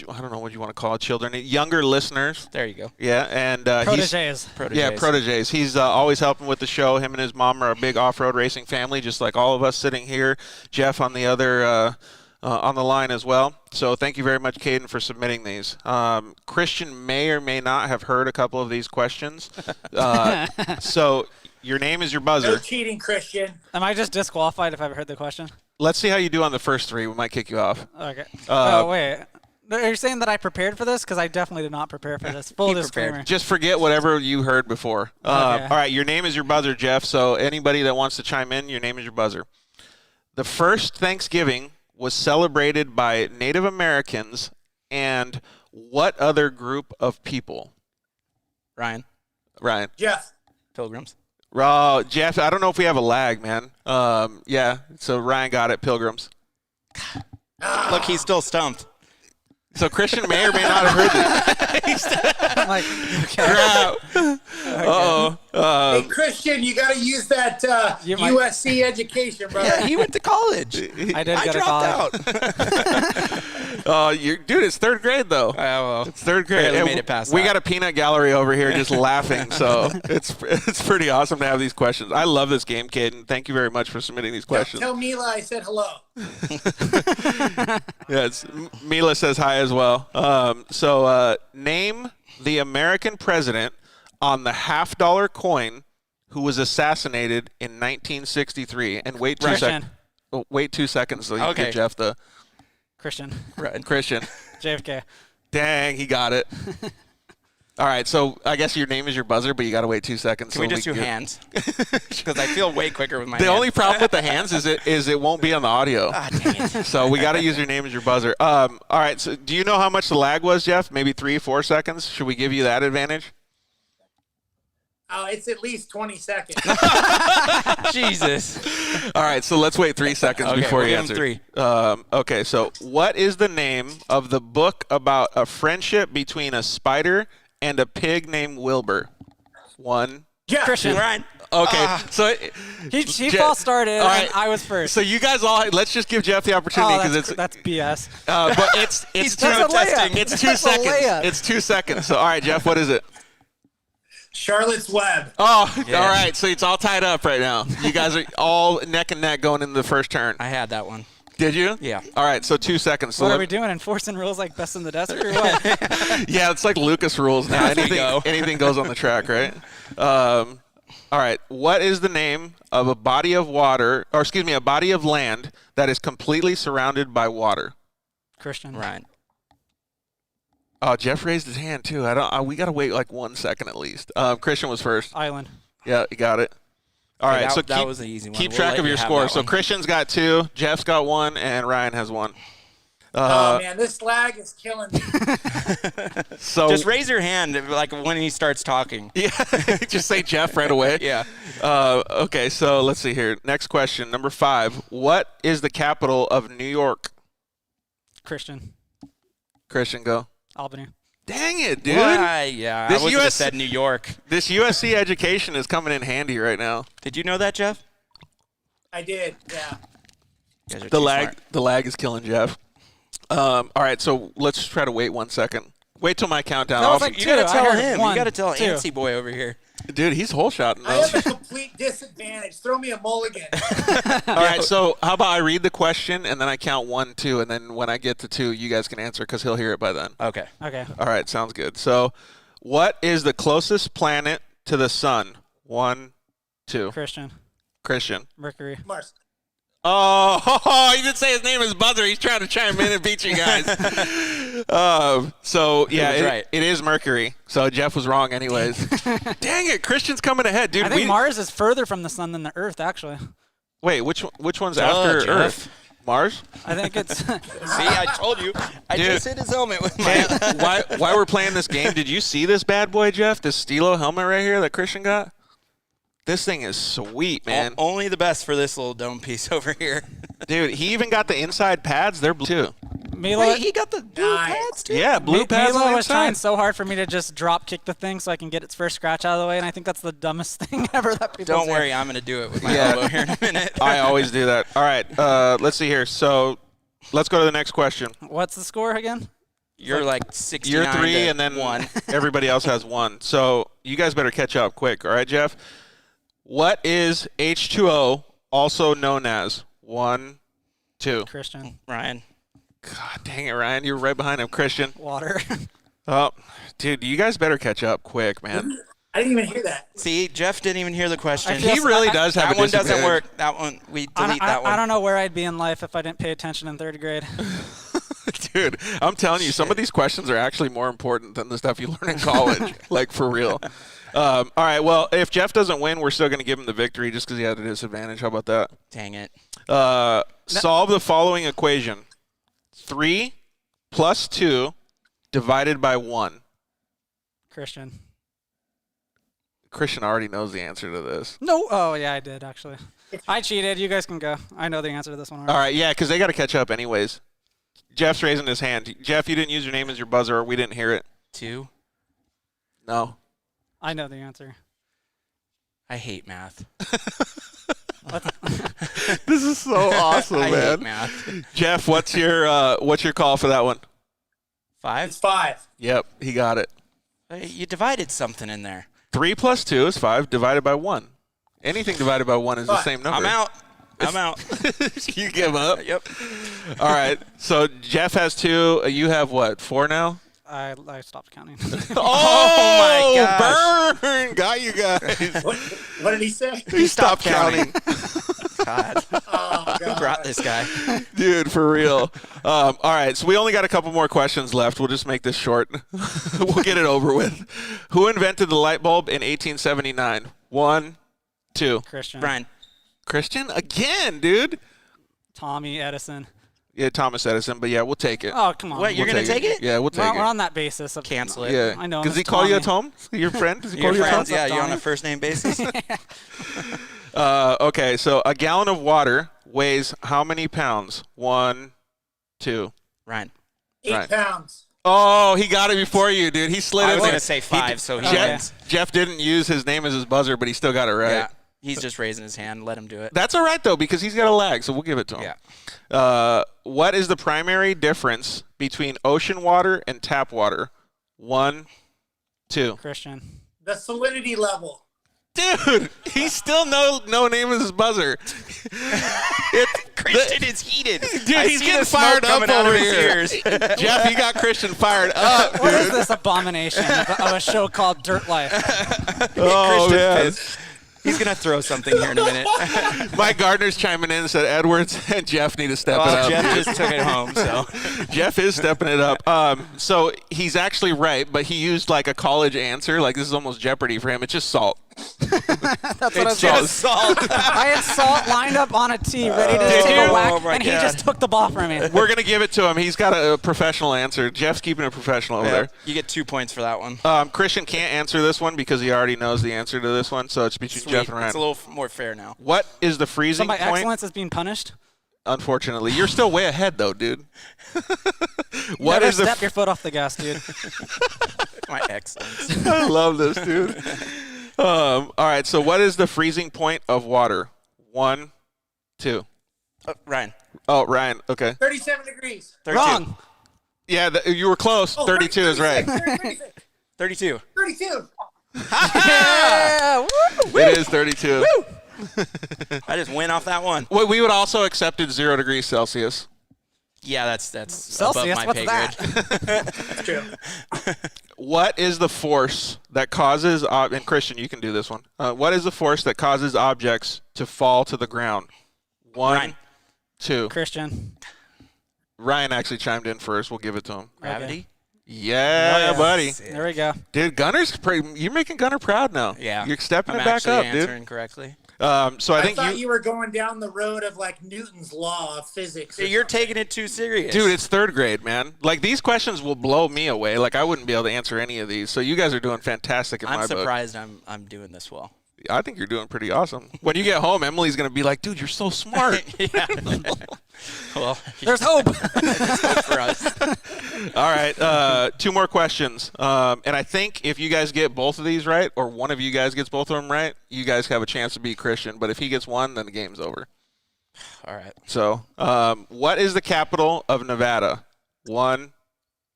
I don't know what you want to call it, children, younger listeners. There you go. Yeah, and Proteges. Proteges. He's always helping with the show. Him and his mom are a big off-road racing family, just like all of us sitting here. Jeff on the other on the line as well. So thank you very much, Caden, for submitting these. Christian may or may not have heard a couple of these questions. So your name is your buzzer. No cheating, Christian. Am I just disqualified if I've heard the question? Let's see how you do on the first three. We might kick you off. Okay. Oh, wait. Are you saying that I prepared for this? Because I definitely did not prepare for this. Full disclaimer. Just forget whatever you heard before. Okay. All right, your name is your buzzer, Jeff. So anybody that wants to chime in, your name is your buzzer. The first Thanksgiving was celebrated by Native Americans and what other group of people? Ryan. Jeff. Pilgrims. Jeff, I don't know if we have a lag, man. Yeah, so Ryan got it, Pilgrims. Look, he's still stumped. So Christian may or may not have heard this. I'm like, okay. Uh-oh. Hey, Christian, you got to use that USC education, brother. Yeah, he went to college. I did go to college. Dude, it's third grade, though. It's third grade. Barely made it past We that. got a peanut gallery over here just laughing, so it's pretty awesome to have these questions. I love this game, Caden. Thank you very much for submitting these questions. Tell Mila I said hello. Yes, Mila says hi as well. Name the American president on the $50 coin who was assassinated in 1963. And wait 2 seconds. Wait 2 seconds so you can give Jeff the Christian. Christian. JFK. Dang, he got it. All right, so I guess your name is your buzzer, but you got to wait 2 seconds. Can we just do hands? Because I feel way quicker with my hands. The only problem with the hands is it won't be on the audio. Ah, dang it. So we got to use your name as your buzzer. All right, so do you know how much the lag was, Jeff? Maybe 3-4 seconds? Should we give you that advantage? It's at least 20 seconds. Jesus. All right, so let's wait 3 seconds before we'll you give him answer. 3. Okay, so what is the name of the book about a friendship between a spider and a pig named Wilbur? One. Jeff. Christian. Ryan. Okay, so He false started, All right. and I was first. So you guys all, let's just give Jeff the opportunity because that's BS. but it's That's a layup. It's 2 That's a seconds. layup. It's 2 seconds. So all right, Jeff, what is it? Charlotte's Web. Oh, all right. So it's all tied up right now. You guys are all neck and neck going into the first turn. I had that one. Did you? Yeah. All right, so 2 seconds. So What are we doing? Enforcing rules like best in the desert or what? yeah, it's like Lucas rules now. Anything goes on the track, right? All right. What is the name of a body of water, or excuse me, a body of land that is completely surrounded by water? Christian. Ryan. Oh, Jeff raised his hand too. We gotta wait like 1 second at least. Christian was first. Island. Yeah, you got it. All right, so that was an easy one. Keep We'll track let of you your have score. that So one. Christian's got 2, Jeff's got 1, and Ryan has 1. Oh man, this lag is killing me. So Just raise your hand like when he starts talking. yeah, just say Jeff right away. Yeah. Okay, so let's see here. Next question, number 5. What is the capital of New York? Christian. Christian, go. Albany. Dang it, dude. Yeah, This I would have US said New York. This USC education is coming in handy right now. Did you know that, Jeff? I did. Yeah. You guys are The too lag, smart. the lag is killing Jeff. All right, so let's try to wait 1 second. Wait till my countdown. That was I'll- like You gotta two. I tell heard him. one, You gotta tell two. Antsy boy over here. dude, he's hole shotting I those. have a complete disadvantage. Throw me a mulligan. All right, so how about I read the question and then I count 1, 2, and then when I get to 2, you guys can answer because he'll hear it by then. Okay. Okay. All right, sounds good. So, what is the closest planet to the sun? 1, 2. Christian. Christian. Mercury. Mars. Oh, he didn't say his name is Buzzer. He's trying to chime in and beat you guys. So, yeah, was right. it is Mercury. So, Jeff was wrong anyways. Dang it, Christian's coming ahead. Dude, I think Mars is further from the sun than the Earth, actually. Wait, which one's after Jeff. Earth? Mars? I think it's. See, I told you. I Dude. just hit his helmet with my. Hey, why we're playing this game, did you see this bad boy, Jeff? This Stilo helmet right here that Christian got? This thing is sweet, man. Only the best for this little dome piece over here. Dude, he even got the inside pads. They're blue, too. Milo, Wait, he got the blue Nice. pads too? Yeah, blue pads on Milo the was trying inside. so hard for me to just drop kick the thing so I can get its first scratch out of the way, and I think that's the dumbest thing ever that people Don't say. worry, I'm going to do it with my Yeah. elbow here in a minute. I always do that. All right, let's see here. So let's go to the next question. What's the score again? You're like 69 You're 3, to and then 1. everybody else has 1. So you guys better catch up quick. All right, Jeff? What is H2O also known as? 1, 2. Christian. Ryan. God dang it, Ryan. You're right behind him. Christian. Water. Oh, dude, you guys better catch up quick, man. I didn't even hear that. See, Jeff didn't even hear the question. I feel He really I- does have that a one doesn't disadvantage. work. That one, we delete that one. I don't know where I'd be in life if I didn't pay attention in 3rd grade. Dude, I'm telling you, some of these questions are actually more important than the stuff you learn in college. Like, for real. All right, well, if Jeff doesn't win, we're still going to give him the victory just because he had a disadvantage. How about that? Dang it. Solve the following equation. 3 plus 2 divided by 1. Christian. Christian already knows the answer to this. No. Oh, yeah, I did, actually. I cheated. You guys can go. I know the answer to this one already. All right, yeah, because they got to catch up anyways. Jeff's raising his hand. Jeff, you didn't use your name as your buzzer, or we didn't hear it. 2. No. I know the answer. I hate math. This is so awesome, I man. hate math. Jeff, what's your call for that one? 5? It's 5. Yep, he got it. You divided something in there. 3 plus 2 is 5 divided by 1. Anything divided by 1 is the Fine. same number. I'm out. I'm out. You give up? Yep. All right. So Jeff has 2. You have what? 4 now? I stopped counting. Oh, my gosh. Burn! Got you guys. What did he say? He stopped counting. God. Oh, Who God. brought this guy? Dude, for real. All right, so we only got a couple more questions left. We'll just make this short. We'll get it over with. Who invented the light bulb in 1879? 1, 2. Christian. Brian. Christian? Again, dude. Tommy Edison. Yeah, Thomas Edison, but yeah, we'll take it. Oh, come on. What, you're We'll going to take it? Yeah, we'll take We're it. on that basis of Cancel it. Yeah. I know him Does he as call you a Tommy. Tom? Your friend? Does he Your call you a Tom? friends, yeah, you're on Tommy. a first name basis. Okay, so a gallon of water weighs how many pounds? 1, 2. Ryan. 8 Right. pounds. Oh, he got it before you, dude. He slid I in was there. going to say 5, so he Okay. wins. Jeff didn't use his name as his buzzer, but he still got it right. Yeah. He's just raising his hand. Let him do it. That's all right, though, because he's got a lag, so we'll give it to him. Yeah. What is the primary difference between ocean water and tap water? 1, 2. Christian. The salinity level. Dude, he still no name as his buzzer. Christian is heated. Dude, I he's see getting the smoke fired up coming out of over his here. ears. Jeff, you got Christian fired up, What is dude. this abomination of a show called Dirt Life? Oh, Christian's man. pissed. He's going to throw something here in a minute. Mike Gardner's chiming in and said Edwards and Jeff need to step it Well, up. Jeff dude. just took it home, so. Jeff is stepping it up. So he's actually right, but he used like a college answer. Like this is almost Jeopardy for him. It's just salt. That's what I was just Salt. I had Salt lined up on a tee, ready to Did take you? a whack, Oh, my and he God. just took the ball from me. We're going to give it to him. He's got a professional answer. Jeff's keeping it professional over there. You get 2 points for that one. Christian can't answer this one because he already knows the answer to this one, so it's between Sweet. Jeff and Ryan. It's a little more fair now. What is the freezing So my point? excellence is being punished. Unfortunately, you're still way ahead though, dude. What Never is the step your foot off the gas, dude. My excellence. I love this, dude. All right, so what is the freezing point of water? 1, 2. Ryan. Oh, Ryan. Okay. 37 degrees. 32. Wrong. Yeah, you were close. Oh, 32 is right. 32. 32. Yeah. Woo. It is 32. I just went off that one. Well, we would also accepted 0 degrees Celsius. Yeah, that's Celsius, above my what's pay that? grade. That's true. What is the force that causes, and Christian, you can do this one. What is the force that causes objects to fall to the ground? 1, Ryan. 2. Christian. Ryan actually chimed in first. We'll give it to him. Gravity? Yeah, Oh, yeah. buddy. There we go. Dude, Gunner's you're making Gunner proud now. Yeah. You're stepping I'm it back actually up, answering dude. correctly. So I I think thought you were going down the road of like Newton's law of physics. or You're something. taking it too serious. Dude, it's 3rd grade, man. Like, these questions will blow me away. Like, I wouldn't be able to answer any of these. So you guys are doing fantastic in my I'm book. surprised I'm doing this well. I think you're doing pretty awesome. When you get home, Emily's going to be like, dude, you're so smart. Yeah. Well, There's hope. for us. All right, 2 more questions. And I think if you guys get both of these right, or one of you guys gets both of them right, you guys have a chance to beat Christian. But if he gets one, then the game's over. All right. So, what is the capital of Nevada? 1,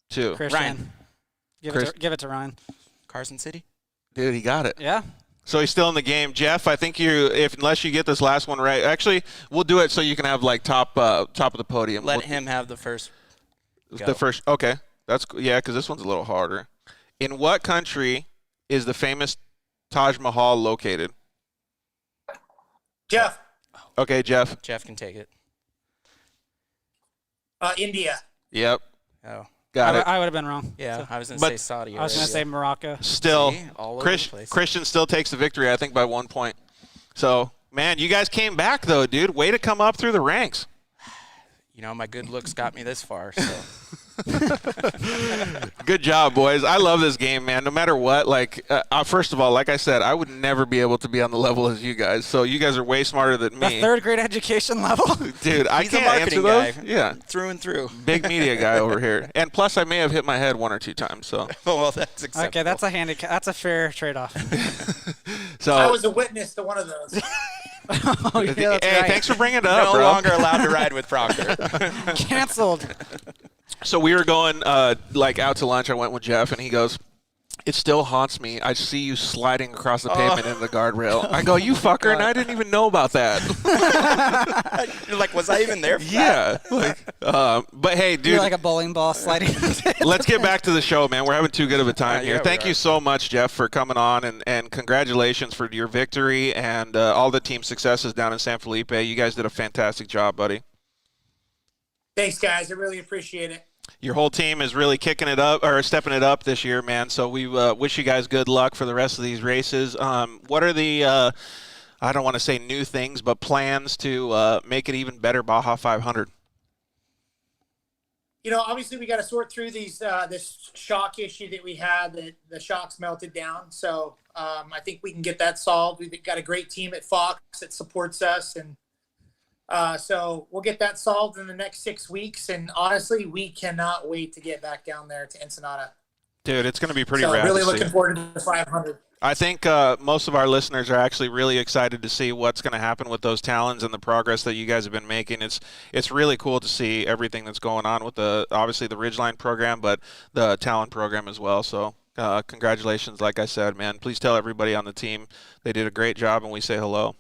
2. Christian. Ryan. Give it to Ryan. Carson City? Dude, he got it. Yeah. So he's still in the game. Jeff, I think unless you get this last one right, actually, we'll do it so you can have like top of the podium. Let him have the first go. The first. Okay, that's yeah, because this one's a little harder. In what country is the famous Taj Mahal located? Jeff, Okay, Jeff. Jeff can take it. India. Yep, Oh. got it. I would have been wrong. Yeah, So, I was going to But- say Saudi I was going to say Arabia. Morocco. Still, See? All over the place. Christian still takes the victory. I think by 1 point. So, man, you guys came back though, dude. Way to come up through the ranks. You know, my good looks got me this far, so. Good job, boys. I love this game, man. No matter what, like, first of all, like I said, I would never be able to be on the level as you guys. So you guys are way smarter than The me. 3rd grade education level. Dude, I He's a can't answer marketing those. guy. Yeah, Through and through. big media guy over here. And plus, I may have hit my head 1 or 2 times. So, Well, that's acceptable. Okay, that's a handicap. That's a fair trade-off. I was a witness to one of those. Oh, yeah, that's hey, right. thanks for bringing it up, no bro. longer allowed to ride with Proctor. Canceled. So we were going like out to lunch. I went with Jeff, and he goes, "It still haunts me. I see you sliding across the pavement into the guardrail." I go, "You fucker!" And I didn't even know about that. You're like, was I even there for that? Yeah, like, but hey, dude, You're like a bowling ball sliding. let's get back to the show, man. We're having too good of a time here. Yeah, Thank we you are. so much, Jeff, for coming on, and congratulations for your victory and all the team successes down in San Felipe. You guys did a fantastic job, buddy. Thanks, guys. I really appreciate it. Your whole team is really kicking it up or stepping it up this year, man. So we wish you guys good luck for the rest of these races. What are the I don't want to say new things, but plans to make it even better Baja 500? You know, obviously we got to sort through these this shock issue that we had. That the shocks melted down. So I think we can get that solved. We've got a great team at Fox that supports us, and so we'll get that solved in the next 6 weeks. And honestly, we cannot wait to get back down there to Ensenada. Dude, it's going to be pretty So rad. really to see. looking forward to the 500. I think most of our listeners are actually really excited to see what's going to happen with those talons and the progress that you guys have been making. It's really cool to see everything that's going on with obviously the Ridgeline program, but the talent program as well. So congratulations, like I said, man. Please tell everybody on the team they did a great job, and we say hello.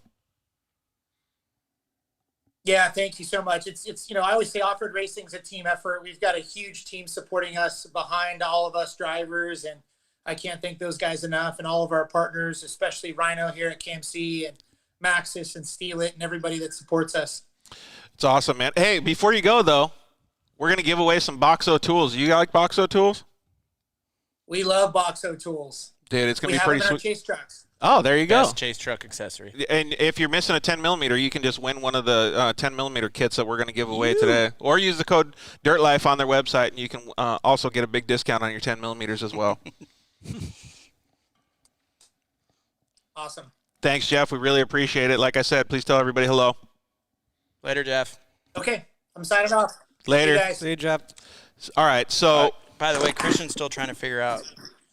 Yeah, thank you so much. It's I always say off-road racing is a team effort. We've got a huge team supporting us behind all of us drivers, and I can't thank those guys enough, and all of our partners, especially Rhino here at KMC and Maxis and Steal It and everybody that supports us. It's awesome, man. Hey, before you go, though, we're going to give away some Boxo tools. You like Boxo tools? We love Boxo tools. Dude, it's going to be pretty We have them in our sweet. chase trucks. Oh, there you go. Best chase truck accessory. And if you're missing a 10mm, you can just win one of the 10mm kits that we're going to give away today. Or use the code DIRTLIFE on their website, and you can also get a big discount on your 10mm as well. Awesome. Thanks, Jeff. We really appreciate it. Like I said, please tell everybody hello. Later, Jeff. Okay, I'm signing off. Later. See you guys. See you, Jeff. All right, so By the way, Christian's still trying to figure out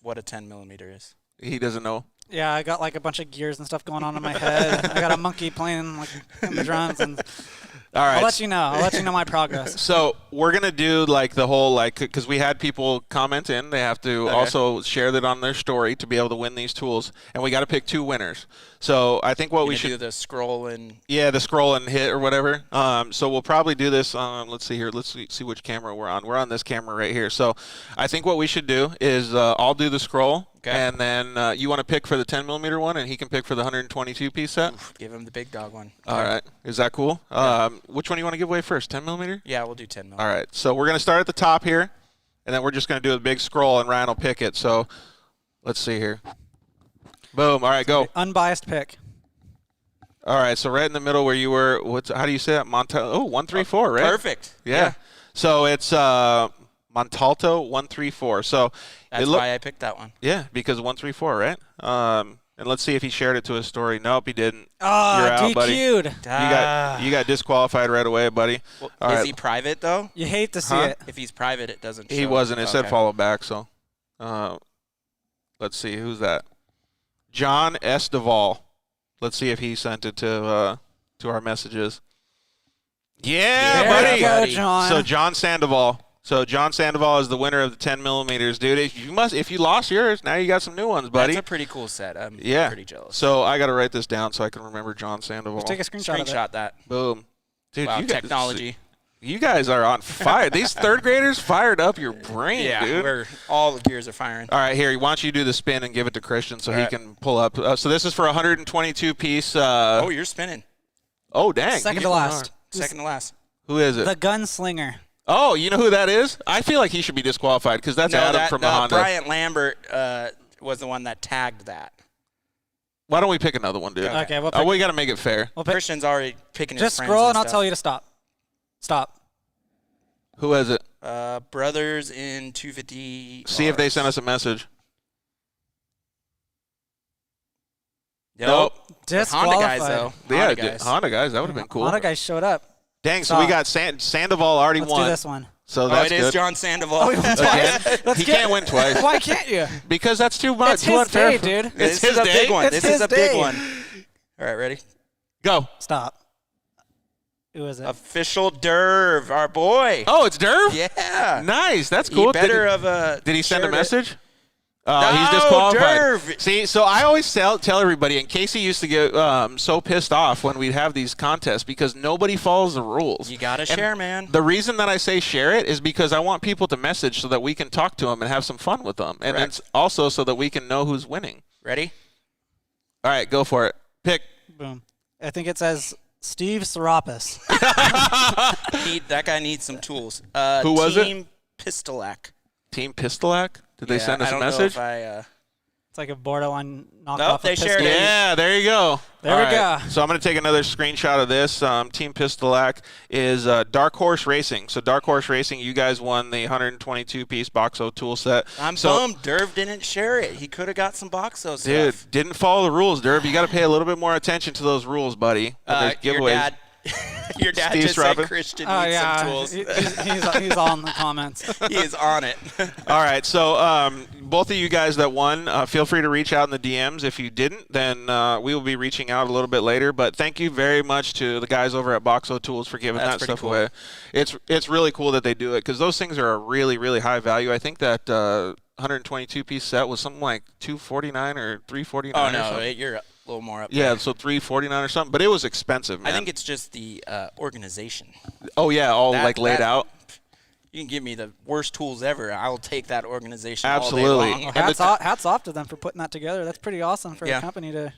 what a 10mm is. he doesn't know. Yeah, I got like a bunch of gears and stuff going on in my head. I got a monkey playing like in the drums, and All right. I'll let you know. I'll let you know my progress. So we're going to do like the whole, like, because we had people comment in. They have to also share that on their story to be able to win these tools. And we got to pick 2 winners. So I think what we should do the scroll and the scroll and hit or whatever. So we'll probably do this. Let's see here. Let's see which camera we're on. We're on this camera right here. So I think what we should do is I'll do the scroll. Okay. And then you want to pick for the 10mm one, and he can pick for the 122 piece set. give him the big dog one. All right. Is that cool? Which one do you want to give away first? 10mm? Yeah, we'll do 10mm. All right. So we're going to start at the top here, and then we're just going to do a big scroll, and Ryan will pick it. So let's see here. Boom. All right, go. Unbiased pick. All right. So right in the middle where you were, how do you say that? 134, right? Perfect. Yeah. So it's Montalto 134. So That's why I picked that one. Yeah, because 134, right? And let's see if he shared it to his story. Nope, he didn't. Oh, You're out, buddy. DQ'd. You got disqualified right away, buddy. Well, All is right. he private, though? You hate to see it. If he's private, it doesn't show. He wasn't. It said Okay. follow back. So let's see. Who's that? John S. Duvall. Let's see if he sent it to our messages. Yeah, There buddy. you go, John. So John Sandoval. So John Sandoval is the winner of the 10mm, dude. If you lost yours, now you got some new ones, buddy. That's a pretty cool set. I'm Yeah. pretty jealous. So I got to write this down so I can remember John Sandoval. Just take a screenshot of it. Screenshot that. Boom. Dude, Wow, you guys, technology. you guys are on fire. These third graders fired up your brain, Yeah, dude. all the gears are firing. All right, here, why don't you do the spin and give it to Christian so All he right. can pull up. So this is for 122 piece. Oh, you're spinning. Oh, dang. Second He's to going last. hard. Second to last. Who is it? The Gunslinger. Oh, you know who that is? I feel like he should be disqualified because that's Adam from the Honda. Bryant Lambert was the one that tagged that. Why don't we pick another one, dude? Okay, we'll pick. We got to make it fair. We'll pick. Christian's already picking Just his friends scroll and I'll stuff. tell you to stop. Stop. Who is it? Brothers in 250. See if they sent us a message. Nope. Disqualified. Honda guys, though. Yeah, Honda guys. Honda guys. That would have been cool. Honda guys showed up. Dang, so we Stop. got Sandoval already Let's won. do this one. So Oh, that's it is good. John Sandoval. Oh, he won twice. Again? He can't win twice. Why can't you? Because that's too much. It's too his unfair day, for- dude. It's This his is a day. big one. It's This is his a big day. one. All right, ready? Go. Stop. Who is it? Official Derv, our boy. Oh, it's Derv? Yeah. Nice. That's cool. He better have Did he send a shared it. message? Oh, No, he's disqualified. Derv. See, so I always tell everybody, and Casey used to get so pissed off when we'd have these contests because nobody follows the rules. You gotta And share, man. The reason that I say share it is because I want people to message so that we can talk to them and have some fun with them. And Correct. it's also so that we can know who's winning. Ready? All right, go for it. Pick. Boom. I think it says Steve Sourapas. That guy needs some tools. Who was it? Team Pistolac. Team Pistolac? Did they send us I a don't message? know if It's like a borderline knockoff. Nope, of they shared Pistol. it. Yeah, there you go. There All we right. go. So I'm going to take another screenshot of this. Team Pistolac is Dark Horse Racing. So Dark Horse Racing, you guys won the 122-piece Boxo tool set. I'm so, bummed Derv didn't share it. He could have got some Boxo stuff. Dude, didn't follow the rules, Derv. You got to pay a little bit more attention to those rules, buddy. There's Your giveaways. dad, your dad Steve just said Sourapas. Christian Oh, needs yeah. some tools. He's all in the comments. He is on it. All right, so both of you guys that won, feel free to reach out in the DMs. If you didn't, then we will be reaching out a little bit later. But thank you very much to the guys over at Boxo Tools for giving That's that pretty stuff cool. away. It's really cool that they do it because those things are a really, really high value. I think that 122-piece set was something like $249 or $349. Oh or no, something. you're little more up Yeah, there. so $349 or something, but it was expensive, man. I think it's just the organization. Oh yeah, all That- like laid that- out. You can give me the worst tools ever. I'll take that organization Absolutely. all day long. Well, hats off to them for putting that together. That's pretty awesome for Yeah. a company to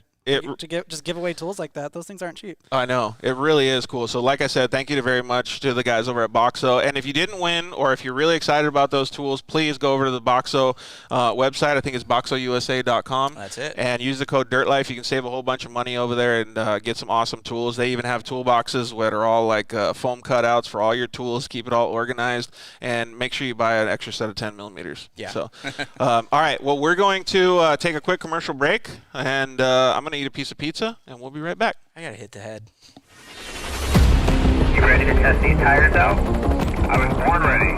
just give away tools like that. Those things aren't cheap. I know. It really is cool. So like I said, thank you very much to the guys over at Boxo. And if you didn't win, or if you're really excited about those tools, please go over to the Boxo website. I think it's boxousa.com. That's it. And use the code DIRTLIFE. You can save a whole bunch of money over there and get some awesome tools. They even have toolboxes that are all like foam cutouts for all your tools. Keep it all organized. And make sure you buy an extra set of 10 millimeters. Yeah. So, all right. Well, we're going to take a quick commercial break. And I'm going to eat a piece of pizza, and we'll be right back. I got to hit the head. You ready to test these tires out? I was born ready.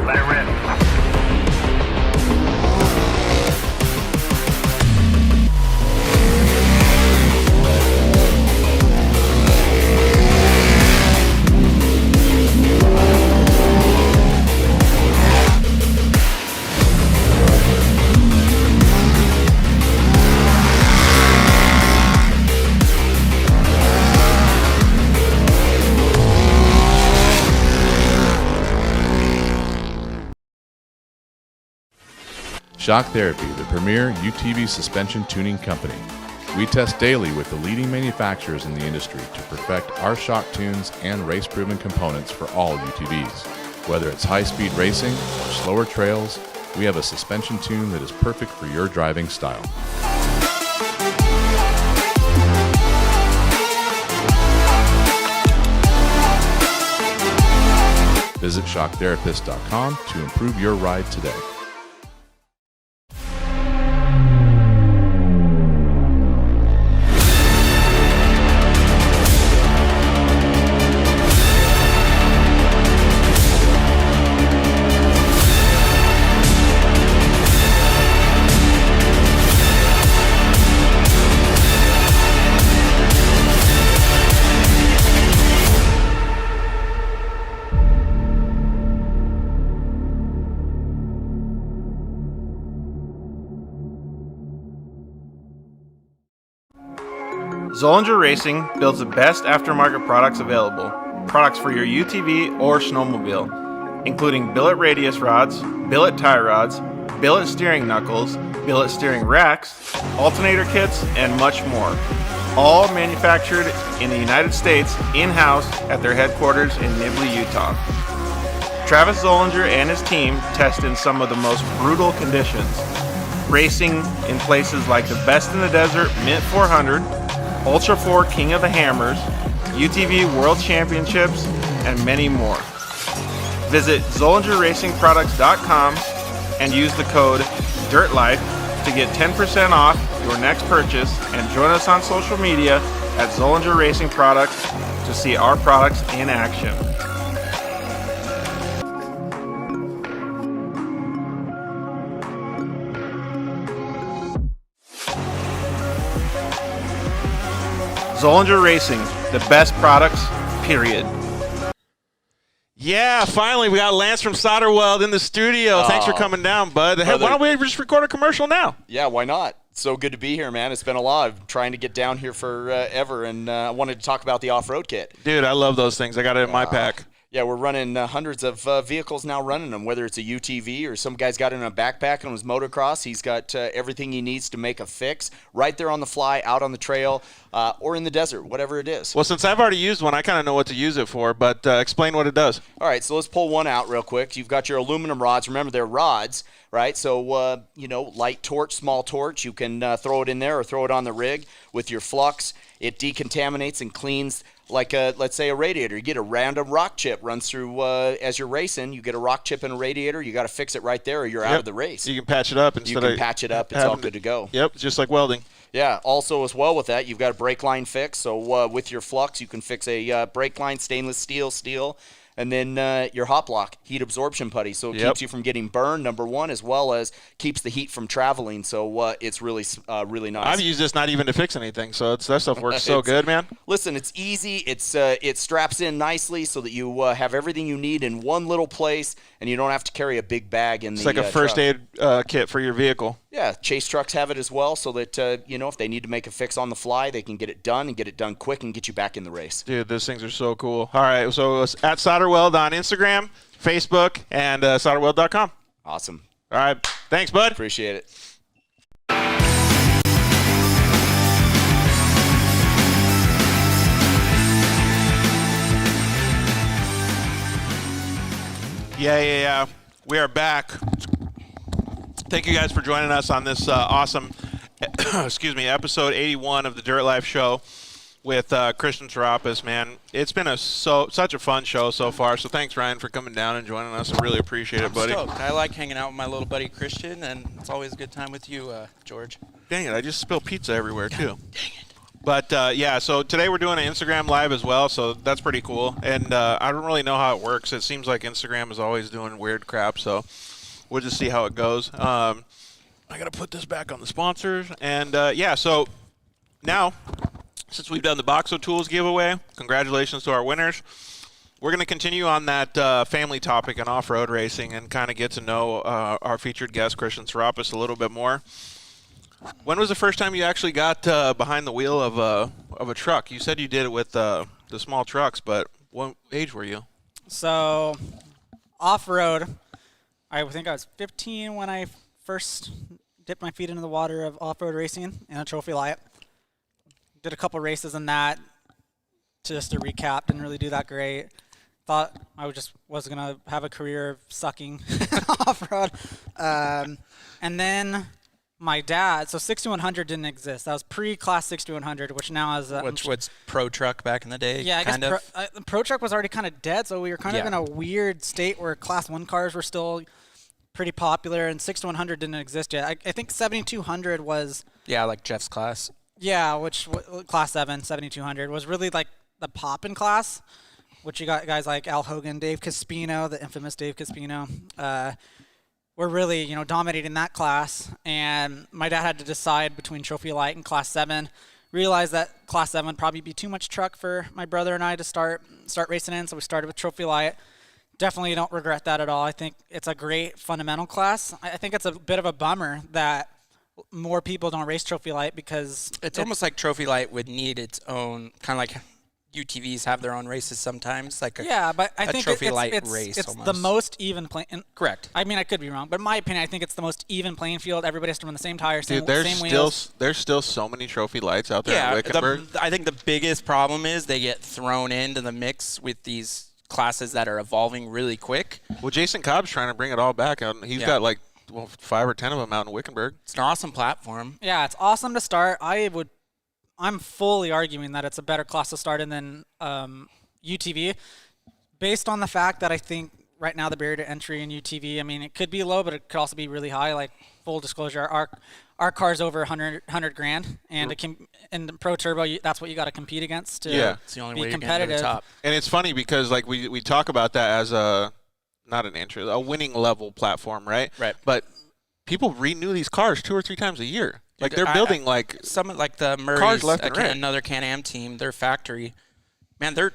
Let it rip. Shock Therapy, the premier UTV suspension tuning company. We test daily with the leading manufacturers in the industry to perfect our shock tunes and race-proven components for all UTVs. Whether it's high-speed racing or slower trails, we have a suspension tune that is perfect for your driving style. Visit shocktherapist.com to improve your ride today. Zollinger Racing builds the best aftermarket products available. Products for your UTV or snowmobile, including billet radius rods, billet tie rods, billet steering knuckles, billet steering racks, alternator kits, and much more. All manufactured in the United States in-house at their headquarters in Nibley, Utah. Travis Zollinger and his team test in some of the most brutal conditions, racing in places like the Best in the Desert Mint 400, Ultra 4 King of the Hammers, UTV World Championships, and many more. Visit ZollingerRacingProducts.com and use the code DIRTLIFE to get 10% off your next purchase, and join us on social media at Zollinger Racing Products to see our products in action. Zollinger Racing, the best products, period. Yeah, finally, we got Lance from Solderweld in the studio. Thanks for coming down, bud. Hey, why don't we just record a commercial now? Yeah, why not? So good to be here, man. It's been a lot. I'm trying to get down here forever, and I wanted to talk about the off-road kit. Dude, I love those things. I got it in my pack. Yeah, we're running hundreds of vehicles now running them, whether it's a UTV or some guy's got it in a backpack on his motocross. He's got everything he needs to make a fix right there on the fly, out on the trail, or in the desert, whatever it is. Well, since I've already used one, I kind of know what to use it for, but explain what it does. All right, so let's pull one out real quick. You've got your aluminum rods. Remember, they're rods, right? So, light torch, small torch. You can throw it in there or throw it on the rig with your flux. It decontaminates and cleans like, let's say, a radiator. You get a random rock chip runs through as you're racing. You get a rock chip in a radiator. You got to fix it right there or you're out of the race. You can patch it up instead of patch it up. It's all good to go. Yep, just like welding. Yeah, also as well with that, you've got a brake line fix. So with your flux, you can fix a brake line, stainless steel, and then your hot block, heat absorption putty. So it keeps you from getting burned, number one, as well as keeps the heat from traveling. So it's really nice. I've used this not even to fix anything, so that stuff works so good, man. Listen, it's easy. It straps in nicely so that you have everything you need in one little place, and you don't have to carry a big bag in It's the like a first truck. aid kit for your vehicle. Yeah, chase trucks have it as well, so that if they need to make a fix on the fly, they can get it done and get it done quick and get you back in the race. Dude, those things are so cool. All right, so it's at Solderweld on Instagram, Facebook, and solderweld.com. Awesome. All right, thanks, bud. Appreciate it. Yeah. We are back. Thank you guys for joining us on this awesome, episode 81 of the Dirt Life Show with Christian Sourapas, man. It's been such a fun show so far, so thanks, Ryan, for coming down and joining us. I really appreciate it, buddy. Stoked. I like hanging out with my little buddy Christian, and it's always a good time with you, George. Dang it, I just spilled pizza everywhere, too. Dang it. But, so today we're doing an Instagram Live as well, so that's pretty cool. And I don't really know how it works. It seems like Instagram is always doing weird crap, so we'll just see how it goes. I got to put this back on the sponsors. And, so now, since we've done the Boxo Tools giveaway, congratulations to our winners. We're going to continue on that family topic in off-road racing and kind of get to know our featured guest, Christian Sourapas, a little bit more. When was the first time you actually got behind the wheel of a truck? You said you did it with the small trucks, but what age were you? So, off-road, I think I was 15 when I first dipped my feet into the water of off-road racing in a trophy light. Did a couple races in that. Just to recap, didn't really do that great. Thought I was going to have a career of sucking off-road. And then my dad, so 6100 didn't exist. That was pre-class 6100, which now is What's pro truck back in the day? Yeah, I guess pro truck was already kind of dead, so we were kind of in a weird state where class 1 cars were still pretty popular, and 6100 didn't exist yet. I think 7200 was... Yeah, like Jeff's class. Yeah, which class 7, 7200 was really like the poppin' class, which you got guys like Al Hogan, Dave Caspino, the infamous Dave Caspino, were really, dominating that class. And my dad had to decide between Trophy Light and Class 7. Realized that Class 7 would probably be too much truck for my brother and I to start racing in, so we started with Trophy Light. Definitely don't regret that at all. I think it's a great fundamental class. I think it's a bit of a bummer that more people don't race Trophy Light because it's almost like Trophy Light would need its own, kind of like UTVs have their own races sometimes, like but I think Trophy Light it's race. It's almost the most even playing. Correct. I mean, I could be wrong, but in my opinion, I think it's the most even playing field. Everybody has to run the same tires, Dude, same wheels. There's still so many Trophy Lights out there in Wickenburg. I think the biggest problem is they get thrown into the mix with these classes that are evolving really quick. Well, Jason Cobb's trying to bring it all back. He's got 5 or 10 of them out in Wickenburg. It's an awesome platform. Yeah, it's awesome to start. I'm fully arguing that it's a better class to start in than UTV, based on the fact that I think right now the barrier to entry in UTV, I mean, it could be low, but it could also be really high. Like, full disclosure, our car's over 100 grand, and in Pro Turbo, that's what you got to compete against to it's the only be way competitive. you're getting to the top. And it's funny because we talk about that as a winning level platform, right? Right. But people renew these cars 2 or 3 times a year. Like, they're building some like the Murray's, cars left and right. Another Can-Am team, their factory, man, they're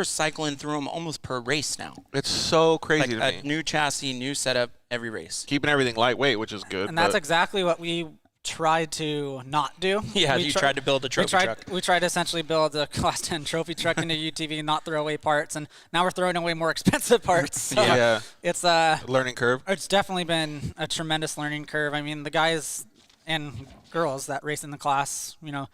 cycling through them almost per race now. It's so crazy like to a me. new chassis, new setup every race. Keeping everything lightweight, which is good. And that's exactly what we tried to not do. Yeah, you tried to build a trophy truck. We tried to essentially build a Class 10 trophy truck into UTV, not throw away parts, and now we're throwing away more expensive parts. So it's learning curve. It's definitely been a tremendous learning curve. I mean, the guys and girls that race in the class, a lot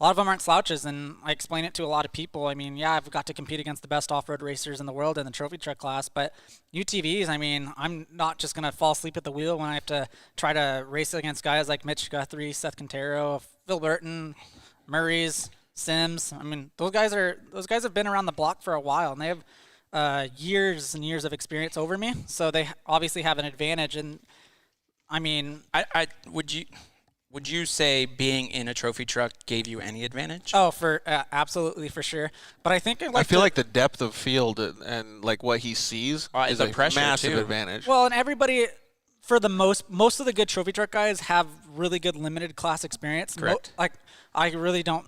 of them aren't slouches, and I explain it to a lot of people. I mean, I've got to compete against the best off-road racers in the world in the trophy truck class, but UTVs, I mean, I'm not just going to fall asleep at the wheel when I have to try to race against guys like Mitch Guthrie, Seth Quintero, Phil Burton, Murray's, Sims. I mean, those guys have been around the block for a while, and they have years and years of experience over me, so they obviously have an advantage. And I mean, Would you say being in a trophy truck gave you any advantage? Oh, for absolutely, for sure. But I think I feel like the depth of field and like what he sees is a massive advantage. Well, and everybody, for the most of the good trophy truck guys have really good limited class experience. Correct. I really don't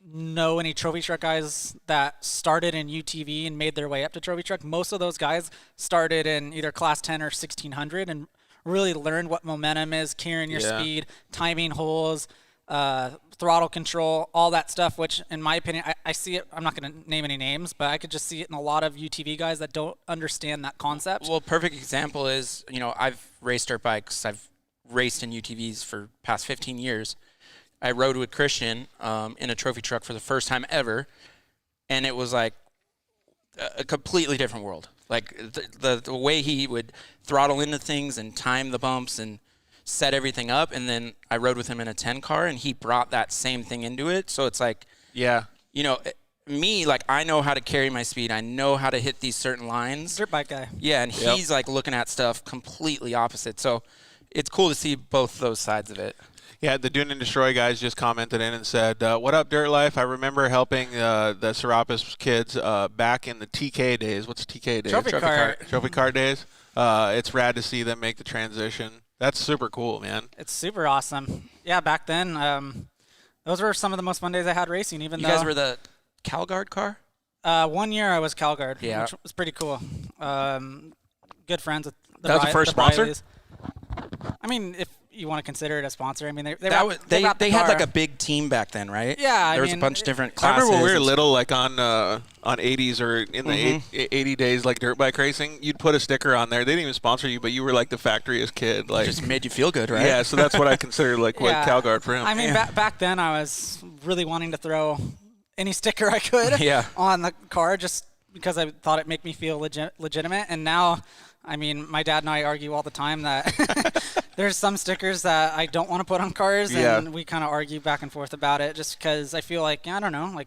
know any trophy truck guys that started in UTV and made their way up to trophy truck. Most of those guys started in either class 10 or 1600 and really learned what momentum is, carrying your speed, timing holes, throttle control, all that stuff, which in my opinion, I see it. I'm not going to name any names, but I could just see it in a lot of UTV guys that don't understand that concept. Well, perfect example is, I've raced dirt bikes. I've raced in UTVs for past 15 years. I rode with Christian in a trophy truck for the first time ever, and it was like a completely different world. Like the way he would throttle into things and time the bumps and set everything up, and then I rode with him in a 10 car, and he brought that same thing into it. So it's like, me, like, I know how to carry my speed. I know how to hit these certain lines. Dirt bike guy. Yeah, and he's like looking at stuff completely opposite. So it's cool to see both those sides of it. Yeah, the Dune and Destroy guys just commented in and said, what up, Dirt Life? I remember helping the Sourapas kids back in the TK days. What's TK days? Trophy car days. It's rad to see them make the transition. That's super cool, man. It's super awesome. Yeah, back then, those were some of the most fun days I had racing. Even you though guys were the CalGuard car? 1 year I was CalGuard, which was pretty cool. Good friends with that was the first sponsor? Rileys. I mean, if you want to consider it a sponsor, I mean, they had like a big team back then, right? Yeah, there was a bunch of different classes. I remember when we were little, like on 80s or in the 80 days, like dirt bike racing, you'd put a sticker on there. They didn't even sponsor you, but you were like the factoriest kid. Like, it just made you feel good, right? Yeah, so that's what I consider like what CalGuard for him. I mean, back then I was really wanting to throw any sticker I could on the car just because I thought it'd make me feel legitimate. And now, I mean, my dad and I argue all the time that there's some stickers that I don't want to put on cars, and we kind of argue back and forth about it just because I feel like, I don't know, like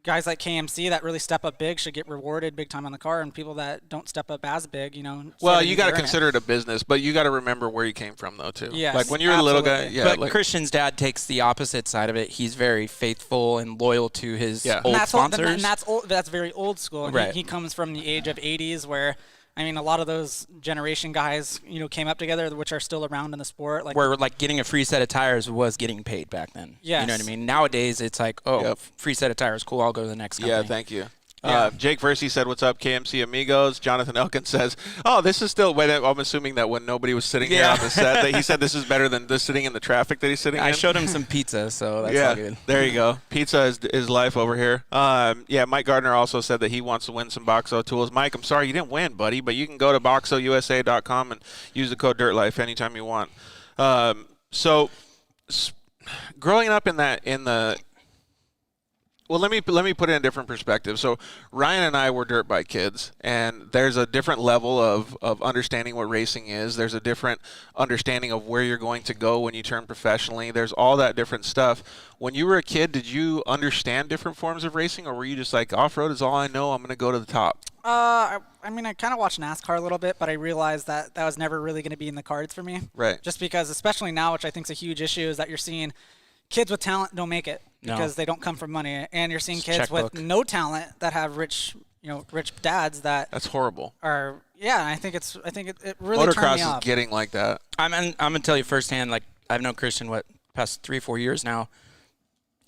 guys like KMC that really step up big should get rewarded big time on the car, and people that don't step up as big, Well, you got to consider it a business, but you got to remember where you came from, though, too. Yes, like when you're a little guy. Yeah, but Christian's dad takes the opposite side of it. He's very faithful and loyal to his old sponsors. That's very old school. Right. He comes from the age of 80s where, I mean, a lot of those generation guys, came up together, which are still around in the sport. Like, where like getting a free set of tires was getting paid back then. Yes. You know what I mean? Nowadays, it's like, free set of tires, cool, I'll go to the next company. Yeah, thank you. Jake Versey said, what's up, KMC amigos? Jonathan Elkin says, this is still, I'm assuming that when nobody was sitting there on the set, that he said this is better than this sitting in the traffic that he's sitting in. I showed him some pizza, so that's all good. There you go. Pizza is life over here. Mike Gardner also said that he wants to win some Boxo tools. Mike, I'm sorry you didn't win, buddy, but you can go to boxousa.com and use the code DIRTLIFE anytime you want. Growing up well, let me put it in a different perspective. So Ryan and I were dirt bike kids, and there's a different level of understanding what racing is. There's a different understanding of where you're going to go when you turn professionally. There's all that different stuff. When you were a kid, did you understand different forms of racing, or were you just like, off-road is all I know, I'm going to go to the top? I mean, I kind of watched NASCAR a little bit, but I realized that was never really going to be in the cards for me. Right. Just because, especially now, which I think is a huge issue, is that you're seeing kids with talent don't make it because they don't come from money, and you're seeing kids with no talent that have rich dads that's horrible. I think it really turned me off. Motocross is getting like that. I'm gonna tell you firsthand. Like, I've known Christian past 3-4 years now.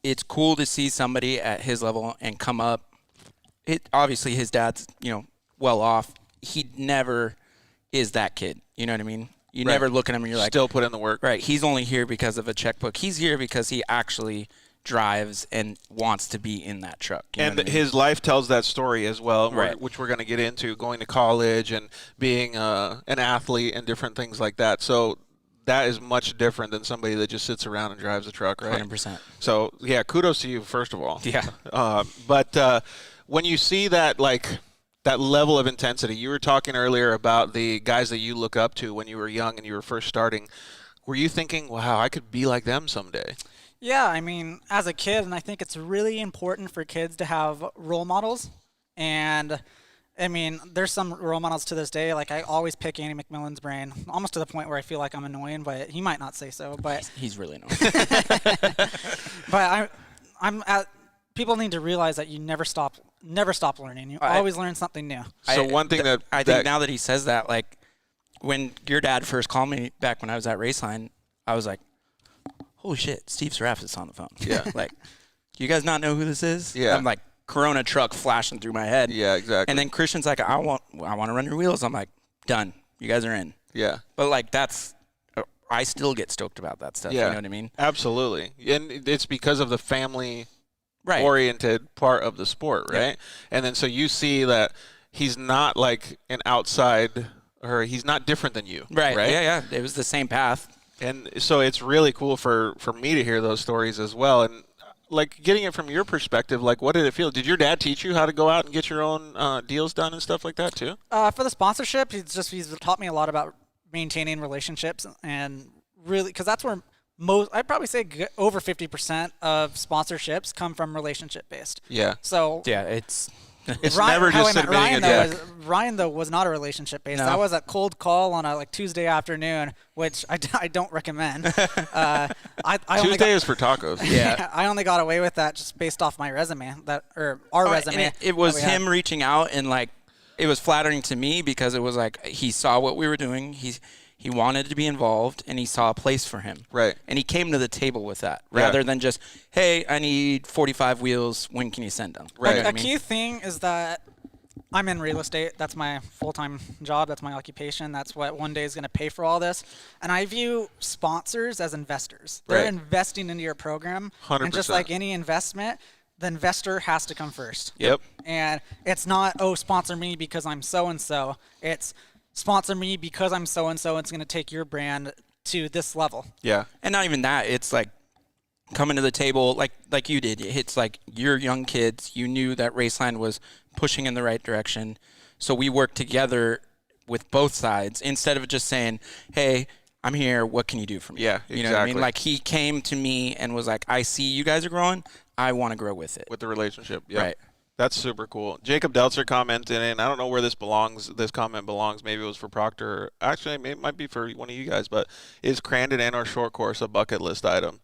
It's cool to see somebody at his level and come up. Obviously his dad's well off. He never is that kid. You know what I mean? You never look at him and you're like, still put in the work. Right. He's only here because of a checkbook. He's here because he actually drives and wants to be in that truck. And his life tells that story as well, which we're going to get into, going to college and being an athlete and different things like that. So that is much different than somebody that just sits around and drives a truck, right? 100%. So, yeah, kudos to you, first of all. Yeah. But when you see that, that level of intensity, you were talking earlier about the guys that you look up to when you were young and you were first starting. Were you thinking, wow, I could be like them someday? Yeah, I mean, as a kid, and I think it's really important for kids to have role models. And, I mean, there's some role models to this day. Like, I always pick Andy McMillan's brain, almost to the point where I feel like I'm annoying, but he might not say so. But he's really annoying. But people need to realize that you never stop learning. You always learn something new. So one thing I think now that he says that, like, when your dad first called me back when I was at Raceline, I was like, holy shit, Steve Sourapas is on the phone. Yeah. Like, you guys not know who this is? Yeah. I'm like, Corona truck flashing through my head. Yeah, exactly. And then Christian's like, I want to run your wheels. I'm like, done. You guys are in. Yeah. But like I still get stoked about that stuff. Yeah. You know what I mean? Absolutely. And it's because of the family Right. oriented part of the sport, right? Yep. And then so you see that he's not like an outside, or he's not different than you. Right. Right. Yeah. It was the same path. And so it's really cool for me to hear those stories as well. And like getting it from your perspective, like what did it feel? Did your dad teach you how to go out and get your own deals done and stuff like that too? For the sponsorship, he's taught me a lot about maintaining relationships, and really, because that's where I'd probably say over 50% of sponsorships come from relationship based. Yeah. So Yeah. It's never just admitting Ryan, it. Ryan though was not a relationship based. No. That was a cold call on a Tuesday afternoon, which I don't recommend. I only Tuesday is for tacos. Yeah. I only got away with that just based off my resume, our resume. And it was that we had. him reaching out, and like it was flattering to me because it was like he saw what we were doing. He wanted to be involved, and he saw a place for him. Right. And he came to the table with that, Yeah. rather than just, hey, I need 45 wheels. When can you send them? Right. You know what A I mean? key thing is that I'm in real estate. That's my full-time job. That's my occupation. That's what one day is going to pay for all this. And I view sponsors as investors. They're Right. investing into your program. 100%. And just like any investment, the investor has to come first. Yep. And it's not, sponsor me because I'm so-and-so. It's sponsor me because I'm so-and-so. It's going to take your brand to this level. Yeah. And not even that. It's like coming to the table like you did. It's like you're young kids. You knew that Raceline was pushing in the right direction. So we worked together with both sides instead of just saying, hey, I'm here. What can you do for me? Yeah, You know what I mean? exactly. Like he came to me and was like, I see you guys are growing. I want to grow with it. With the relationship. Yep. Right. That's super cool. Jacob Deltzer commented in. I don't know where this comment belongs. Maybe it was for Proctor. Actually, it might be for one of you guys. But is Crandon and our short course a bucket list item?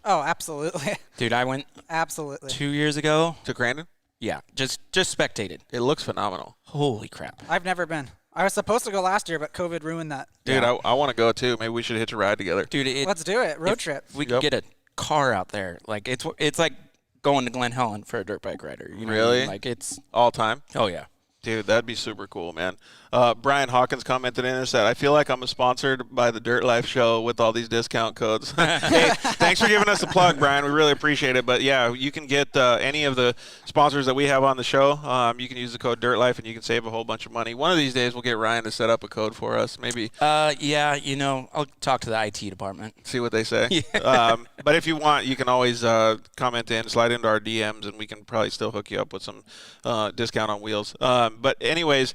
Oh, absolutely. Dude, I went Absolutely. 2 years ago. To Crandon? Yeah, just spectated. It looks phenomenal. Holy crap. I've never been. I was supposed to go last year, but COVID ruined that. Dude, Yeah. I want to go too. Maybe we should hitch a ride together. Dude, Let's do it. Road trip. We Yep. could get a car out there. Like it's like going to Glen Helen for a dirt bike rider. You know what I Really? mean? Like it's All time? oh yeah. Dude, that'd be super cool, man. Brian Hawkins commented in and said, I feel like I'm sponsored by the Dirt Life Show with all these discount codes. Hey, thanks for giving us a plug, Brian. We really appreciate it. But, yeah, you can get any of the sponsors that we have on the show. You can use the code DIRTLIFE, and you can save a whole bunch of money. One of these days, we'll get Ryan to set up a code for us, maybe. Yeah, I'll talk to the IT department. See what they say. Yeah. But if you want, you can always comment in, slide into our DMs, and we can probably still hook you up with some discount on wheels. But anyways,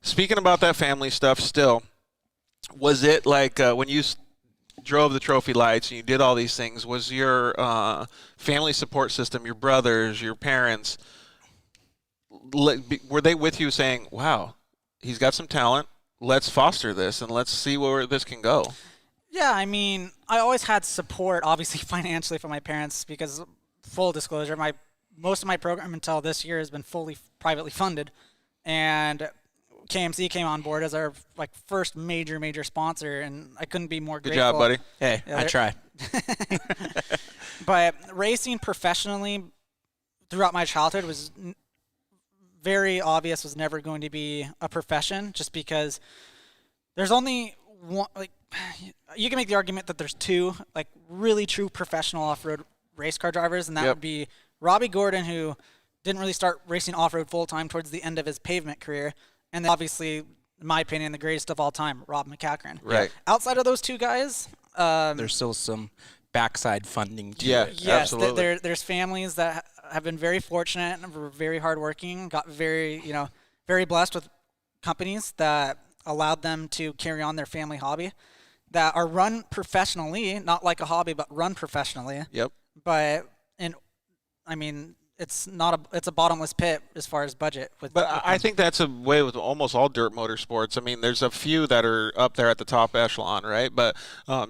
speaking about that family stuff still, was it like when you drove the trophy lights and you did all these things, was your family support system, your brothers, your parents, were they with you saying, wow, he's got some talent, let's foster this and let's see where this can go? Yeah, I mean, I always had support, obviously financially, from my parents because, full disclosure, most of my program until this year has been fully privately funded, and KMC came on board as our first major sponsor, and I couldn't be more Good grateful. job, buddy. Hey, Yeah, I try. But racing professionally throughout my childhood was very obvious was never going to be a profession, just because there's only one. You can make the argument that there's two really true professional off-road race car drivers, and that Yep. would be Robbie Gordon, who didn't really start racing off-road full-time towards the end of his pavement career, and then obviously, in my opinion, the greatest of all time, Rob McCachran. Right. Outside of those two guys, There's still some backside funding to Yeah. it. yes, Absolutely. there's families that have been very fortunate and were very hardworking, got very blessed with companies that allowed them to carry on their family hobby, that are run professionally, not like a hobby, but run professionally. Yep. But it's a bottomless pit as far as budget. But I think that's a way with almost all dirt motorsports. I mean, there's a few that are up there at the top echelon, right? But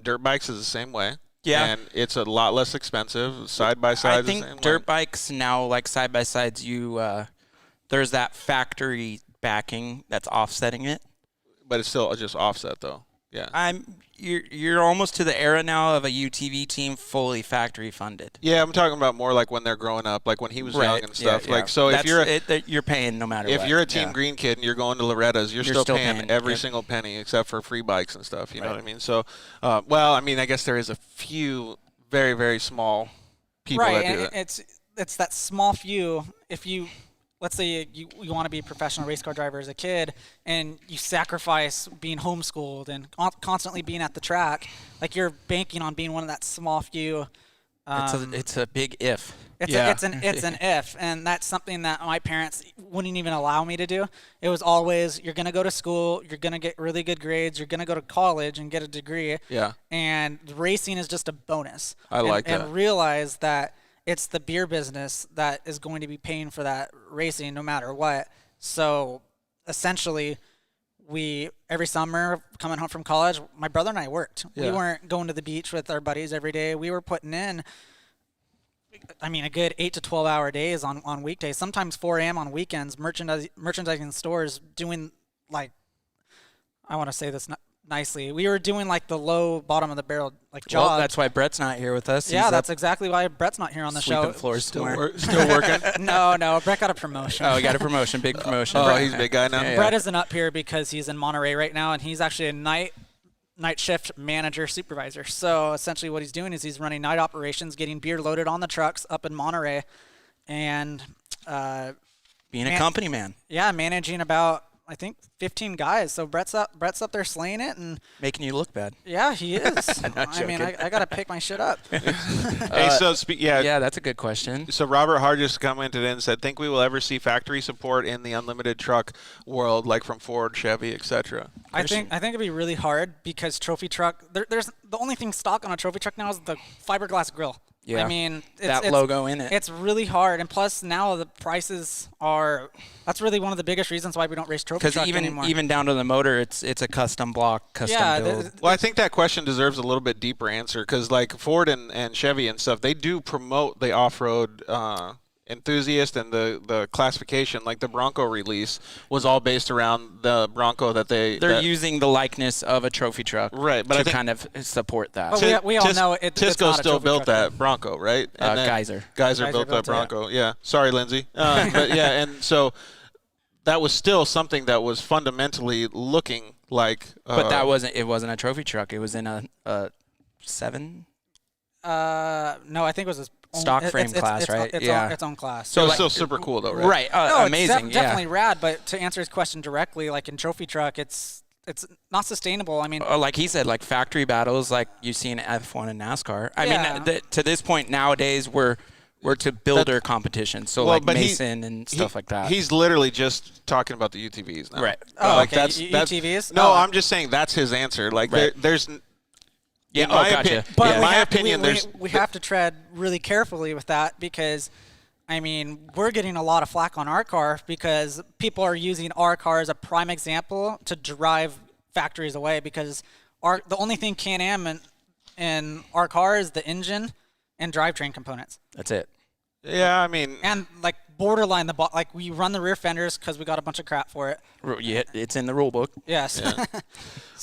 dirt bikes is the same way. Yeah. And it's a lot less expensive. Side by side. I think dirt bikes now, like side by sides, there's that factory backing that's offsetting it. But it's still just offset, though. Yeah. You're almost to the era now of a UTV team fully factory funded. Yeah, I'm talking about more like when they're growing up, like when he was young and stuff. Like, so if you're paying no matter what. If you're a Team Green kid and you're going to Loretta's, you're still paying every yep. single penny except for free bikes and stuff. You know what I mean? So, well, I mean, I guess there is a few very, very small people that do that. It's that small few. If you, let's say you want to be a professional race car driver as a kid and you sacrifice being homeschooled and constantly being at the track, like you're banking on being one of that small few. It's a big if. It's an if, and that's something that my parents wouldn't even allow me to do. It was always, you're going to go to school, you're going to get really good grades, you're going to go to college and get a degree. Yeah. And racing is just a bonus. Like that. And realize that it's the beer business that is going to be paying for that racing no matter what. So essentially, every summer coming home from college, my brother and I worked. Yeah. We weren't going to the beach with our buddies every day. We were putting in, I mean, a good 8 to 12 hour days on weekdays, sometimes 4 a.m. on weekends, merchandising stores doing, like, I want to say this nicely. We were doing like the low bottom of the barrel, like jobs. Well, that's why Brett's not here with us. Yeah, that's exactly why Brett's not here on the show. Sweeping floors still working? No, Brett got a promotion. Oh, he got a promotion, big promotion. He's a big guy now. Yeah. Brett isn't up here because he's in Monterey right now, and he's actually a night shift manager supervisor. So essentially what he's doing is he's running night operations, getting beer loaded on the trucks up in Monterey, and being a company man. Yeah, managing about, I think, 15 guys. So Brett's up there slaying it and making you look bad. Yeah, he is. I mean, I got to pick my shit up. Hey, so yeah, that's a good question. So Robert Hart just commented in and said, "Think we will ever see factory support in the unlimited truck world, like from Ford, Chevy, etc." I think it'd be really hard because trophy truck. There's the only thing stock on a trophy truck now is the fiberglass grill. Yeah, I mean, that logo in it. It's really hard, and plus now the prices are. That's really one of the biggest reasons why we don't race trophy truck anymore. Because even down to the motor, it's a custom block, custom build. Well, I think that question deserves a little bit deeper answer because like Ford and Chevy and stuff, they do promote the off-road enthusiast and the classification. Like the Bronco release was all based around the Bronco that they're using the likeness of a trophy truck, right? But to I think kind of support that. But we all know Tisco still built that Bronco, right? And Geiser built that Bronco. Yeah. Sorry, Lindsey. But yeah, and so that was still something that was fundamentally looking like. But it wasn't a trophy truck. It was in a 7. No, I think it was stock frame class, right? Its own class. So it's still super cool, though, right? Right. No, amazing. It's definitely rad. But to answer his question directly, like in trophy truck, it's not sustainable. I mean, like he said, like factory battles, like you see in F1 and NASCAR. I mean, to this point nowadays, we're to builder competition. So like Mason and stuff like that. He's literally just talking about the UTVs now, right? Like okay. UTVs. No, I'm just saying that's his answer. Like there's. Yeah, gotcha. But in my opinion, we have to tread really carefully with that because, I mean, we're getting a lot of flack on our car because people are using our car as a prime example to drive factories away because the only thing Can-Am in our car is the engine and drivetrain components. That's it. Yeah, I mean, and like borderline like we run the rear fenders because we got a bunch of crap for it. Yeah, it's in the rule book. Yes. Yeah.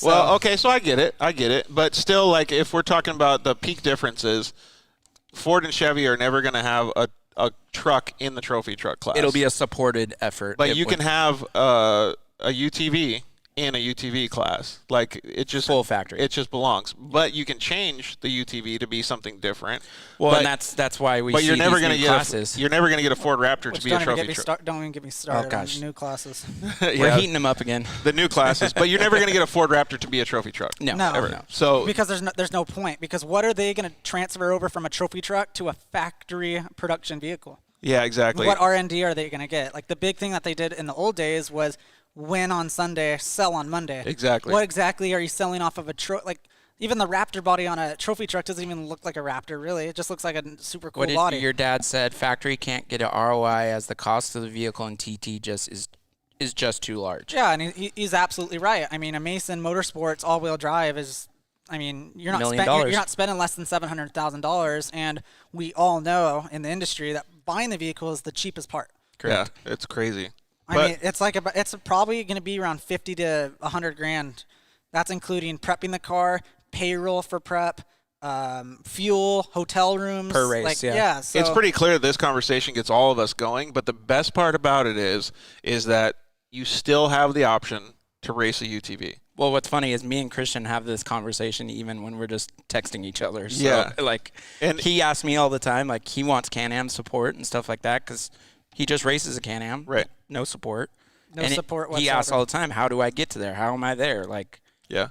Well, okay, so I get it, but still, like if we're talking about the peak differences, Ford and Chevy are never going to have a truck in the trophy truck class. It'll be a supported effort. But you can have a UTV in a UTV class. Like it just full factory. It just belongs. But you can change the UTV to be something different. Well, and that's why we. But you're never going to get you're never going to get a Ford Raptor to be a trophy truck. Don't even get me started on new classes. We're heating them up again. The new classes, but you're never going to get a Ford Raptor to be a trophy truck. No. Ever. So because there's no point. Because what are they going to transfer over from a trophy truck to a factory production vehicle? Yeah, exactly. What R&D are they going to get? Like the big thing that they did in the old days was win on Sunday, sell on Monday. Exactly. What exactly are you selling off of like even the Raptor body on a trophy truck doesn't even look like a Raptor, really. It just looks like a super cool body. Your dad said factory can't get an ROI as the cost of the vehicle and TT just is just too large. Yeah, and he's absolutely right. I mean, a Mason Motorsports all-wheel drive is, I mean, you're not spending less than $700,000, and we all know in the industry that buying the vehicle is the cheapest part. Correct. Yeah, it's crazy. I mean, it's probably going to be around 50 to 100 grand. That's including prepping the car, payroll for prep, fuel, hotel rooms. Per race, like, yeah. So It's pretty clear this conversation gets all of us going, but the best part about it is that you still have the option to race a UTV. Well, what's funny is me and Christian have this conversation even when we're just texting each other. So, Yeah. and he asks me all the time, like, he wants Can-Am support and stuff like that because he just races a Can-Am. Right. No support. No and support He whatsoever. asks all the time, how do I get to there? How am I there? Like, Yeah.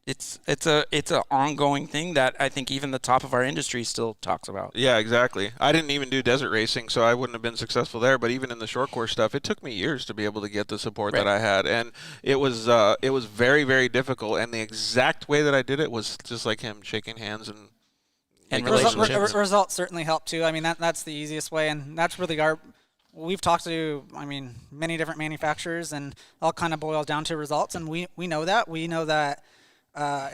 it's a ongoing thing that I think even the top of our industry still talks about. Yeah, exactly. I didn't even do desert racing, so I wouldn't have been successful there. But even in the short course stuff, it took me years to be able to get the support that I had, and it was very, very difficult. And the exact way that I did it was just like him, shaking hands and making relationships. Results certainly help too. I mean, that's the easiest way, and that's really we've talked to, many different manufacturers, and it all kind of boils down to results, and we know that. We know that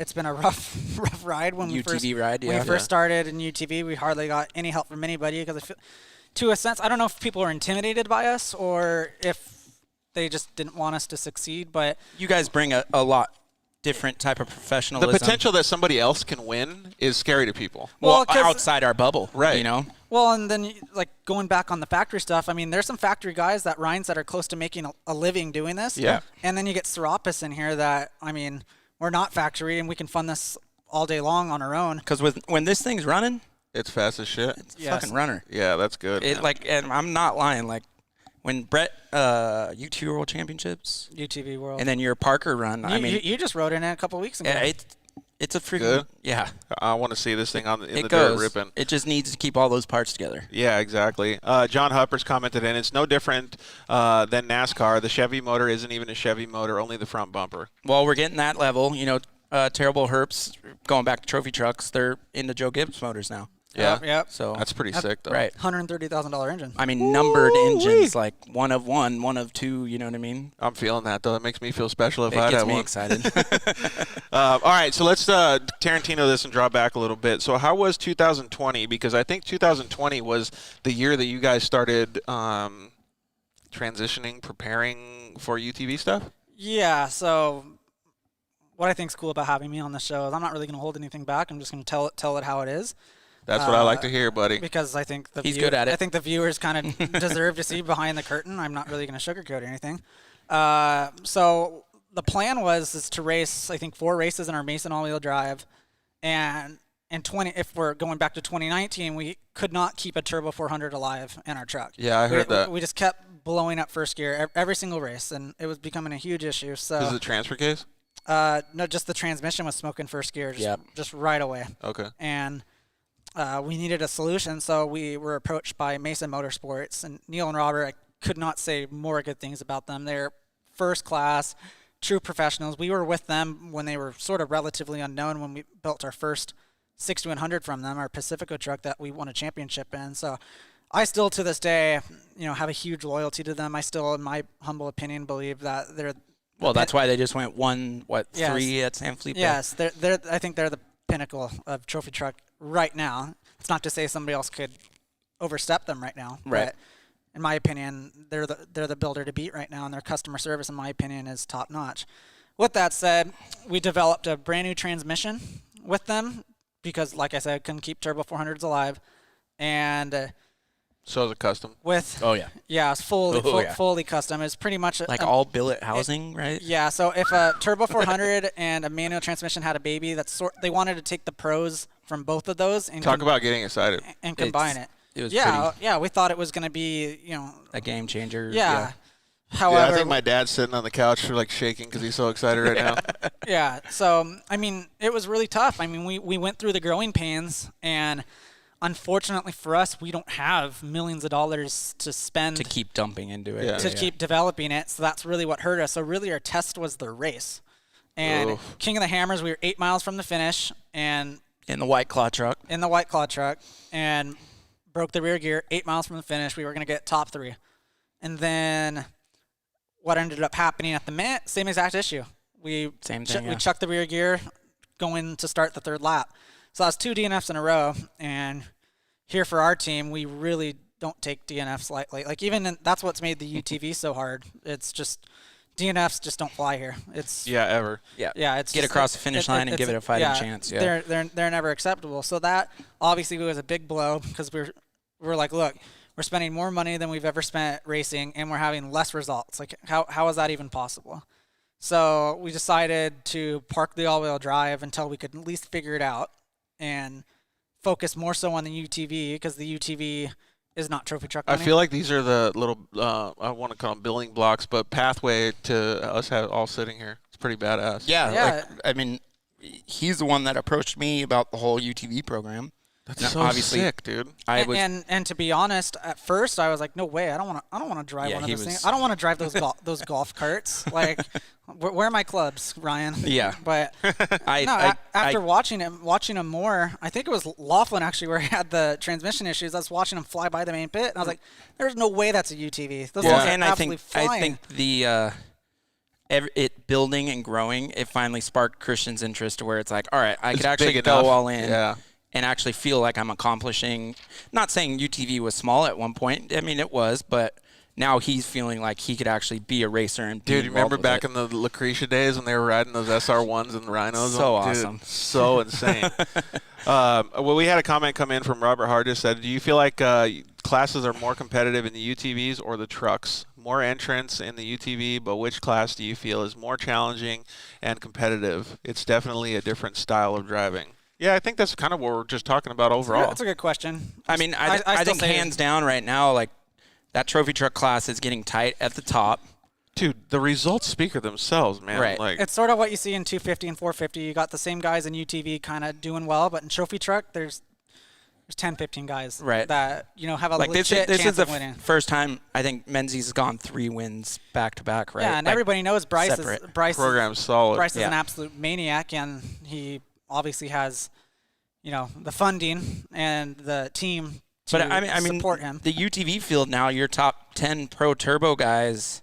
it's been a rough ride when we first started in UTV. We hardly got any help from anybody because, to a sense, I don't know if people are intimidated by us or if they just didn't want us to succeed. But you guys bring a lot different type of professionalism. The potential that somebody else can win is scary to people. Well, outside our bubble, right? You know. Well, and then like going back on the factory stuff, there's some factory guys that are close to making a living doing this. Yeah. And then you get Sourapas in here that, we're not factory and we can fund this all day long on our own. Because when this thing's running, it's fast as shit. It's a fucking runner. Yeah, that's good. And I'm not lying. Like when Brett UTV World Championships, UTV World, and then your Parker run. You just rode in it a couple weeks ago. Yeah, it's a freaking good. Yeah. I want to see this thing in the goes. dirt ripping. It just needs to keep all those parts together. Yeah, exactly. John Huppers commented in, it's no different than NASCAR. The Chevy motor isn't even a Chevy motor, only the front bumper. Well, we're getting that level. Terrible Herps, going back to trophy trucks, they're into Joe Gibbs motors now. Yeah. Yep. So that's pretty sick, though. Right. $130,000 engine. Numbered engines, like one of one, one of two. You know what I mean? I'm feeling that, though. It makes me feel special if I had had one. one. It gets me excited. All right, so let's Tarantino this and draw back a little bit. So how was 2020? Because I think 2020 was the year that you guys started transitioning, preparing for UTV stuff? Yeah, so what I think is cool about having me on the show is I'm not really going to hold anything back. I'm just going to tell it how it is. That's what I like to hear, buddy. Because I think he's good at it. I think the viewers kind of deserve to see behind the curtain. I'm not really going to sugarcoat anything. So the plan is to race, I think, 4 races in our Mason all-wheel drive, and if we're going back to 2019, we could not keep a Turbo 400 alive in our truck. Yeah, I heard that. We just kept blowing up first gear every single race, and it was becoming a huge issue. So is it the transfer case? No, just the transmission was smoking first gear, just right away. Okay. And we needed a solution, so we were approached by Mason Motorsports, and Neil and Robert, I could not say more good things about them. They're first class, true professionals. We were with them when they were sort of relatively unknown when we built our first 6100 from them, our Pacifico truck that we won a championship in. So I still, to this day, have a huge loyalty to them. I still, in my humble opinion, believe that they're well. That's why they just went 3 at San Felipe. Yes, I think they're the pinnacle of trophy truck right now. It's not to say somebody else could overstep them right now. Right. But in my opinion, they're the builder to beat right now, and their customer service, in my opinion, is top notch. With that said, we developed a brand new transmission with them because, like I said, I couldn't keep Turbo 400s alive, and so is it custom? It's fully custom. It's pretty much like all billet housing, right? Yeah. So if a Turbo 400 and a manual transmission had a baby, they wanted to take the pros from both of those and talk about getting excited and combine it. It was we thought it was going to be a game changer. Yeah. However, I think my dad's sitting on the couch like shaking because he's so excited right now. Yeah. So it was really tough. We went through the growing pains, and unfortunately for us, we don't have millions of dollars to spend to keep dumping into it. Keep developing it. So that's really what hurt us. So really our test was the race. And King of the Hammers, we were 8 miles from the finish, and in the White Claw truck, and broke the rear gear 8 miles from the finish. We were going to get top 3. And then what ended up happening at the minute, same exact issue. We chucked the rear gear going to start the 3rd lap. So that's 2 DNFs in a row, and here for our team, we really don't take DNFs lightly. Like that's what's made the UTV so hard. It's just DNFs just don't fly here. It's ever. yeah. It's Get just, across the finish line and give it a fighting chance. Yeah. They're never acceptable. So that obviously was a big blow because we're like, look, we're spending more money than we've ever spent racing, and we're having less results. Like, how is that even possible? So we decided to park the all-wheel drive until we could at least figure it out and focus more so on the UTV because the UTV is not trophy truck money. I feel like these are the little, I want to call them building blocks, but pathway to us all sitting here. It's pretty badass. Yeah. Like, I mean, he's the one that approached me about the whole UTV program. That's so sick, dude. And to be honest, at first I was like, no way, I don't want to drive one of those things. I don't want to drive those golf carts. Like, where are my clubs, Ryan? Yeah. But after watching him more, I think it was Laughlin actually where he had the transmission issues. I was watching him fly by the main pit, and I was like, there's no way that's a UTV. Those things are absolutely flying. I think the it building and growing, it finally sparked Christian's interest to where it's like, all right, I could actually go all in. Yeah. And actually feel like I'm accomplishing, not saying UTV was small at one point. I mean, it was, but now he's feeling like he could actually be a racer. And dude, you remember back in the Lucretia days when they were riding those SR1s and Rhinos? So awesome. Dude, so insane. Well, we had a comment come in from Robert Hardis said, do you feel like classes are more competitive in the UTVs or the trucks? More entrants in the UTV, but which class do you feel is more challenging and competitive? It's definitely a different style of driving. Yeah, I think that's kind of what we're just talking about overall. That's a good question. I mean, I think hands down right now, like, that trophy truck class is getting tight at the top. Dude, the results speak for themselves, man. Right. Like, it's sort of what you see in 250 and 450. You got the same guys in UTV kind of doing well, but in trophy truck, there's 10, 15 guys that, have a legit chance of winning. This is the first time I think Menzies has gone 3 wins back-to-back, right? Yeah, and everybody knows Bryce program's solid. Bryce is an absolute maniac, and he obviously has, the funding and the team to support him. The UTV field now, your top 10 pro turbo guys,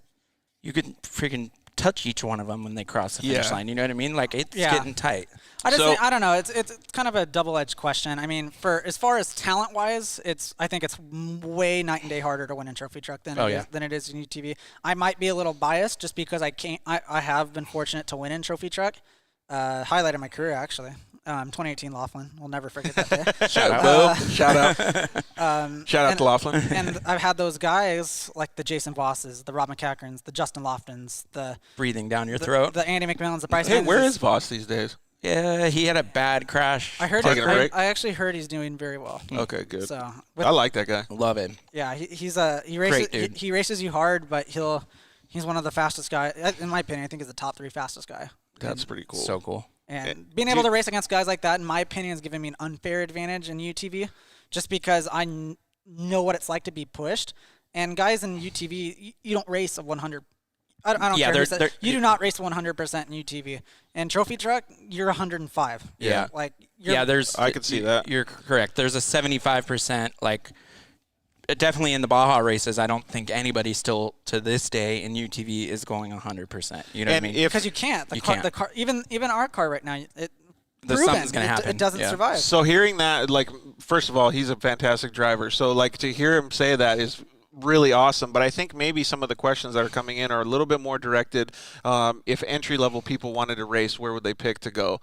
you could freaking touch each one of them when they cross the finish line. You know what I mean? Like, it's getting tight. I don't know. It's kind of a double-edged question. I mean, for as far as talent-wise, I think it's way night and day harder to win in trophy truck than it is in UTV. I might be a little biased just because I have been fortunate to win in trophy truck. Highlight of my career, actually. 2018 Laughlin. We'll never forget that day. Shout out to Laughlin. And I've had those guys like the Jason Vosses, the Rob McCackerns, the Justin Loftons, the breathing down your throat, the Andy McMillans, the Bryce. Hey, where is Voss these days? Yeah, he had a bad crash. I heard. I actually heard he's doing very well. Okay, good. So I like that guy. Love him. Yeah, he races. He races you hard, but he's one of the fastest guys. In my opinion, I think he's the top 3 fastest guy. That's pretty cool. So cool. And being able to race against guys like that, in my opinion, has given me an unfair advantage in UTV, just because I know what it's like to be pushed. And guys in UTV, you don't race a 100. I don't care. You do not race 100% in UTV. And trophy truck, you're 105. Yeah. I could see that. You're correct. There's a 75%, like, definitely in the Baja races, I don't think anybody still to this day in UTV is going 100%. You know what I mean? Because you can't. The car, even our car right now, something's going to happen. It doesn't survive. So hearing that, like, first of all, he's a fantastic driver. So, like, to hear him say that is really awesome, but I think maybe some of the questions that are coming in are a little bit more directed. If entry-level people wanted to race, where would they pick to go?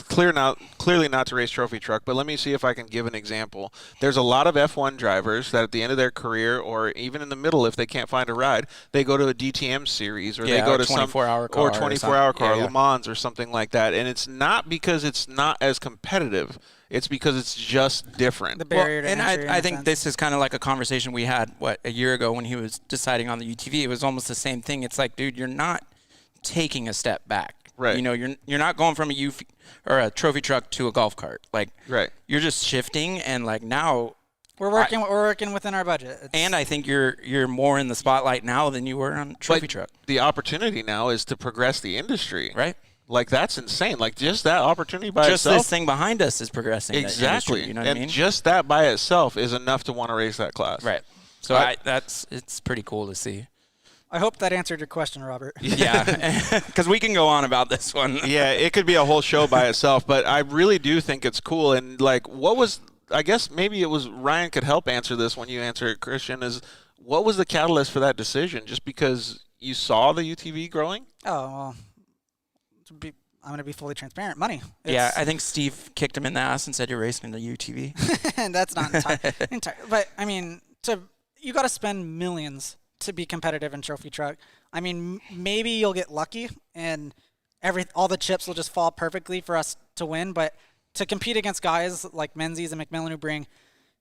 Clearly not to race trophy truck, but let me see if I can give an example. There's a lot of F1 drivers that at the end of their career, or even in the middle, if they can't find a ride, they go to a DTM series, or they go to 24-hour car, or 24-hour car, Le Mans, or something like that. And it's not because it's not as competitive. It's because it's just different. The barrier to entry. And I think this is kind of like a conversation we had, a year ago when he was deciding on the UTV. It was almost the same thing. It's like, dude, you're not taking a step back. Right. You're not going from a trophy truck to a golf cart. Like, right. You're just shifting, and like now we're working within our budget. And I think you're more in the spotlight now than you were on trophy truck. The opportunity now is to progress the industry. Right. Like, that's insane. Like, just that opportunity by itself. Just this thing behind us is progressing. Exactly. You know what I mean? Just that by itself is enough to want to race that class. Right. So it's pretty cool to see. I hope that answered your question, Robert. Yeah, because we can go on about this one. Yeah, it could be a whole show by itself, but I really do think it's cool. And, like, I guess maybe it was Ryan could help answer this when you answer it, Christian, is what was the catalyst for that decision? Just because you saw the UTV growing? Oh, well, I'm going to be fully transparent. Money. Yeah, I think Steve kicked him in the ass and said you're racing the UTV. And that's not entire. But, I mean, you got to spend millions to be competitive in trophy truck. I mean, maybe you'll get lucky and all the chips will just fall perfectly for us to win. But to compete against guys like Menzies and McMillan who bring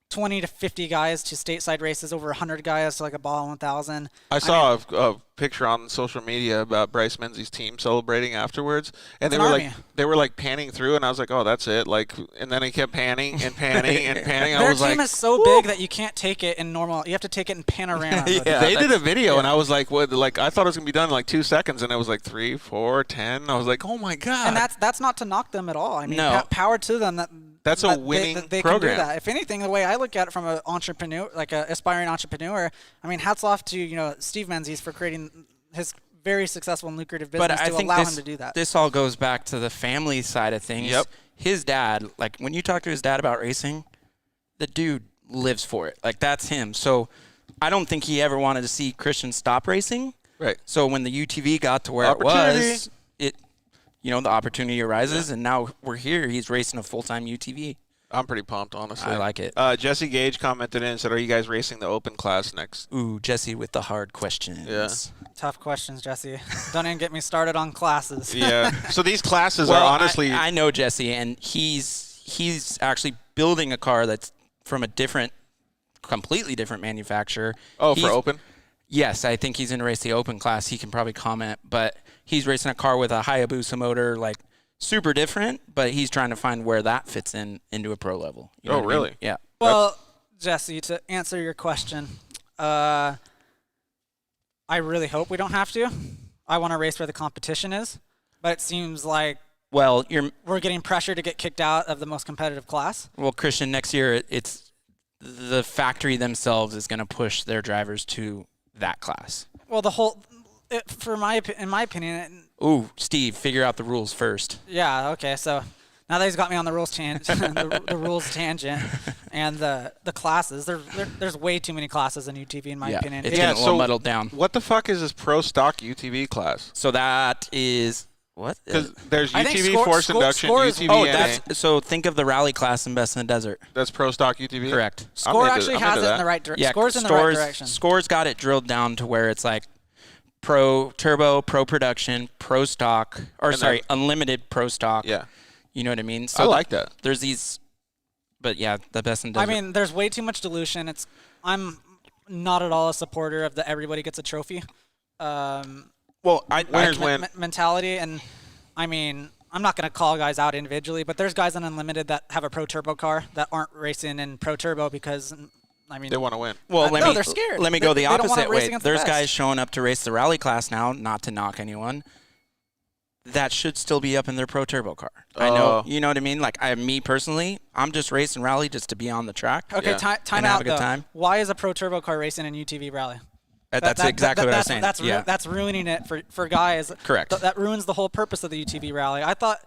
20 to 50 guys to stateside races, over 100 guys to like a ball 1,000. I saw a picture on social media about Bryce Menzies' team celebrating afterwards, and they were like panning through, and I was like, oh, that's it. Like, and then he kept panning and panning and panning. Their team is so big that you can't take it in normal. You have to take it in panorama. Yeah, they did a video, and I was like, what? Like, I thought it was gonna be done in like 2 seconds, and it was like 3, 4, 10. I was like, oh my god. And that's not to knock them at all. I mean, No. Power to them. That's a winning they program. Can do that. If anything, the way I look at it from an entrepreneur, like an aspiring entrepreneur, I mean, hats off to Steve Menzies for creating his very successful and lucrative business But I to think allow him to do that. This all goes back to the family side of things. Yep. His dad, like when you talk to his dad about racing, the dude lives for it. Like that's him. So I don't think he ever wanted to see Christian stop racing. Right. So when the UTV got to where it was, the opportunity arises, and now we're here. He's racing a full-time UTV. I'm pretty pumped, honestly. I like it. Jesse Gage commented in and said, are you guys racing the open class next? Ooh, Jesse with the hard questions. Yeah. Tough questions, Jesse. Don't even get me started on classes. Yeah. So these classes are honestly... I know Jesse, and he's actually building a car that's from a completely different manufacturer. Oh, for open? Yes, I think he's going to race the open class. He can probably comment, but he's racing a car with a Hayabusa motor, like super different, but he's trying to find where that fits into a pro level. You know what I mean? Really? Yeah. Well, Jesse, to answer your question, I really hope we don't have to. I want to race where the competition is, but it seems like we're getting pressure to get kicked out of the most competitive class. Well, Christian, next year it's the factory themselves is going to push their drivers to that class. Well, in my opinion. Ooh, Steve, figure out the rules first. Yeah. Okay. So now that he's got me on the rules the rules tangent, and the classes, there's way too many classes in UTV in my opinion. It's getting a little muddled down. What the fuck is this pro stock UTV class? So that is what? Because there's UTV force induction, UTV. So think of the rally class in Best in the Desert. That's pro stock UTV. Correct. Score actually has it in the right direction. Yeah, Score's in the right direction. Score's got it drilled down to where it's like pro turbo, pro production, pro stock, unlimited pro stock. Yeah. You know what I mean? So I like that. There's these, but yeah, the Best in the Desert. I mean, there's way too much dilution. I'm not at all a supporter of the everybody gets a trophy. Winners win mentality, and I mean, I'm not going to call guys out individually, but there's guys in Unlimited that have a pro turbo car that aren't racing in pro turbo because, I mean, they want to win. Well, they're scared. Let me go the opposite way. There's the guys showing up to race the rally class now, not to knock anyone. That should still be up in their pro turbo car. I know, you know what I mean? Like me personally, I'm just racing rally just to be on the track. Okay, time out have a good time. Why is a pro turbo car racing in UTV rally? That's exactly what I was saying. That's ruining it for guys. Correct. That ruins the whole purpose of the UTV rally. I thought,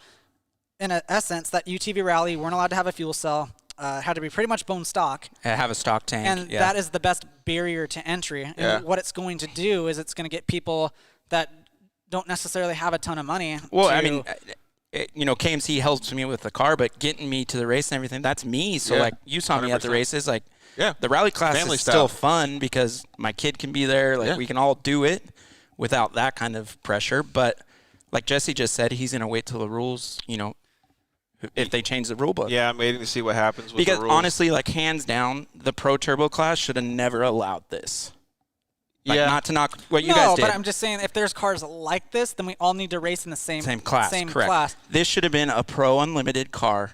in essence, that UTV rally weren't allowed to have a fuel cell. Had to be pretty much bone stock. Have a stock tank. And that is the best barrier to entry. And what it's going to do is it's going to get people that don't necessarily have a ton of money. Well, I mean, KMC helps me with the car, but getting me to the race and everything, that's me. So, like, you saw 100%. Me at the races, like, the rally class Family is style. still fun because my kid can be there. Like, we can all do it without that kind of pressure. But like Jesse just said, he's going to wait till the rules, if they change the rule book. Yeah, I'm waiting to see what happens with the rules. Because honestly, like, hands down, the pro turbo class should have never allowed this. Like, not to knock what you guys did. No, but I'm just saying, if there's cars like this, then we all need to race in the same class. Correct. This should have been a pro unlimited car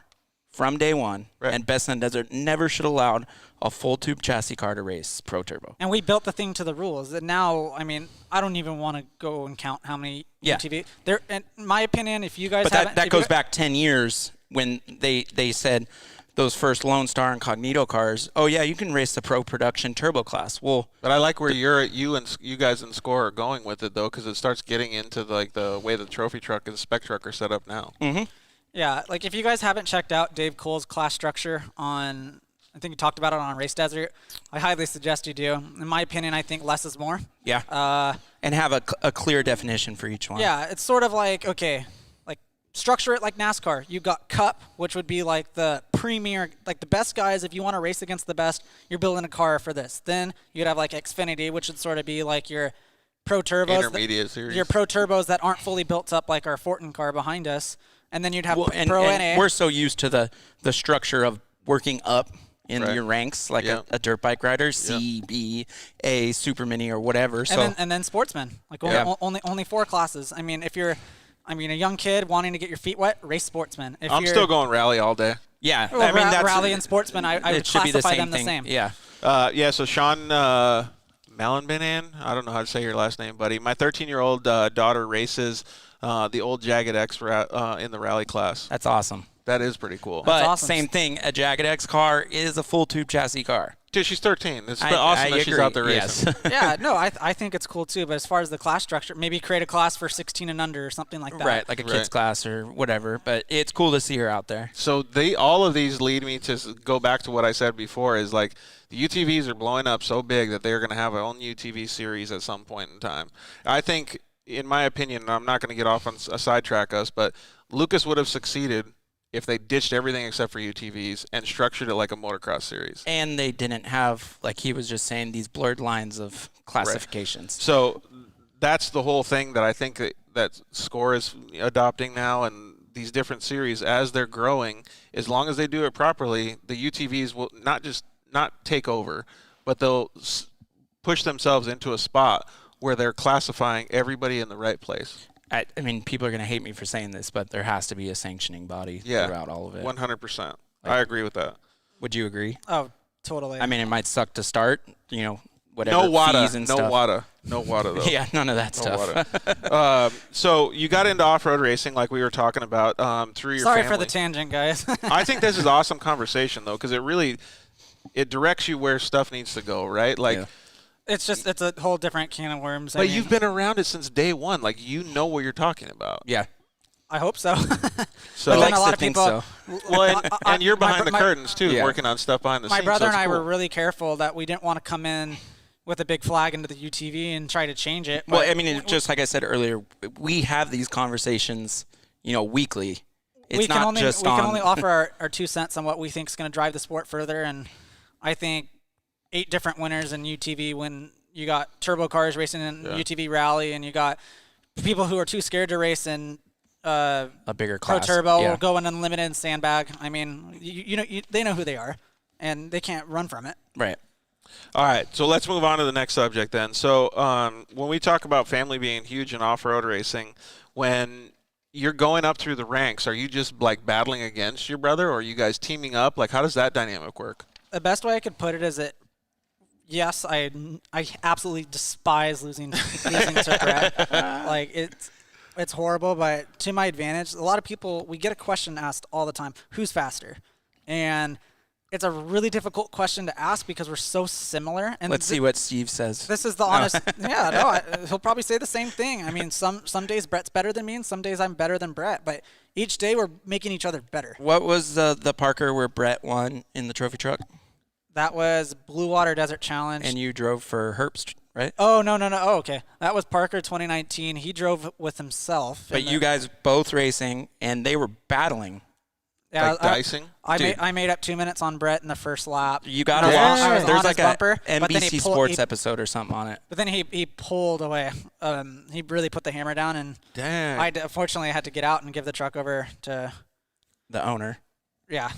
from day one, and Best in the Desert never should have allowed a full tube chassis car to race pro turbo. And we built the thing to the rules. And now, I mean, I don't even want to go and count how many UTV. There, in my opinion, if you guys haven't... But that goes back 10 years when they said those first Lone Star Incognito cars, you can race the pro production turbo class. Well, but I like where you guys in Score are going with it, though, because it starts getting into like the way the trophy truck and the spec truck are set up now. Mm-hmm. Yeah, like if you guys haven't checked out Dave Cole's class structure on, I think you talked about it on Race Desert, I highly suggest you do. In my opinion, I think less is more. Yeah. and have a clear definition for each one. Yeah, it's sort of like, okay, like structure it like NASCAR. You got Cup, which would be like the premier, like the best guys. If you want to race against the best, you're building a car for this. Then you'd have like Xfinity, which would sort of be like your pro turbos, Intermediate series. your pro turbos that aren't fully built up like our Fortin car behind us. And then you'd have Pro and NA. we're so used to the structure of working up in your ranks, like a dirt bike rider, C, B, A, Super Mini, or whatever. And then sportsman, like only 4 classes. I mean, if you're, a young kid wanting to get your feet wet, race sportsman. If I'm still going rally all day. Yeah, well, that's rally and sportsman. I would classify them the same. Yeah. So Sean Malenbanan, I don't know how to say your last name, buddy. My 13-year-old daughter races the old Jagged X in the rally class. That's awesome. That is pretty cool. But awesome. Same thing, a Jagged X car is a full tube chassis car. Dude, she's 13. It's awesome that she's out there racing. Yes. Yeah, no, I think it's cool too. But as far as the class structure, maybe create a class for 16 and under or something like that. Right, like a kids class or whatever. But it's cool to see her out there. So all of these lead me to go back to what I said before is like the UTVs are blowing up so big that they're going to have their own UTV series at some point in time. I think, in my opinion, and I'm not going to get off on a sidetrack us, but Lucas would have succeeded if they ditched everything except for UTVs and structured it like a motocross series. And they didn't have, like he was just saying, these blurred lines of classifications. Right. So that's the whole thing that I think that Score is adopting now, and these different series, as they're growing, as long as they do it properly, the UTVs will not take over, but they'll push themselves into a spot where they're classifying everybody in the right place. I mean, people are going to hate me for saying this, but there has to be a sanctioning body throughout all of it. 100%. I agree with that. Would you agree? Oh, totally. I mean, it might suck to start, whatever No WADA. fees and stuff. No WADA, though. Yeah, none of that stuff. So you got into off-road racing like we were talking about through your Sorry family. for the tangent, guys. I think this is awesome conversation, though, because it directs you where stuff needs to go, right? Like. Yeah. It's a whole different can of worms. But you've been around it since day one. Like, you know what you're talking about. Yeah. I hope so. So but then a I lot of think people. so. Well, and you're behind the curtains, too, working on stuff behind the scenes. My brother so and I cool. were really careful that we didn't want to come in with a big flag into the UTV and try to change it. Well, I mean, just like I said earlier, we have these conversations, weekly. It's not just we can only offer our 2 cents on what we think is going to drive the sport further. And I think 8 different winners in UTV when you got turbo cars racing in UTV rally, and you got people who are too scared to race in a bigger pro class. turbo, going unlimited and sandbag. I mean, they know who they are, and they can't run from it. Right. All right, so let's move on to the next subject then. So when we talk about family being huge in off-road racing, when you're going up through the ranks, are you just like battling against your brother, or are you guys teaming up? Like, how does that dynamic work? The best way I could put it is yes, I absolutely despise losing to Brett. Like, it's horrible, but to my advantage, a lot of people, we get a question asked all the time, who's faster? And it's a really difficult question to ask because we're so similar. And let's see what Steve says. This is the honest. He'll probably say the same thing. I mean, some days Brett's better than me, and some days I'm better than Brett. But each day we're making each other better. What was the Parker where Brett won in the trophy truck? That was Blue Water Desert Challenge. And you drove for Herbst, right? Oh, no. Oh, okay. That was Parker 2019. He drove with himself. But you guys both racing, and they were battling. Yeah, like dicing? I made up 2 minutes on Brett in the first lap. You got to watch. There's like bumper, a NBC Sports episode or something on it. But then he pulled away. He really put the hammer down, and unfortunately I had to get out and give the truck over to the owner. Yeah.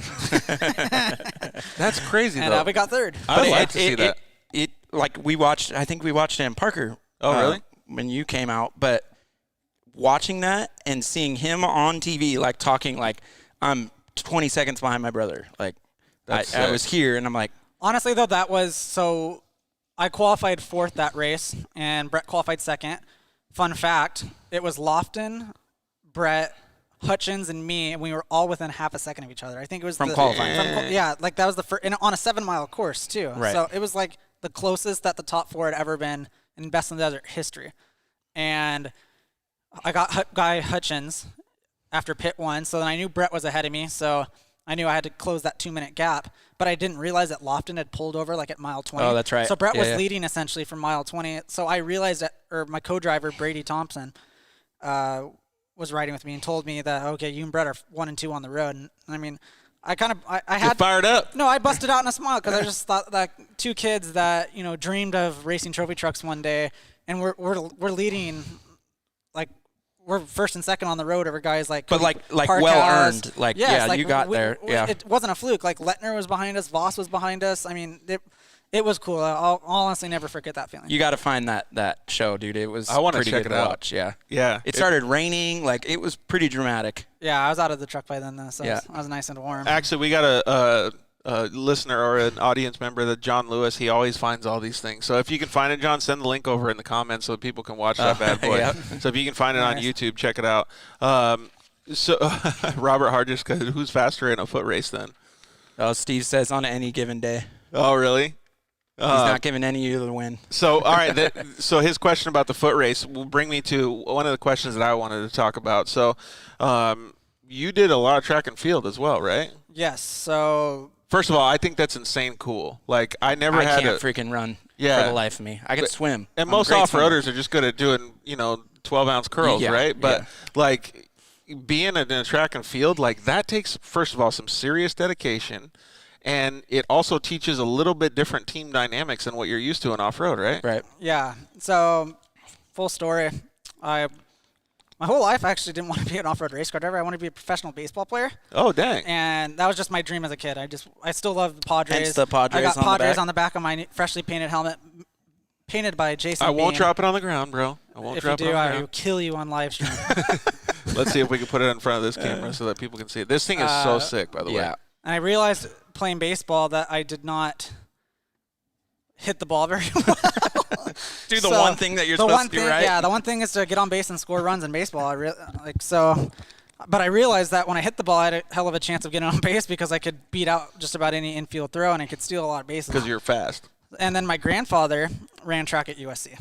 That's crazy, and though. We got third. I'd like to see that. I think we watched it in Parker. Oh, really? When you came out. But watching that and seeing him on TV, like talking like, I'm 20 seconds behind my brother. Like, I was here, and I'm like. Honestly, though, so I qualified 4th that race, and Brett qualified 2nd. Fun fact, it was Lofton, Brett, Hutchins, and me, and we were all within half a second of each other. I think it was from qualifying. Like that was the first, and on a 7-mile course too. Right. So it was like the closest that the top 4 had ever been in Best in the Desert history. And I got Guy Hutchins after pit 1, so then I knew Brett was ahead of me. So I knew I had to close that 2-minute gap, but I didn't realize that Lofton had pulled over like at mile 20. Oh, that's right. So Brett Yeah, was yeah. leading essentially from mile 20. So I realized that, or my co-driver, Brady Thompson, was riding with me and told me that, okay, you and Brett are 1 and 2 on the road. And I mean, I had You're fired up. No, I busted out in a smile because I just thought that 2 kids that, you know, dreamed of racing trophy trucks one day, and we're leading, like, we're first and second on the road over guys like But Cody like Parkhouse. well earned. Like, Yes, yeah, like, you got there. Yeah. It wasn't a fluke. Like Lettner was behind us, Voss was behind us. I mean, it was cool. I'll honestly never forget that feeling. You got to find that show, dude. It was I wanna pretty check good it to out. watch. Yeah. Yeah. It started raining. Like, it was pretty dramatic. Yeah, I was out of the truck by then, though, so Yeah. I was nice and warm. Actually, we got a listener or an audience member, that John Lewis. He always finds all these things. So if you can find it, John, send the link over in the comments so that people can watch that bad boy. Yep. So if you can find it on Nice. YouTube, check it out. So Robert Hargis, who's faster in a foot race then? Oh, Steve says on any given day. Oh, really? He's not giving any of you the win. So, all right. So his question about the foot race will bring me to one of the questions that I wanted to talk about. So you did a lot of track and field as well, right? Yes, so First of all, I think that's insane cool. Like, I never I had can't a freaking run Yeah. for the life of me. I can swim. And I'm a most great off-roaders swimmer. are just good at doing, 12-ounce curls, Yeah, right? But, yeah. like, being in a track and field, like, that takes, first of all, some serious dedication. And it also teaches a little bit different team dynamics than what you're used to in off-road, right? Right. yeah, so full story. My whole life, I actually didn't want to be an off-road race car driver. I wanted to be a professional baseball player, Oh, dang. and that was just my dream as a kid. I still love the Padres. Hence the Padres I got on the Padres back. on the back of my freshly painted helmet, painted by Jason. I won't Bean. drop it on the ground, bro. I won't If you drop do, it on I the will ground. kill you on live stream. Let's see if we can put it in front of this camera so that people can see it. This thing is so sick, by the way. Yeah. And I realized playing baseball that I did not hit the ball very well. Do the So, one thing that you're the supposed one to do, thing, right? Yeah, the one thing is to get on base and score runs in baseball. But I realized that when I hit the ball, I had a hell of a chance of getting on base because I could beat out just about any infield throw and I could steal a lot of bases. Because you're fast. And then my grandfather ran track at USC.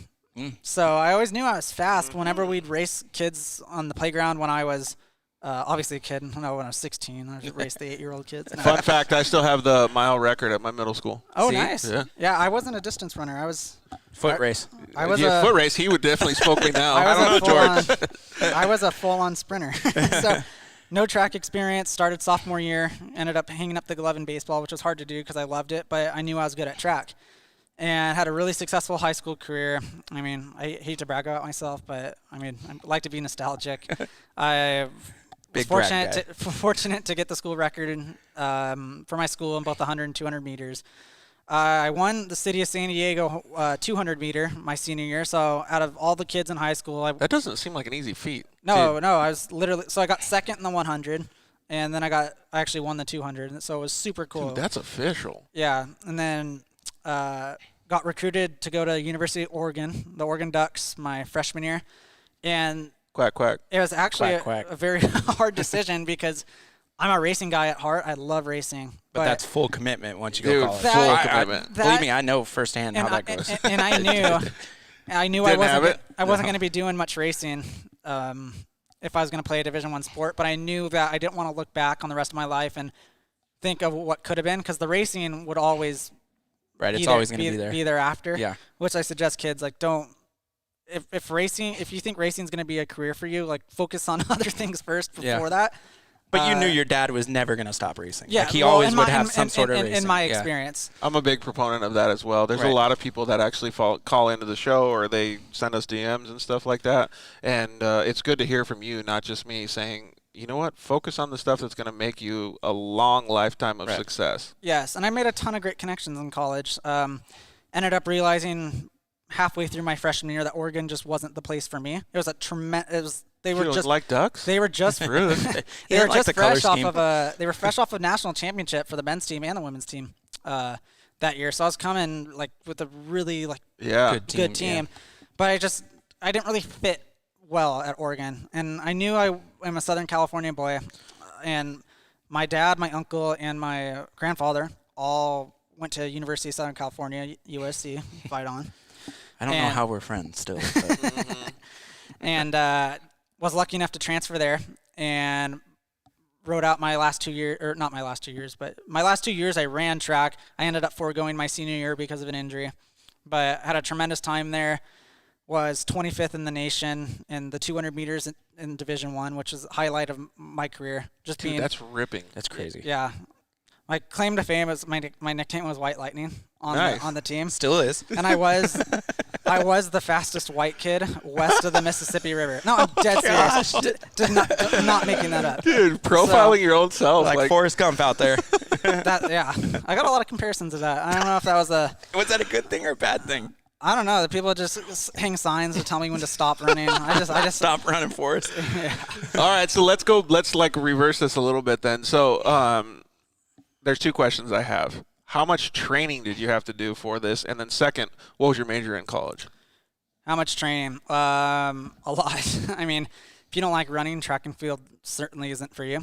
So I always knew I was fast whenever we'd race kids on the playground when I was obviously a kid. When I was 16, I just raced the 8-year-old kids. No. Fun fact, I still have the mile record at my middle school. Oh, See? nice. Yeah. Yeah, I wasn't a distance runner. I was Foot race. Yeah, foot race, he would definitely smoke me now. I I don't know, was George. I was a full-on sprinter. So no track experience. Started sophomore year. Ended up hanging up the glove in baseball, which was hard to do because I loved it, but I knew I was good at track. And had a really successful high school career. I mean, I hate to brag about myself, but I mean, I like to be nostalgic. I was Big brag guy. fortunate to get the school record for my school in both 100 and 200 meters. I won the city of San Diego 200 meter my senior year. So out of all the kids in high school, That doesn't seem like an easy feat. I was literally, so I got second in the 100, and then I actually won the 200. So it was super cool. Dude, that's official. Yeah, and then got recruited to go to University of Oregon, the Oregon Ducks, my freshman year, and Quack, quack. it was actually Quack, quack. a very hard decision because I'm a racing guy at heart. I love racing, But that's full commitment once you go Dude, college. that- full I- commitment. Believe me, I know firsthand how and that goes. and I knew Didn't have it? I wasn't going to be doing much racing if I was going to play a Division I sport. But I knew that I didn't want to look back on the rest of my life and think of what could have been because the racing would always Right, it's there- always going to be there. Be there after. Yeah. Which I suggest kids don't. If you think racing is going to be a career for you, like focus on other things first before Yeah. that. But you knew your dad was never going to stop racing. Yeah, Like, he well, always in would my- have in- some in- sort of in, racing. in my Yeah. experience. I'm a big proponent of that as well. There's a Right. lot of people that actually call into the show or they send us DMs and stuff like that. And it's good to hear from you, not just me, saying, you know what, focus on the stuff that's going to make you a long lifetime of success. Yes, and I made a ton of great connections in college. Ended up realizing halfway through my freshman year that Oregon just wasn't the place for me. It was a tremendous. They You were don't just like ducks? They were just rude. They didn't were like just the color fresh off scheme. of they were fresh off of national championship for the men's team and the women's team that year. So I was coming like with a really Yeah. good team. But I didn't really fit well at Oregon. And I knew I am a Southern California boy. And my dad, my uncle, and my grandfather all went to University of Southern California, USC, fight on. I don't know And- how we're friends still. But And was lucky enough to transfer there and rode out my last 2 years, or not my last 2 years, but my last 2 years I ran track. I ended up foregoing my senior year because of an injury, but had a tremendous time there. Was 25th in the nation in the 200 meters in Division I, which is the highlight of my career. Just Dude, being, that's ripping. That's crazy. yeah. My claim to fame is my nickname was White Lightning on Nice. on the team. Still is. And I was the fastest white kid west of the Mississippi River. No, I'm dead serious. I'm not making that up. Dude, profiling your own self. Like Forrest Gump out there. Yeah, I got a lot of comparisons of that. I don't know if that was Was that a good thing or a bad thing? I don't know. The people just hang signs to tell me when to stop running. I just Stop running, Forrest. All right, so let's go. Let's like reverse this a little bit then. So there's 2 questions I have. How much training did you have to do for this? And then second, what was your major in college? How much training? A lot. I mean, if you don't like running, track and field certainly isn't for you.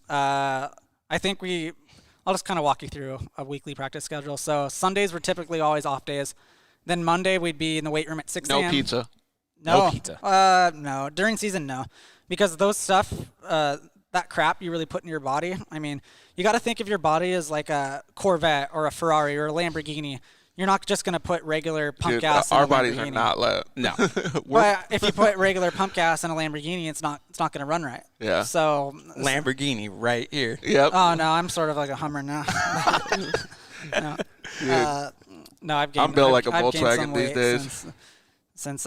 I think I'll just kind of walk you through a weekly practice schedule. So Sundays were typically always off days. Then Monday we'd be in the weight room at 6 a.m. No pizza. No. No pizza. No. During season, no. Because those stuff, that crap you really put in your body, I mean, you got to think of your body as like a Corvette or a Ferrari or a Lamborghini. You're not just going to put regular pump Dude, gas in our a bodies are Lamborghini. not No. But if you put regular pump gas in a Lamborghini, it's not going to run right. Yeah. So Lamborghini right here. Yep. Oh no, I'm sort of like a Hummer now. No, I've gained. I'm built like a I've gained Volkswagen some these weight days. Since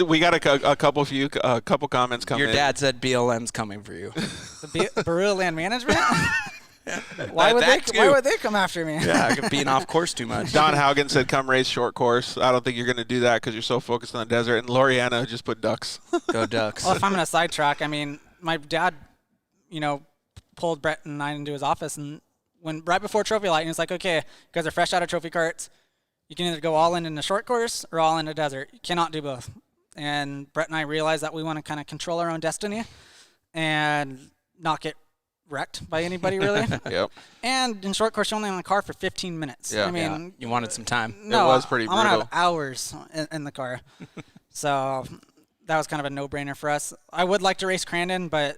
We got a couple comments coming. Your dad said BLM's coming for you. the Barua Land Management. Why would they come after me? Yeah, being off course too much. Don Haugen said, "Come race short course." I don't think you're going to do that because you're so focused on the desert. And Loriana just put ducks. Go Ducks. Well, if I'm going to sidetrack, I mean, my dad, pulled Brett and I into his office, and right before Trophy Light, and he's like, "Okay, you guys are fresh out of trophy carts. You can either go all in the short course or all in the desert. You cannot do both." And Brett and I realized that we want to kind of control our own destiny and not get wrecked by anybody really. Yep. And in short course, you're only in the car for 15 minutes. Yeah. I mean, You wanted some time. no, It was pretty I want to brutal. have hours in the car. So that was kind of a no-brainer for us. I would like to race Crandon, but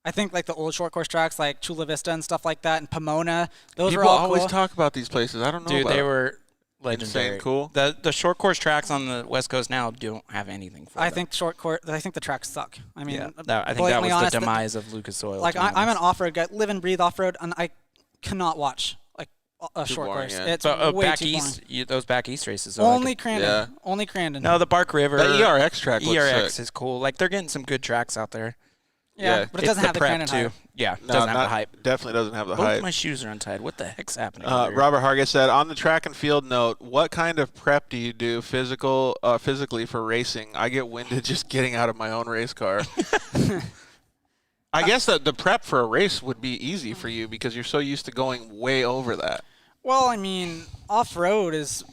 I think like the old short course tracks like Chula Vista and stuff like that and Pomona, those People were all always cool. talk about these places. I don't know. Dude, about they them. were legendary. Insane cool. The short course tracks on the West Coast now don't have anything for I them. think I think the tracks suck. I mean, I think that blatantly was honest, the demise of Lucas Oil. Like to be I'm an honest. off-road guy, live and breathe off-road, and I cannot watch like a Too short boring, course. yeah. It's So way back too east, those back east races. boring. Are Only like Crandon. Yeah. Only Crandon. no, the Bark River. That ERX track looks ERX sick. is cool. Like they're getting some good tracks out there. yeah, yeah. but it doesn't have the prep Crandon too. hype. Yeah, No, doesn't have not- the hype. Definitely doesn't have the Both hype. my shoes are untied. What the heck's happening? over here? Robert Hargis said, on the track and field note, what kind of prep do you do physically for racing? I get winded just getting out of my own race car. I guess that the prep for a race would be easy for you because you're so used to going way over that. Well, I mean, off-road is,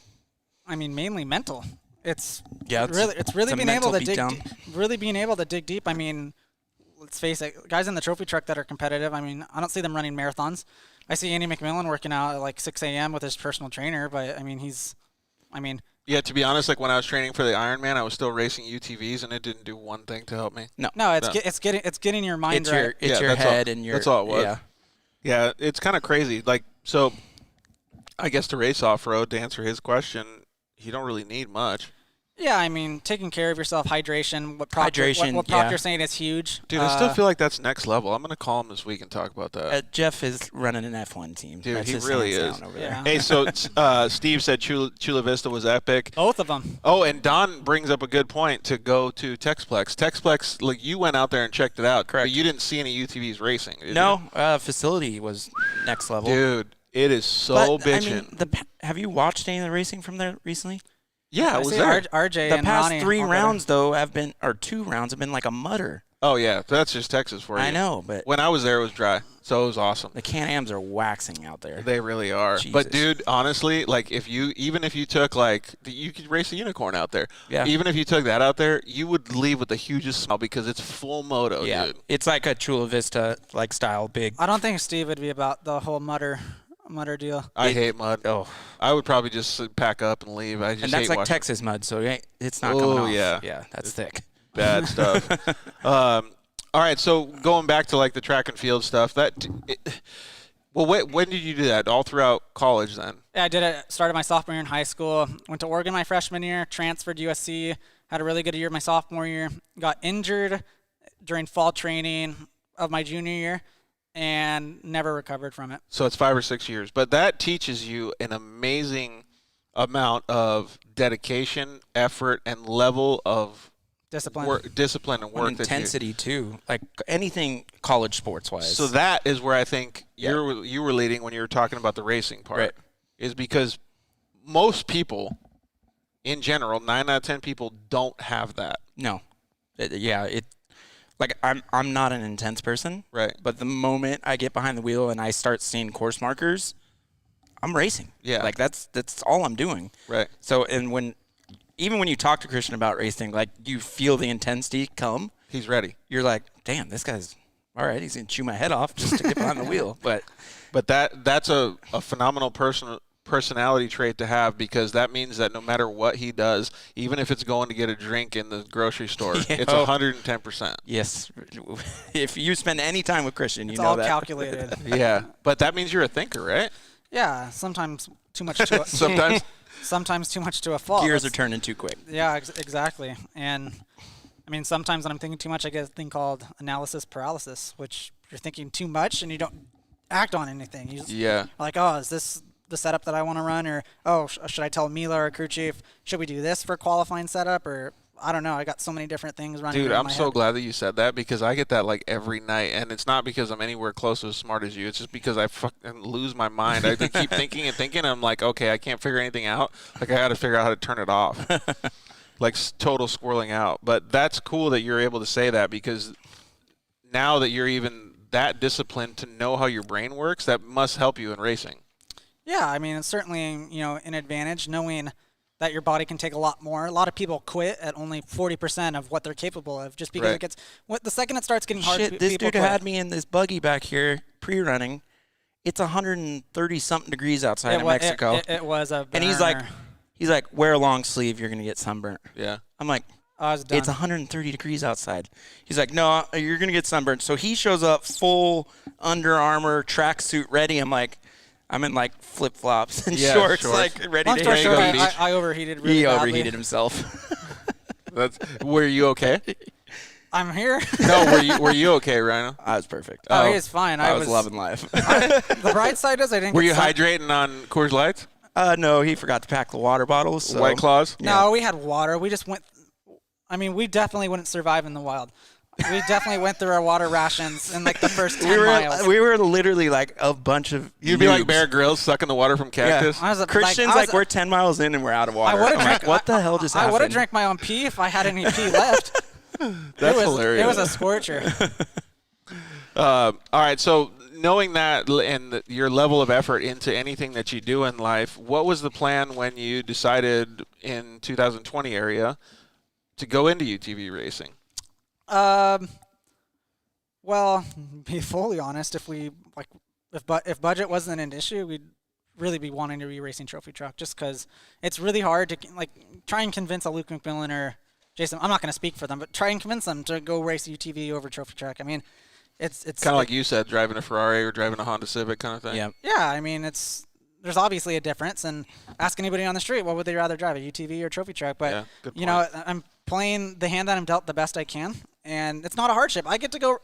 mainly mental. It's it's really a being able mental to dig, beatdown. really being able to dig deep. I mean, let's face it, guys in the trophy truck that are competitive. I mean, I don't see them running marathons. I see Andy McMillan working out at like 6 a.m. with his personal trainer, but Yeah, to be honest, like when I was training for the Ironman, I was still racing UTVs, and it didn't do one thing to help me. no, No. it's getting your mind It's right. your Yeah, that's head all- and your. that's all it was. Yeah. Yeah, it's kind of crazy. Like, so I guess to race off-road, to answer his question, you don't really need much. Yeah, I mean, taking care of yourself, hydration. What Proctor's Hydration, saying is huge. Dude, I still feel like that's next level. I'm going to call him this week and talk about that. Jeff is running an F1 team. Dude, That's he his really hands is. down over Yeah. there. Hey, so Steve said Chula Vista was epic. Both of them. Oh, and Don brings up a good point to go to Texplex. Texplex, like you went out there and checked it out. Correct. But you didn't see any UTVs racing. Did No, facility was next level. you? Dude, it is so But, I bitchin'. mean, have you watched any of the racing from there recently? Yeah, I I was see there. RJ The and past Ronnie 3 all better. rounds, though, or 2 rounds have been like a mutter. Oh, yeah. That's just Texas for you. I know, but When I was there, it was dry. So it was awesome. the Can-Ams are waxing out there. They really are. Jesus. But, dude, honestly, like, even if you took, like, you could race a unicorn out there. Yeah. Even if you took that out there, you would leave with the hugest smell because it's full moto, Yeah, dude. it's like a Chula Vista like style big. I don't think Steve would be about the whole mutter deal. I hate mud. Oh, I would probably just pack up and leave. I just and that's hate like washing. Texas mud, so it's not Oh, coming off. yeah. Yeah, that's thick. Bad stuff. All right, so going back to like the track and field stuff, when did you do that? All throughout college then? Yeah, I did it. Started my sophomore year in high school. Went to Oregon my freshman year. Transferred to USC. Had a really good year my sophomore year. Got injured during fall training of my junior year, and never recovered from it. So it's 5 or 6 years, but that teaches you an amazing amount of dedication, effort, and level of discipline and work. Intensity too, like anything college sports wise. So that is where I think you were leading when you were talking about the racing part, right? Is because most people, in general, 9 out of 10 people don't have that. No, like I'm not an intense person, right? But the moment I get behind the wheel and I start seeing course markers, I'm racing. Yeah, like that's all I'm doing. Right. So even when you talk to Christian about racing, like you feel the intensity come. He's ready. You're like, damn, this guy's all right. He's gonna chew my head off just to get behind the wheel. But that's a phenomenal personality trait to have, because that means that no matter what he does, even if it's going to get a drink in the grocery store, it's 110%. Yes. If you spend any time with Christian, it's you know all that. calculated. Yeah, but that means you're a thinker, right? Yeah, sometimes too much to sometimes too much to a fault. Gears are turning too quick. Yeah, exactly. And I mean, sometimes when I'm thinking too much, I get a thing called analysis paralysis, which you're thinking too much and you don't act on anything. You just like, oh, is this the setup that I want to run? Or, oh, should I tell Mila or crew chief, should we do this for qualifying setup? Or I don't know. I got so many different things running. Dude, I'm so head. glad that you said that, because I get that like every night, and it's not because I'm anywhere close to as smart as you. It's just because I fucking lose my mind. I keep thinking and thinking. And I'm like, okay, I can't figure anything out. Like I got to figure out how to turn it off. Like total squirreling out. But that's cool that you're able to say that, because now that you're even that disciplined to know how your brain works, that must help you in racing. Yeah, I mean, it's certainly, an advantage knowing that your body can take a lot more. A lot of people quit at only 40% of what they're capable of, just because it gets the second it starts getting hard. Shit, this dude had me in this buggy back here pre-running. It's 130 something degrees outside of Mexico. It was a burner. And he's like, wear a long sleeve, you're gonna get sunburnt. Yeah. I'm like, I was done. It's 130 degrees outside. He's like, no, you're gonna get sunburnt. So he shows up full Under Armour tracksuit ready. I'm like, I'm in like flip flops and shorts, like ready to hang short, on the beach. I overheated really badly. He overheated himself. Were you okay? I'm here. No, were you okay, Rhino? I was perfect. Oh, he was fine. I was loving life. The bright side is I didn't. Were you hydrating on Coors Lights? No, he forgot to pack the water bottles. So. White Claws? No, we had water. We just went. I mean, we definitely wouldn't survive in the wild. We definitely went through our water rations in like the first 10 miles. We were literally like a bunch of You'd be like Bear Grylls sucking the water from cactus. Yeah. Christian's we're 10 miles in and we're out of water. What the hell just happened? I would have drank my own pee if I had any pee left. That's hilarious. It was a scorcher. All right, so knowing that and your level of effort into anything that you do in life, what was the plan when you decided in 2020 area to go into UTV racing? Well, be fully honest, if budget wasn't an issue, we'd really be wanting to be racing trophy truck, just because it's really hard to try and convince a Luke McMillan or Jason. I'm not going to speak for them, but try and convince them to go race UTV over trophy truck. I mean, it's kind of like you said, driving a Ferrari or driving a Honda Civic kind of thing. Yeah. I mean, there's obviously a difference, and ask anybody on the street, what would they rather drive, a UTV or trophy truck? But I'm playing the hand that I'm dealt the best I can, and it's not a hardship. I get to go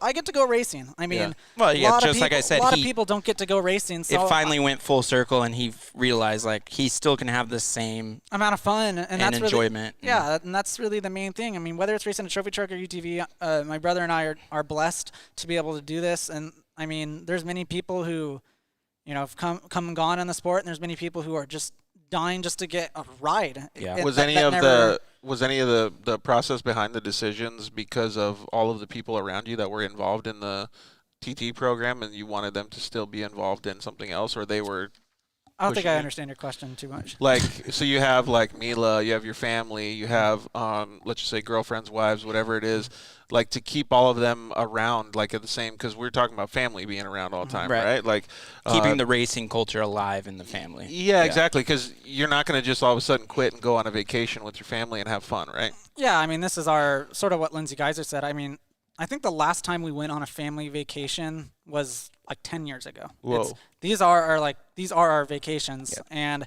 racing. I mean, like I said, a lot of people don't get to go racing. So it finally went full circle, and he realized he still can have the same amount of fun and that's enjoyment. Really, and that's really the main thing. I mean, whether it's racing a trophy truck or UTV, my brother and I are blessed to be able to do this. And I mean, there's many people who, have come and gone in the sport, and there's many people who are just dying just to get a ride. Yeah. Was any of the process behind the decisions because of all of the people around you that were involved in the TT program, and you wanted them to still be involved in something else, or they were? I don't think I understand your question too much. So you have Mila, you have your family, you have let's just say girlfriends, wives, whatever it is, to keep all of them around at the same, because we're talking about family being around all the time, right? Keeping the racing culture alive in the family. Yeah, exactly, because you're not going to just all of a sudden quit and go on a vacation with your family and have fun, right? Yeah, I mean, this is our sort of what Lindsey Geiser said. I mean, I think the last time we went on a family vacation was like 10 years ago. Whoa. These are our vacations, and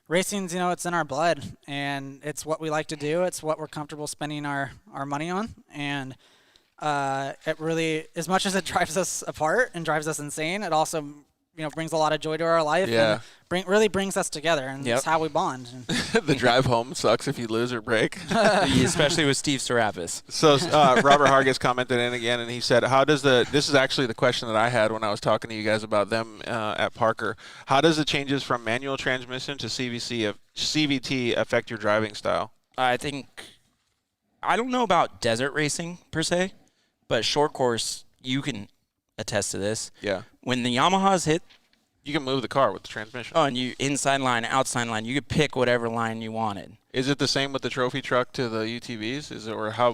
racing's, it's in our blood, and it's what we like to do. It's what we're comfortable spending our money on, and it really, as much as it drives us apart and drives us insane, it also brings a lot of joy to our life. Yeah. And really brings us together, and it's how we bond. The drive home sucks if you lose or break. Especially with Steve Sourapas. So Robert Hargis commented in again, and he said, this is actually the question that I had when I was talking to you guys about them at Parker. How does the changes from manual transmission to CVT affect your driving style? I don't know about desert racing per se, but short course, you can attest to this. Yeah. When the Yamahas hit, you can move the car with the transmission. Oh, and you inside line, outside line, you could pick whatever line you wanted. Is it the same with the trophy truck to the UTVs? Is it, or how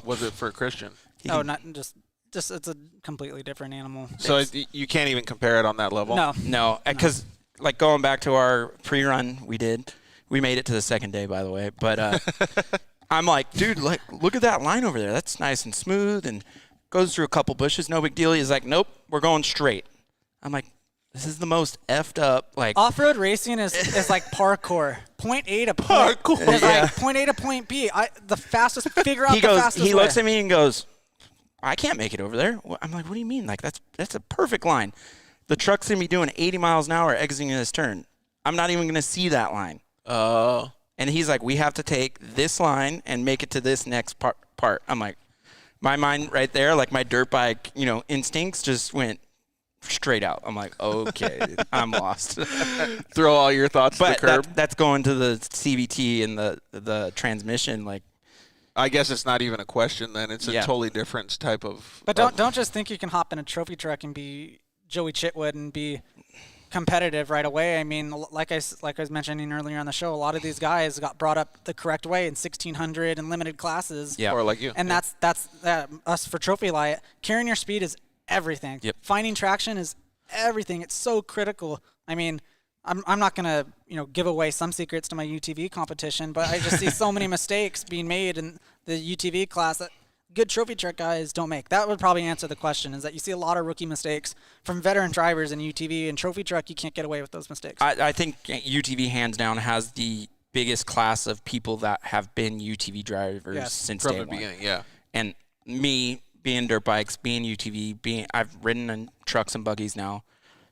was it for Christian? Oh, not just it's a completely different animal. So you can't even compare it on that level? No, because like going back to our pre-run we made it to the second day, by the way, but I'm like, dude, look at that line over there. That's nice and smooth and goes through a couple bushes, no big deal. He's like, nope, we're going straight. I'm like, this is the most effed up, like. Off-road racing is like parkour. Point A to point. Parkour. It's like point A to point B. The fastest, figure out the fastest way. He looks at me and goes, I can't make it over there. I'm like, what do you mean? Like, that's a perfect line. The truck's going to be doing 80 miles an hour exiting this turn. I'm not even going to see that line. Oh. And he's like, we have to take this line and make it to this next part. I'm like, my mind right there, like my dirt bike, instincts just went straight out. I'm like, okay, I'm lost. Throw all your thoughts to the curb. That's going to the CVT and the transmission. Like, I guess it's not even a question then. It's a totally different type of. But don't just think you can hop in a trophy truck and be Joey Chitwood and be competitive right away. I mean, like I was mentioning earlier on the show, a lot of these guys got brought up the correct way in 1600 and limited classes. Yeah, or like you. And that's us for Trophy Light. Carrying your speed is everything. Yep. Finding traction is everything. It's so critical. I mean, I'm not gonna give away some secrets to my UTV competition, but I just see so many mistakes being made in the UTV class that good trophy truck guys don't make. That would probably answer the question, is that you see a lot of rookie mistakes from veteran drivers in UTV, and trophy truck, you can't get away with those mistakes. I think UTV hands down has the biggest class of people that have been UTV drivers since from day the one. beginning. Yeah. And me being dirt bikes, being UTV, I've ridden in trucks and buggies now,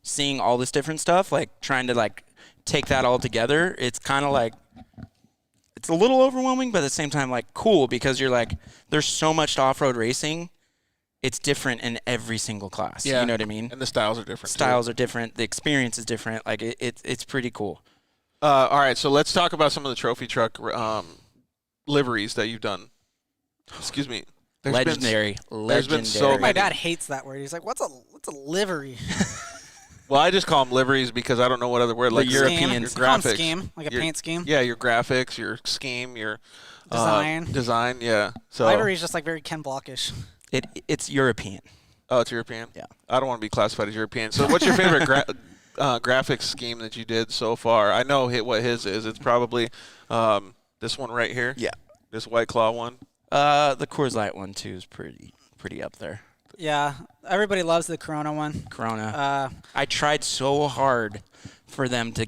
seeing all this different stuff, like trying to like take that all together. It's kind of like, it's a little overwhelming, but at the same time, like, cool, because you're like, there's so much to off-road racing. It's different in every single class. Yeah. You know what I mean? And the styles are different. Styles are different. The experience is different. Like, it's pretty cool. All right, so let's talk about some of the trophy truck liveries that you've done. Excuse me. Legendary. There's been so many. My dad hates that word. He's like, what's a livery? Well, I just call them liveries because I don't know what other word. Like European graphics, scheme, like a paint scheme. Yeah, your graphics, your scheme, your design. Yeah. So livery is just like very Ken Blockish. It's European. Oh, it's European. Yeah. I don't want to be classified as European. So, what's your favorite graphics scheme that you did so far? I know what his is. It's probably this one right here. Yeah. This White Claw one. The Coors Light one too is pretty up there. Yeah, everybody loves the Corona one. Corona. I tried so hard for them to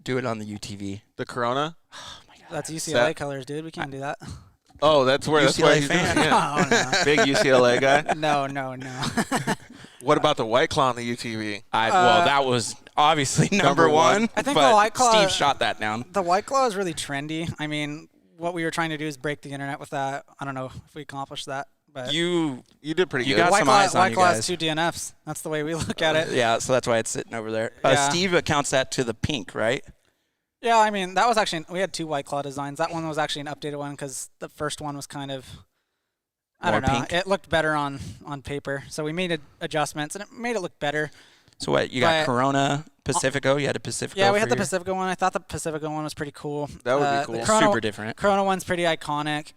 do it on the UTV. The Corona. Oh my God. That's UCLA colors, dude. We can't do that. Oh, that's why he's doing it. Yeah. No. Big UCLA guy. No. What about the White Claw on the UTV? Well, that was obviously number one. I think the White Claw. Steve shot that down. The White Claw is really trendy. I mean, what we were trying to do is break the internet with that. I don't know if we accomplished that. But you did pretty good. Got some eyes on you guys. White Claw has 2 DNFs. That's the way we look at it. Yeah, so that's why it's sitting over there. Steve accounts that to the pink, right? Yeah, I mean, that was actually, we had 2 White Claw designs. That one was actually an updated one because the first one was kind of, I don't know. Pink? It looked better on paper. So we made adjustments, and it made it look better. So what, you got Corona, Pacifico? You had a Pacifico? Yeah, we had the Pacifico one. I thought the Pacifico one was pretty cool. That would be cool. The Corona, super different. Corona one's pretty iconic.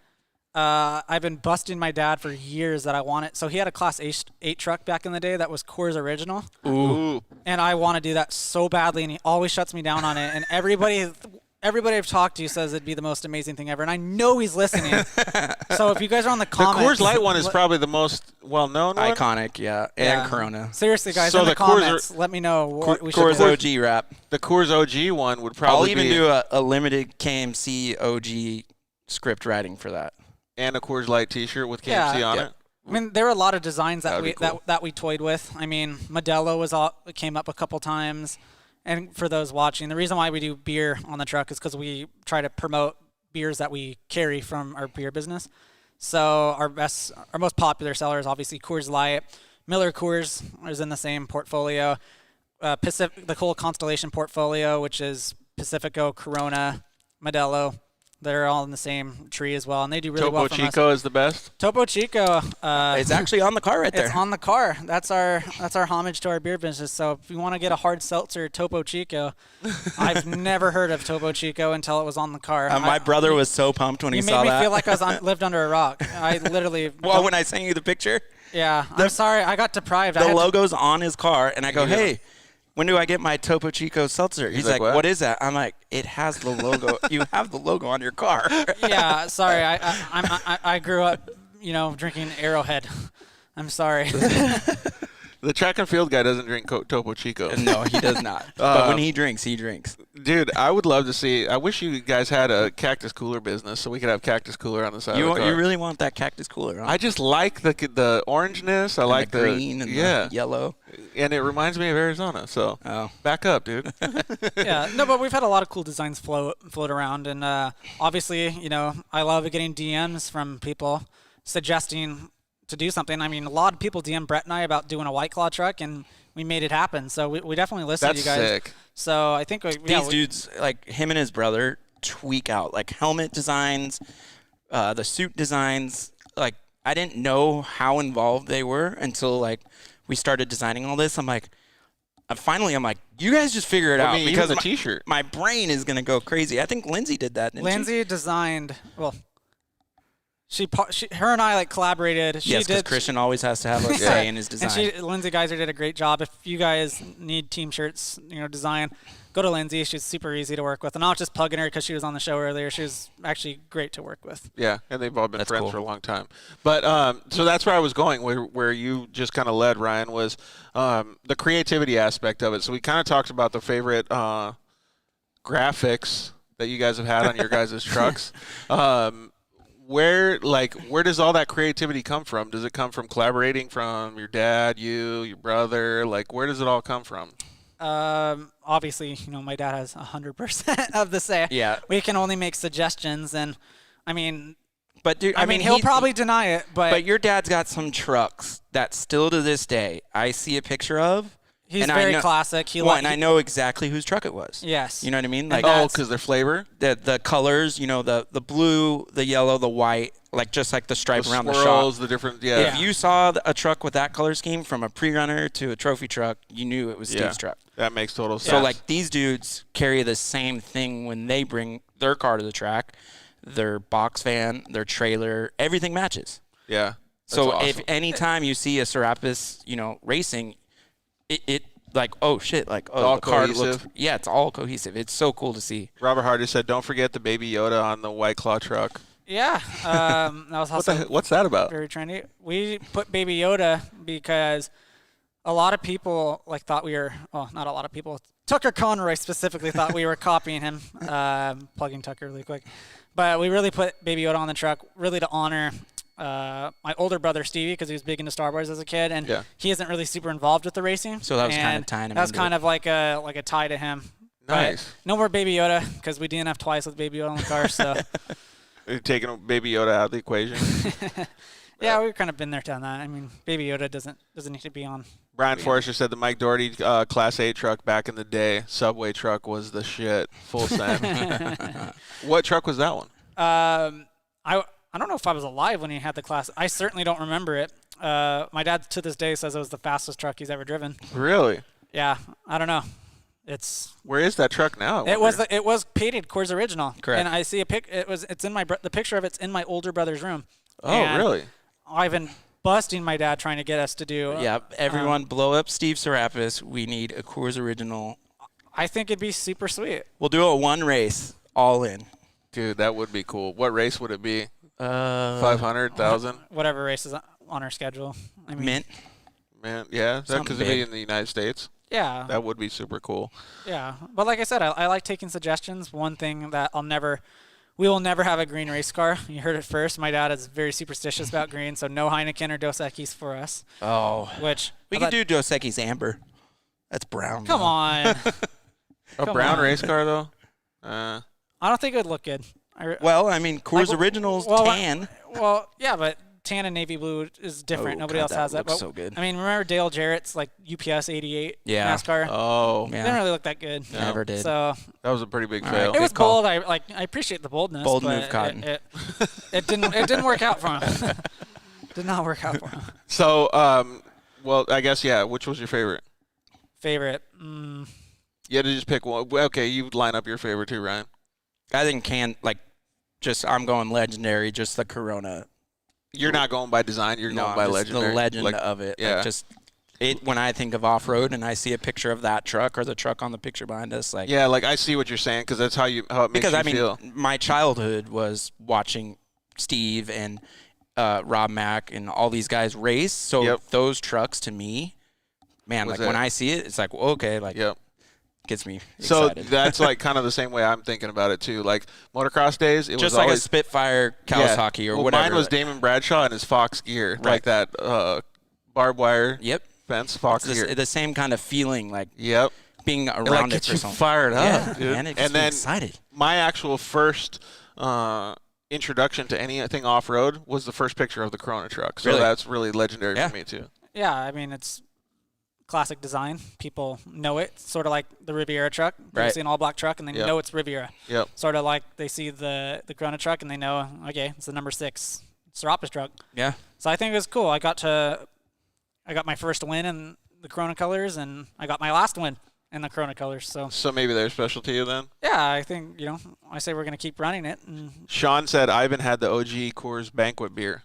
I've been busting my dad for years that I want it. So he had a Class 8 truck back in the day that was Coors Original. Ooh. And I want to do that so badly, and he always shuts me down on it. And everybody everybody I've talked to says it'd be the most amazing thing ever, and I know he's listening. So if you guys are on the The comments, Coors Light one is probably the most well-known one. Iconic, and Corona. Seriously, guys, So in the the Coors comments, let me know what we should Coors do. OG wrap. The Coors OG one would probably I'll even be, do a limited KMC OG script writing for that. and a Coors Light T-shirt with KMC on it. I mean, there are a lot of designs that That'd we be cool. that we toyed with. I mean, Modelo came up a couple times, and for those watching, the reason why we do beer on the truck is because we try to promote beers that we carry from our beer business. So our most popular seller is obviously Coors Light. Miller Coors is in the same portfolio. The whole Constellation portfolio, which is Pacifico, Corona, Modelo. They're all in the same tree as well, and they do really well Topo from us. Chico is the best. Topo Chico. It's actually on the car right there. It's on the car. That's our homage to our beer business. So if you want to get a hard seltzer, Topo Chico. I've never heard of Topo Chico until it was on the car. My brother was so pumped when he saw that. You made me feel like I was lived under a rock. I literally. Well, when I sent you the picture, yeah, I'm sorry. I got deprived. the logo's on his car, and I go, hey, when do I get my Topo Chico seltzer? He's like, what is that? I'm like, it has the logo. You have the logo on your car. Yeah, sorry. I grew up, drinking Arrowhead. I'm sorry. The track and field guy doesn't drink Topo Chico. No, he does not. But when he drinks, he drinks. Dude, I would love to see. I wish you guys had a cactus cooler business so we could have cactus cooler on the side of the car. You really want that cactus cooler, huh? I just like the orangeness. I and like the green and the yellow. And it reminds me of Arizona. So back up, dude. Yeah, no, but we've had a lot of cool designs float around, and obviously, I love getting DMs from people suggesting to do something. I mean, a lot of people DM Brett and I about doing a White Claw truck, and we made it happen. So we definitely listen to you guys. That's sick. So I think these dudes, like him and his brother, tweak out like helmet designs, the suit designs. Like I didn't know how involved they were until like we started designing all this. I'm like, you guys just figure it out because the T-shirt. My brain is gonna go crazy. I think Lindsay did that. Lindsay designed. Well, her and I collaborated. Yes, because Christian always has to have a say in his design. And Lindsay Geiser did a great job. If you guys need team shirts, design, go to Lindsay. She's super easy to work with. And not just plugging her because she was on the show earlier. She was actually great to work with. Yeah, and they've all been friends for a long time. But so that's where I was going, where you just kind of led, Ryan, was the creativity aspect of it. So we kind of talked about the favorite graphics that you guys have had on your guys' trucks. Where does all that creativity come from? Does it come from collaborating from your dad, your brother? Where does it all come from? Obviously, my dad has 100% of the say. Yeah. We can only make suggestions, and I mean, but dude, he'll probably deny it, but your dad's got some trucks that still to this day I see a picture of. He's very classic. And I know exactly whose truck it was. Yes. You know what I mean? Because their flavor? The colors, the blue, the yellow, the white, just like the stripe around the swirls, shop. the different, yeah. If you saw a truck with that color scheme from a pre-runner to a trophy truck, you knew it was Steve's truck. That makes total sense. So, these dudes carry the same thing when they bring their car to the track. Their box van, their trailer, everything matches. Yeah. So awesome. if any time you see a Sourapas, racing, it oh shit, the car cohesive. looks, it's all cohesive. It's so cool to see. Robert Hardy said, "Don't forget the Baby Yoda on the White Claw truck." Yeah, that was also what's that about? Very trendy. We put Baby Yoda because a lot of people thought we were. Well, not a lot of people. Tucker Conroy specifically thought we were copying him. Plugging Tucker really quick, but we really put Baby Yoda on the truck really to honor my older brother Stevie, because he was big into Star Wars as a kid, and he isn't really super involved with the racing. So that was kind of tying him. That was kind of like a tie to him. Nice. But no more Baby Yoda, because we DNF twice with Baby Yoda on the car. So you're taking Baby Yoda out of the equation. Yeah, we've kind of been there, done that. I mean, Baby Yoda doesn't need to be on. Brian Forrester said the Mike Doherty Class 8 truck back in the day, Subway truck, was the shit. Full send. What truck was that one? I don't know if I was alive when he had the class. I certainly don't remember it. My dad to this day says it was the fastest truck he's ever driven. Really? Yeah, I don't know. Where is that truck now? It was painted Coors Original. Correct. And I see it's in the picture of it's in my older brother's room. Oh, and really? I've been busting my dad trying to get us to do. Yeah, everyone blow up Steve Sourapas. We need a Coors Original. I think it'd be super sweet. We'll do a one race, all in. Dude, that would be cool. What race would it be? 500,000. Whatever race is on our schedule. I mean, Mint. Man, yeah, Something because it'd be big. in the United States. Yeah. That would be super cool. Yeah. But like I said, I like taking suggestions. One thing that we will never have a green race car. You heard it first. My dad is very superstitious about green, so no Heineken or Dos Equis for us. Oh. Which We could do Dos Equis Amber. That's brown. Come though. on. A Come brown on. race car, though? I don't think it would look good. Well, I mean, Coors Originals tan. Well, yeah, but tan and navy blue is different. Oh, Nobody God, else has that. looks But, so good. I mean, remember Dale Jarrett's like UPS 88 Yeah. NASCAR? Oh, It Yeah. didn't really look that good. Never did. So that was a pretty big All fail. right. it was Good call. bold. I appreciate the boldness. Bold but move, Cotton. It didn't work out for him. Did not work out for him. So, well, I guess, yeah, which was your favorite? Favorite. You had to just pick one. Okay, you line up your favorite too, Ryan. I think I'm going legendary, just the Corona. You're not going by design. You're going by just legendary. the legend Like, of it. yeah. When I think of off-road and I see a picture of that truck or the truck on the picture behind us, like Yeah, like I see what you're saying because that's how it makes because you I mean, feel. my childhood was watching Steve and Rob Mack and all these guys race. So Yep. those trucks to me, man, Was like when it? I see it, it's like well, okay, like Yep. gets me So excited. that's like kind of the same way I'm thinking about it too. Like motocross days, it was just like always a Spitfire yeah. Kawasaki or Well, whatever. Mine was Damon Bradshaw and his Fox gear, like Right. that barbed wire Yep. fence Fox It's gear. the same kind of feeling, like Yep. being It like around it gets for you something. fired up, Yeah, dude. man, it gets and me then excited. my actual first introduction to anything off-road was the first picture of the Corona truck. So Really? that's really legendary Yeah. for me too. Yeah, I mean, it's classic design. People know it. Sort of like the Riviera truck. They Right. see an all-black truck and they Yep. know it's Riviera. Yep. Sort of like they see the Corona truck and they know, okay, it's the number 6 Sourapas truck. Yeah. So I think it was cool. I got my first win in the Corona colors and I got my last win in the Corona colors. So maybe they're special to you then? yeah, I think, I say we're going to keep running it. And Sean said Ivan had the OG Coors Banquet beer.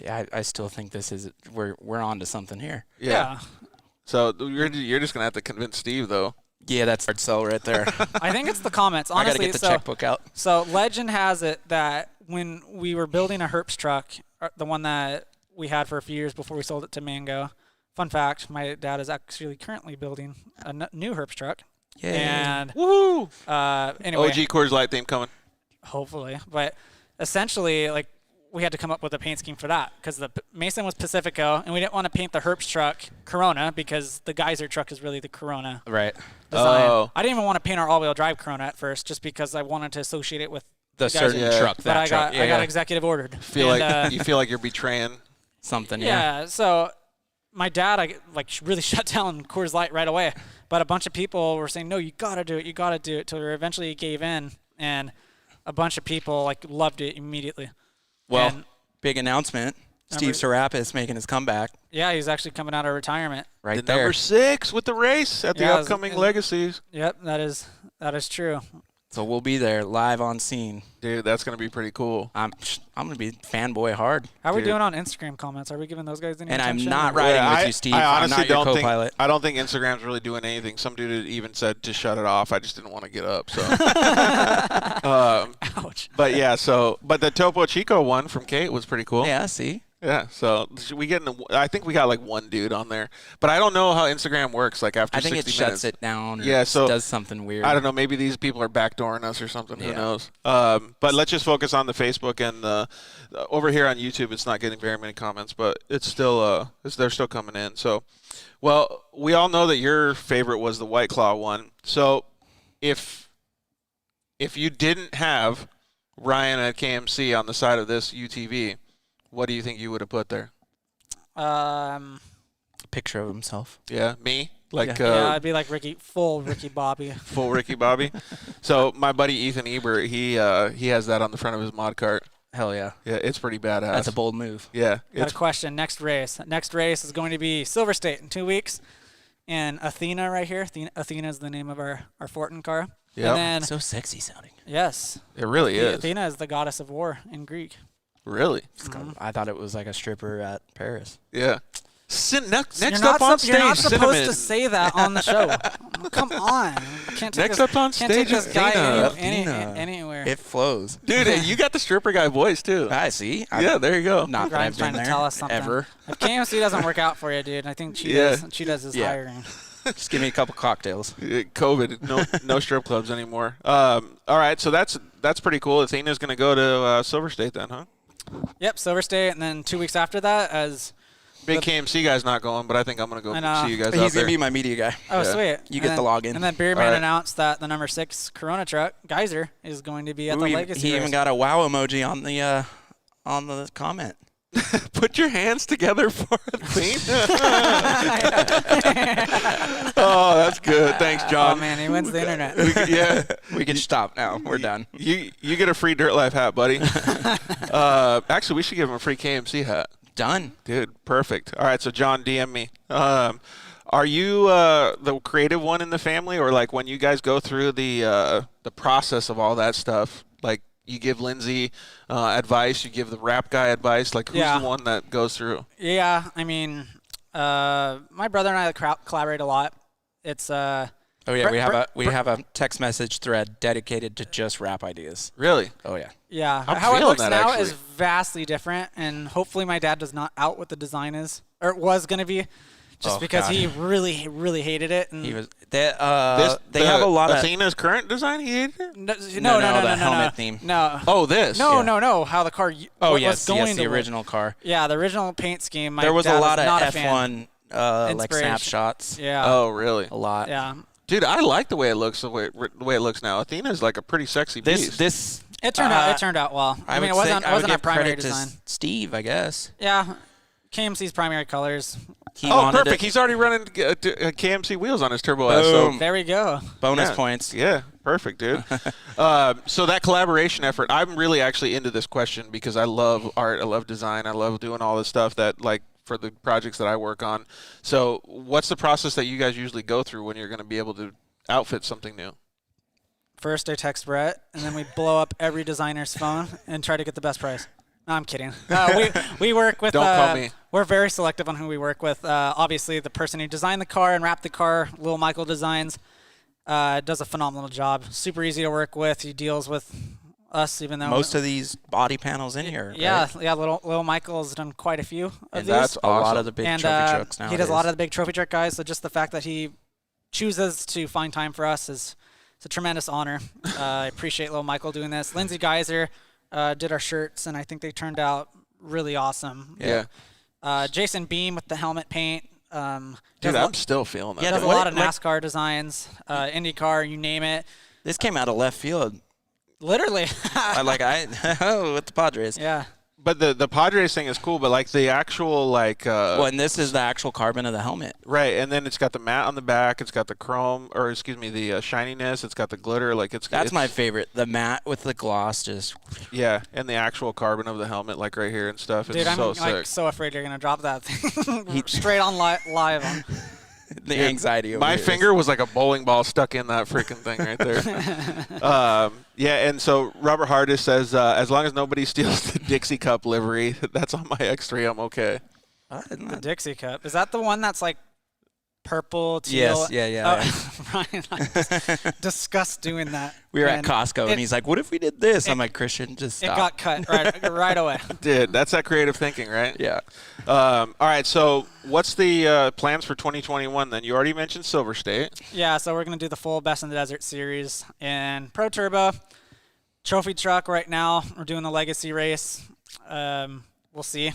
Yeah, I still think this is we're on to something here. yeah. So you're just gonna have to convince Steve though. Yeah, that's hard sell right there. I think it's the comments. I Honestly, gotta get the checkbook out. So legend has it that when we were building a Herps truck, the one that we had for a few years before we sold it to Mango, fun fact, my dad is actually currently building a new Herps truck. Yay. And Woo! anyway, OG Coors Light theme coming. hopefully. But essentially, like, we had to come up with a paint scheme for that because the Mason was Pacifico, and we didn't want to paint the Herps truck Corona because the Geiser truck is really the Corona Right. design. Oh. I didn't even want to paint our all-wheel drive Corona at first just because I wanted to associate it with The Geiser. certain Yeah. truck, But that I truck. got executive ordered. Feel And, like you feel like you're betraying. Something, yeah. yeah. So my dad, really shut down Coors Light right away. But a bunch of people were saying, "No, you gotta do it. You gotta do it." Till we eventually gave in, and a bunch of people loved it immediately. Well, And, big announcement. Steve Remember- Sourapas making his comeback yeah, he's actually coming out of retirement. right The there. number 6 with the race at the Yeah, upcoming and- Legacies. Yep, that is true. So we'll be there live on scene. Dude, that's gonna be pretty cool. I'm gonna be fanboy hard. How are we Dude. doing on Instagram comments? Are we giving those guys any And I'm attention? not or- riding Yeah, with you, Steve. I I'm honestly not your don't co-pilot. think I don't think Instagram's really doing anything. Some dude even said to shut it off. I just didn't want to get up. So, Ouch. but yeah. But the Topo Chico one from Kate was pretty cool. Yeah, see? Yeah. So should we get? I think we got one dude on there, but I don't know how Instagram works. Like after I think 60 it minutes. shuts it down or Yeah, so does something weird. I don't know. Maybe these people are backdooring us or something. Who Yeah. knows? But let's just focus on the Facebook and over here on YouTube. It's not getting very many comments, but it's still they're still coming in. So, well, we all know that your favorite was the White Claw one. So, if you didn't have Ryan at KMC on the side of this UTV, what do you think you would have put there? Picture of himself. Yeah, me. Yeah, I'd be like full Ricky Bobby. Full Ricky Bobby. So my buddy Ethan Ebert, he has that on the front of his mod cart. Hell yeah. Yeah, it's pretty badass. That's a bold move. Yeah, Got it's a question. Next race. Next race is going to be Silver State in 2 weeks. And Athena right here. Athena is the name of our Fortin car. Yep. And then, So sexy sounding. yes. it really is. Athena is the goddess of war in Greek. Really? I thought it was like a stripper at Paris. Yeah. Next You're up on stage, you're not supposed Cinnamon. to say that on the show. Come on. Can't take Next this, up on can't stage take is this guy Athena. anywhere. It flows. Dude, you got the stripper guy voice, too. I see. Yeah, there you go. Not that Ryan's I've trying been to there tell us something. ever. If KMC doesn't work out for you, dude, I think Yeah. She does his Yeah. hiring. Just give me a couple cocktails. COVID, no strip clubs anymore. All right, so that's pretty cool. Athena's going to go to Silver State then, huh? Yep, Silver State, and then 2 weeks after that, as Big KMC guy's not going, but I think I'm going to go see you guys out He's there. going to be my media guy. oh sweet, You get the login. And then Beerman All right. announced that the number 6 Corona truck Geiser is going to be at the Legacy. He race. even got a wow emoji on the comment. Put your hands together for Athena. Oh, that's good. Thanks, John. Oh man, he wins the internet. Yeah. We can stop now. We're done. You get a free Dirt Life hat, buddy. Actually, we should give him a free KMC hat. Done. Dude, perfect. All right, so John, DM me. Are you the creative one in the family, or like when you guys go through the process of all that stuff, like you give Lindsey advice, you give the rap guy advice, like who's Yeah. the one that goes through? Yeah, I mean, my brother and I collaborate a lot. It's Oh yeah, Brett- we have a text message thread dedicated to just rap ideas. Really? Oh yeah. yeah. I'm How it feeling looks that, now actually. is vastly different, and hopefully my dad does not out what the design is or was going to be, just Oh, because God. he really hated it. And He was they The have a lot of Athena's current design. He hated it? no, the helmet theme. No. Oh, this. No. How the car Oh was yes, going yes, to the look. original car. Yeah, the original paint scheme. My There was dad a lot not of a fan. F1 like Inspiration. snapshots. Yeah. Oh, really? A lot. Yeah. Dude, I like the way it looks. The way it looks now. Athena's like a pretty sexy beast. This It turned out well. I mean, it would wasn't say- I would our give primary credit to design. Steve, I guess. Yeah, KMC's primary colors. He Oh, wanted perfect. it. He's already running KMC wheels on his Turbo S. So Boom. There we go. Bonus Yeah. points. Yeah, perfect, dude. So that collaboration effort, I'm really actually into this question because I love art, I love design, I love doing all this stuff that like for the projects that I work on. So what's the process that you guys usually go through when you're going to be able to outfit something new? First, I text Brett, and then we blow up every designer's phone and try to get the best price. No, I'm kidding. We work with. Don't call me. We're very selective on who we work with. Obviously, the person who designed the car and wrapped the car, Lil Michael Designs, does a phenomenal job. Super easy to work with. He deals with us, even though Most of these body panels in here. Yeah, right? yeah. Lil Michael's done quite a few of And these. that's a lot awesome. of the big and trophy trucks now. he does a lot of the big trophy truck guys. So just the fact that he chooses to find time for us is it's a tremendous honor. I appreciate Lil Michael doing this. Lindsey Geiser did our shirts, and I think they turned out really awesome. Yeah. Jason Beam with the helmet paint. Dude, I'm still feeling that. Yeah, does a what- lot of like- NASCAR designs, IndyCar, you name it. This came out of left field. Literally. With the Padres. Yeah. But the Padres thing is cool, but like the actual like Well, and this is the actual carbon of the helmet. right, and then it's got the matte on the back, it's got the chrome, or excuse me, the shininess, it's got the glitter, like That's my it's- favorite. The matte with the gloss, just yeah, and the actual carbon of the helmet, like right here and stuff. It's Dude, I'm so like sick. so afraid you're gonna drop that thing straight on live. On. the anxiety. Over My here. finger was like a bowling ball stuck in that freaking thing right there. Yeah, and so Robert Hardis says, as long as nobody steals the Dixie Cup livery, that's on my X3, I'm okay. The Dixie Cup. Is that the one that's like purple, teal? Yes, yeah. Ryan, I just discuss doing that. We were at And Costco, and he's like, "What if we did this?" I'm like, "Christian, just It stop." got cut right away. Dude, that's that creative thinking, right? Yeah. All right, so what's the plans for 2021 then? You already mentioned Silver State. Yeah, so we're gonna do the full Best in the Desert series and Pro Turbo trophy truck. Right now, we're doing the Legacy race. We'll see.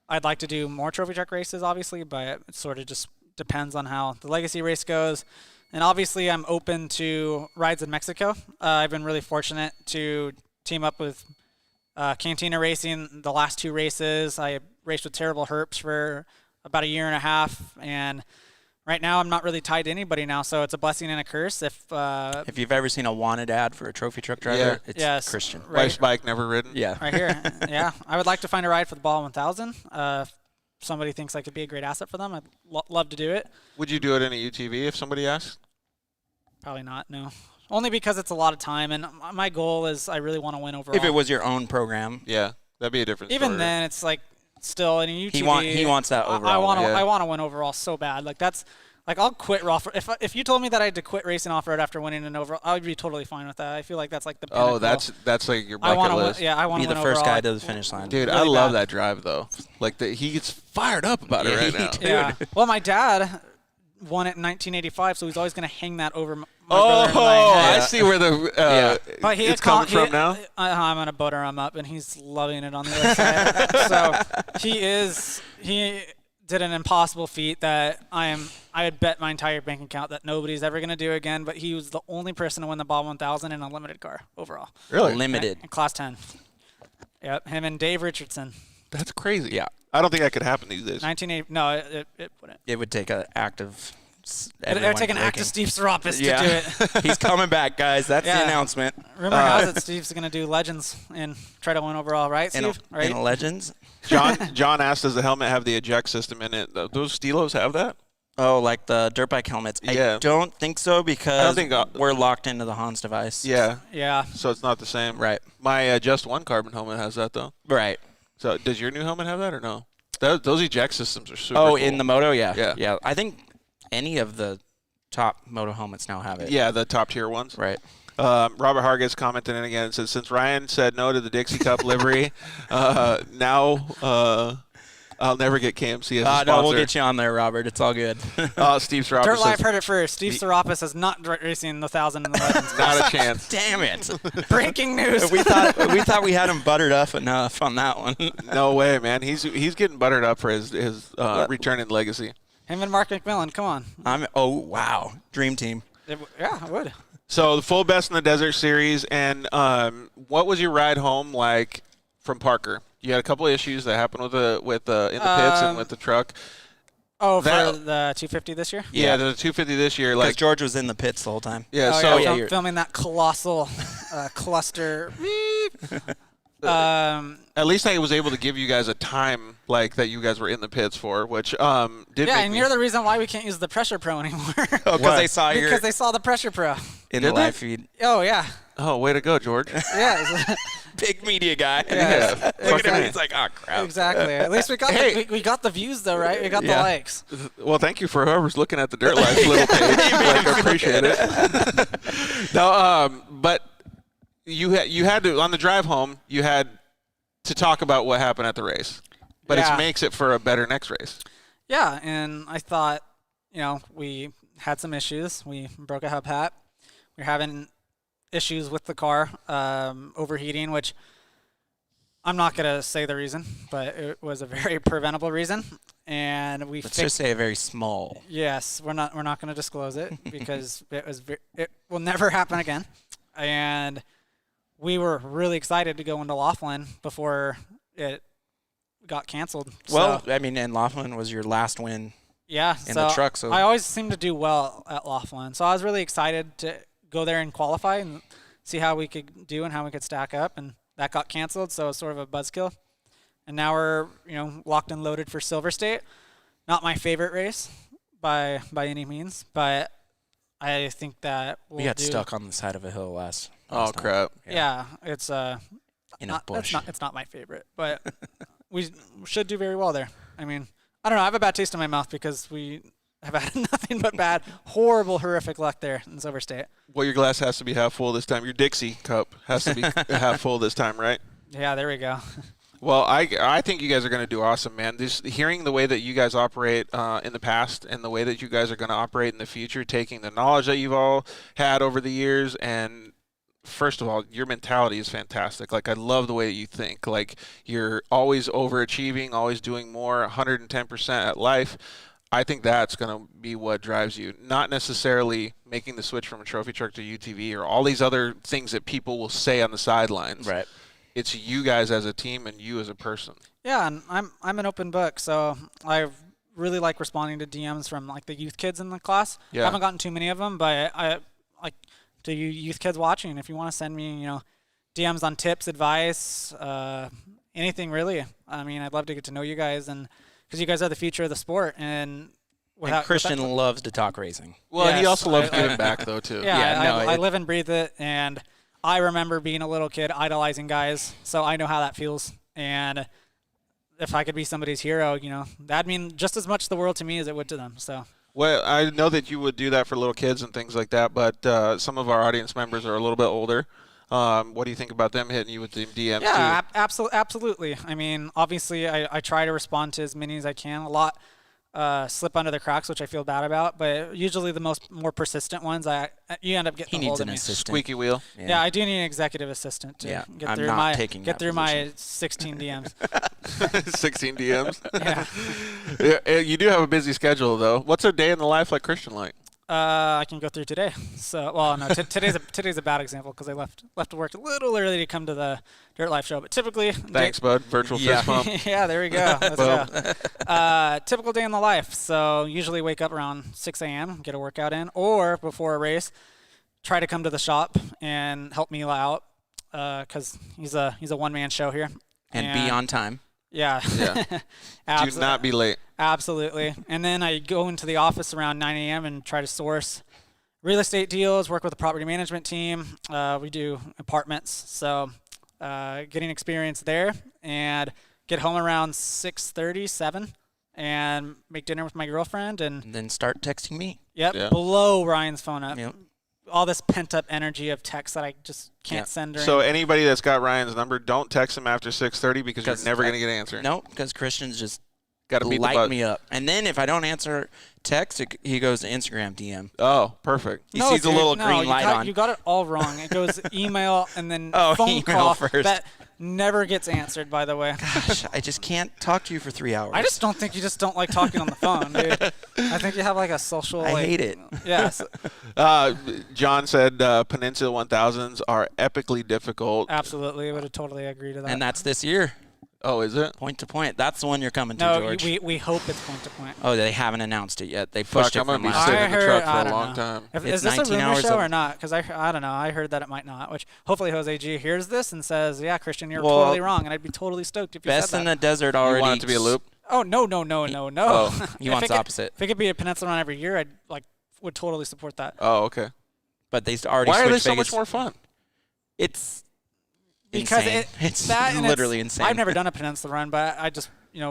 I'd like to do more trophy truck races, obviously, but it sort of just depends on how the Legacy race goes. And obviously, I'm open to rides in Mexico. I've been really fortunate to team up with Cantina Racing the last 2 races. I raced with Terrible Herps for about a year and a half, and right now I'm not really tied to anybody now, so it's a blessing and a curse. If If you've ever seen a wanted ad for a trophy truck driver, it's Yes. Christian. Right. Wife's bike, never ridden. Yeah. right here, yeah, I would like to find a ride for the Ball 1000. If somebody thinks I could be a great asset for them, I'd love to do it. Would you do it in a UTV if somebody asked? Probably not, no. Only because it's a lot of time, and my goal is I really want to win overall. If it was your own program, Yeah, that'd be a different story. Even then, it's like still in a UTV. He wants that overall. I want to win overall so bad. Like that's like I'll quit off. If you told me that I had to quit racing off road after winning an overall, I would be totally fine with that. I feel like that's like the pinnacle. Oh, that's like your bucket list. I want to be the first overall. guy to the finish line. Dude, really I love bad. that drive though. Like he gets fired up about it right now. Yeah. Well, my dad won it in 1985, so he's always going to hang that over my brother in my head. I see where the But it's coming from now. I'm going to butter him up, and he's loving it on the other side. So he did an impossible feat that I would bet my entire bank account that nobody's ever going to do again, but he was the only person to win the Bob 1000 in a limited car overall. Really? Limited. In Class 10. Yep, him and Dave Richardson. That's crazy. Yeah. I don't think that could happen these days. 1980. No, it wouldn't. It would take an active. It would take an active Steve Sourapas to do it. He's coming back, guys. That's the announcement. Rumor has it Steve's going to do Legends and try to win overall, right, Steve? Right? In Legends? John asked, does the helmet have the eject system in it? Those Steelos have that? Oh, like the dirt bike helmets. Yeah. I don't think so because think, we're locked into the Hans device. Yeah. Yeah. So it's not the same. Right. My Just One carbon helmet has that, though. Right. So does your new helmet have that or no? Those eject systems are super Oh, cool. in the Moto? Yeah. Yeah. I think any of the top Moto helmets now have it. Yeah, the top tier ones. Right. Robert Hargis commented in again and said, since Ryan said no to the Dixie Cup livery, now I'll never get KMC as a sponsor. No, we'll get you on there, Robert. It's all good. Steve Sourapas Dirt Live says, heard it first. Steve Sourapas is not racing the 1000 in the Legends. not a chance. Damn it. Breaking news. we thought we had him buttered up enough on that one. No way, man. He's getting buttered up for his return in legacy. Him and Mark McMillan, come on. Oh, wow. Dream team. Yeah, I would. So the full Best in the Desert series, and what was your ride home like from Parker? You had a couple of issues that happened in the pits and with the truck. Oh, for the 250 this year? Yeah, the 250 this year. Because Like George was in the pits the whole time. Yeah, so filming that colossal cluster. At least I was able to give you guys a time like that you guys were in the pits for, which did Yeah, make and me. you're the reason why we can't use the Pressure Pro anymore. Oh, because they saw because they saw the Pressure Pro. in Did the they? live feed. Oh, yeah. Oh, way to go, George. Yeah. Big media guy. Yeah. Look at him. He's like, oh, crap. Exactly. At least we got we got the views though, right? We got the likes. Well, thank you for whoever's looking at the Dirt Life little page. Like, I appreciate it. No, but you had to on the drive home. You had to talk about what happened at the race, but it makes it for a better next race. Yeah, and I thought, we had some issues. We broke a hub hat. We're having issues with the car, overheating, which I'm not going to say the reason, but it was a very preventable reason. And Let's just say a very small. Yes, we're not going to disclose it because it will never happen again. And we were really excited to go into Laughlin before it got canceled. Well, I mean, and Laughlin was your last win. Yeah, in the truck. So I always seem to do well at Laughlin. So I was really excited to go there and qualify and see how we could do and how we could stack up. And that got canceled, so it's sort of a buzzkill. And now we're, locked and loaded for Silver State. Not my favorite race by any means, but I think that we got stuck on the side of a hill last time. Crap. Yeah, it's in a bush. It's not my favorite, but we should do very well there. I mean, I don't know. I have a bad taste in my mouth because we have had nothing but bad, horrible, horrific luck there in Silver State. Well, your glass has to be half full this time. Your Dixie cup has to be half full this time, right? Yeah, there we go. Well, I think you guys are going to do awesome, man. Just hearing the way that you guys operate in the past and the way that you guys are going to operate in the future, taking the knowledge that you've all had over the years, and first of all, your mentality is fantastic. Like, I love the way that you think. Like, you're always overachieving, always doing more, 110% at life. I think that's going to be what drives you, not necessarily making the switch from a trophy truck to UTV or all these other things that people will say on the sidelines. Right. It's you guys as a team and you as a person. Yeah, and I'm an open book, so I really like responding to DMs from like the youth kids in the class. Yeah. I haven't gotten too many of them, but I like to you youth kids watching. If you want to send me, DMs on tips, advice, anything really. I mean, I'd love to get to know you guys, and because you guys are the future of the sport, and Christian loves to talk racing. Well, yes, he also loves giving back though too. I live and breathe it, and I remember being a little kid idolizing guys, so I know how that feels. And if I could be somebody's hero, that'd mean just as much the world to me as it would to them. So. Well, I know that you would do that for little kids and things like that, but some of our audience members are a little bit older. What do you think about them hitting you with the DMs too? Yeah, absolutely. I mean, obviously, I try to respond to as many as I can. A lot slip under the cracks, which I feel bad about, but usually the more persistent ones, you end up getting a hold of me. Squeaky wheel. Yeah, I do need an executive assistant to get through my 16 DMs. 16 DMs. Yeah. You do have a busy schedule though. What's a day in the life like Christian like? I can go through today. So, well, no, today's a bad example because I left work a little early to come to the Dirt Life show. But typically, thanks, bud. Virtual fist bump. Yeah, there we go. Let's go. Typical day in the life. So usually wake up around 6 a.m., get a workout in, or before a race, try to come to the shop and help Mila out because he's a one-man show here. And be on time. Yeah. Do not be late. Absolutely. And then I go into the office around 9 a.m. and try to source real estate deals, work with the property management team. We do apartments. So getting experience there and get home around 6:30, 7 and make dinner with my girlfriend. And then start texting me. Yep. Yeah. Blow Ryan's phone up. Yep. All this pent-up energy of text that I just can't send her. So anybody that's got Ryan's number, don't text him after 6:30 because you're never going to get an answer. No, because Christian's just got to light me up. And then if I don't answer text, he goes to Instagram DM. Oh, perfect. He sees a little green light on. You got it all wrong. It goes email and then phone email call first. that never gets answered, by the way. Gosh, I just can't talk to you for 3 hours. I just don't think you just don't like talking on the phone, dude. I think you have like a social. I hate it. Yes. John said Peninsula 1000s are epically difficult. Absolutely. I would have totally agreed to that. And that's this year. Oh, is it? Point to point. That's the one you're coming to, no, George. we hope it's point to point. Oh, they haven't announced it yet. They pushed it I'm going from to be last sitting year. in the truck for a long time. Is this a rumor show or not? Because I don't know. I heard that it might not, which hopefully Jose G hears this and says, yeah, Christian, you're totally wrong. And I'd be totally stoked if you said that. Best in the desert already. You want it to be a loop? Oh, no. Oh, he wants opposite. If it could be a Peninsula run every year, I'd would totally support that. Oh, okay. But they already Why are they switched so Vegas. much more fun? It's because insane. It's that literally insane. I've never done a Peninsula run, but I just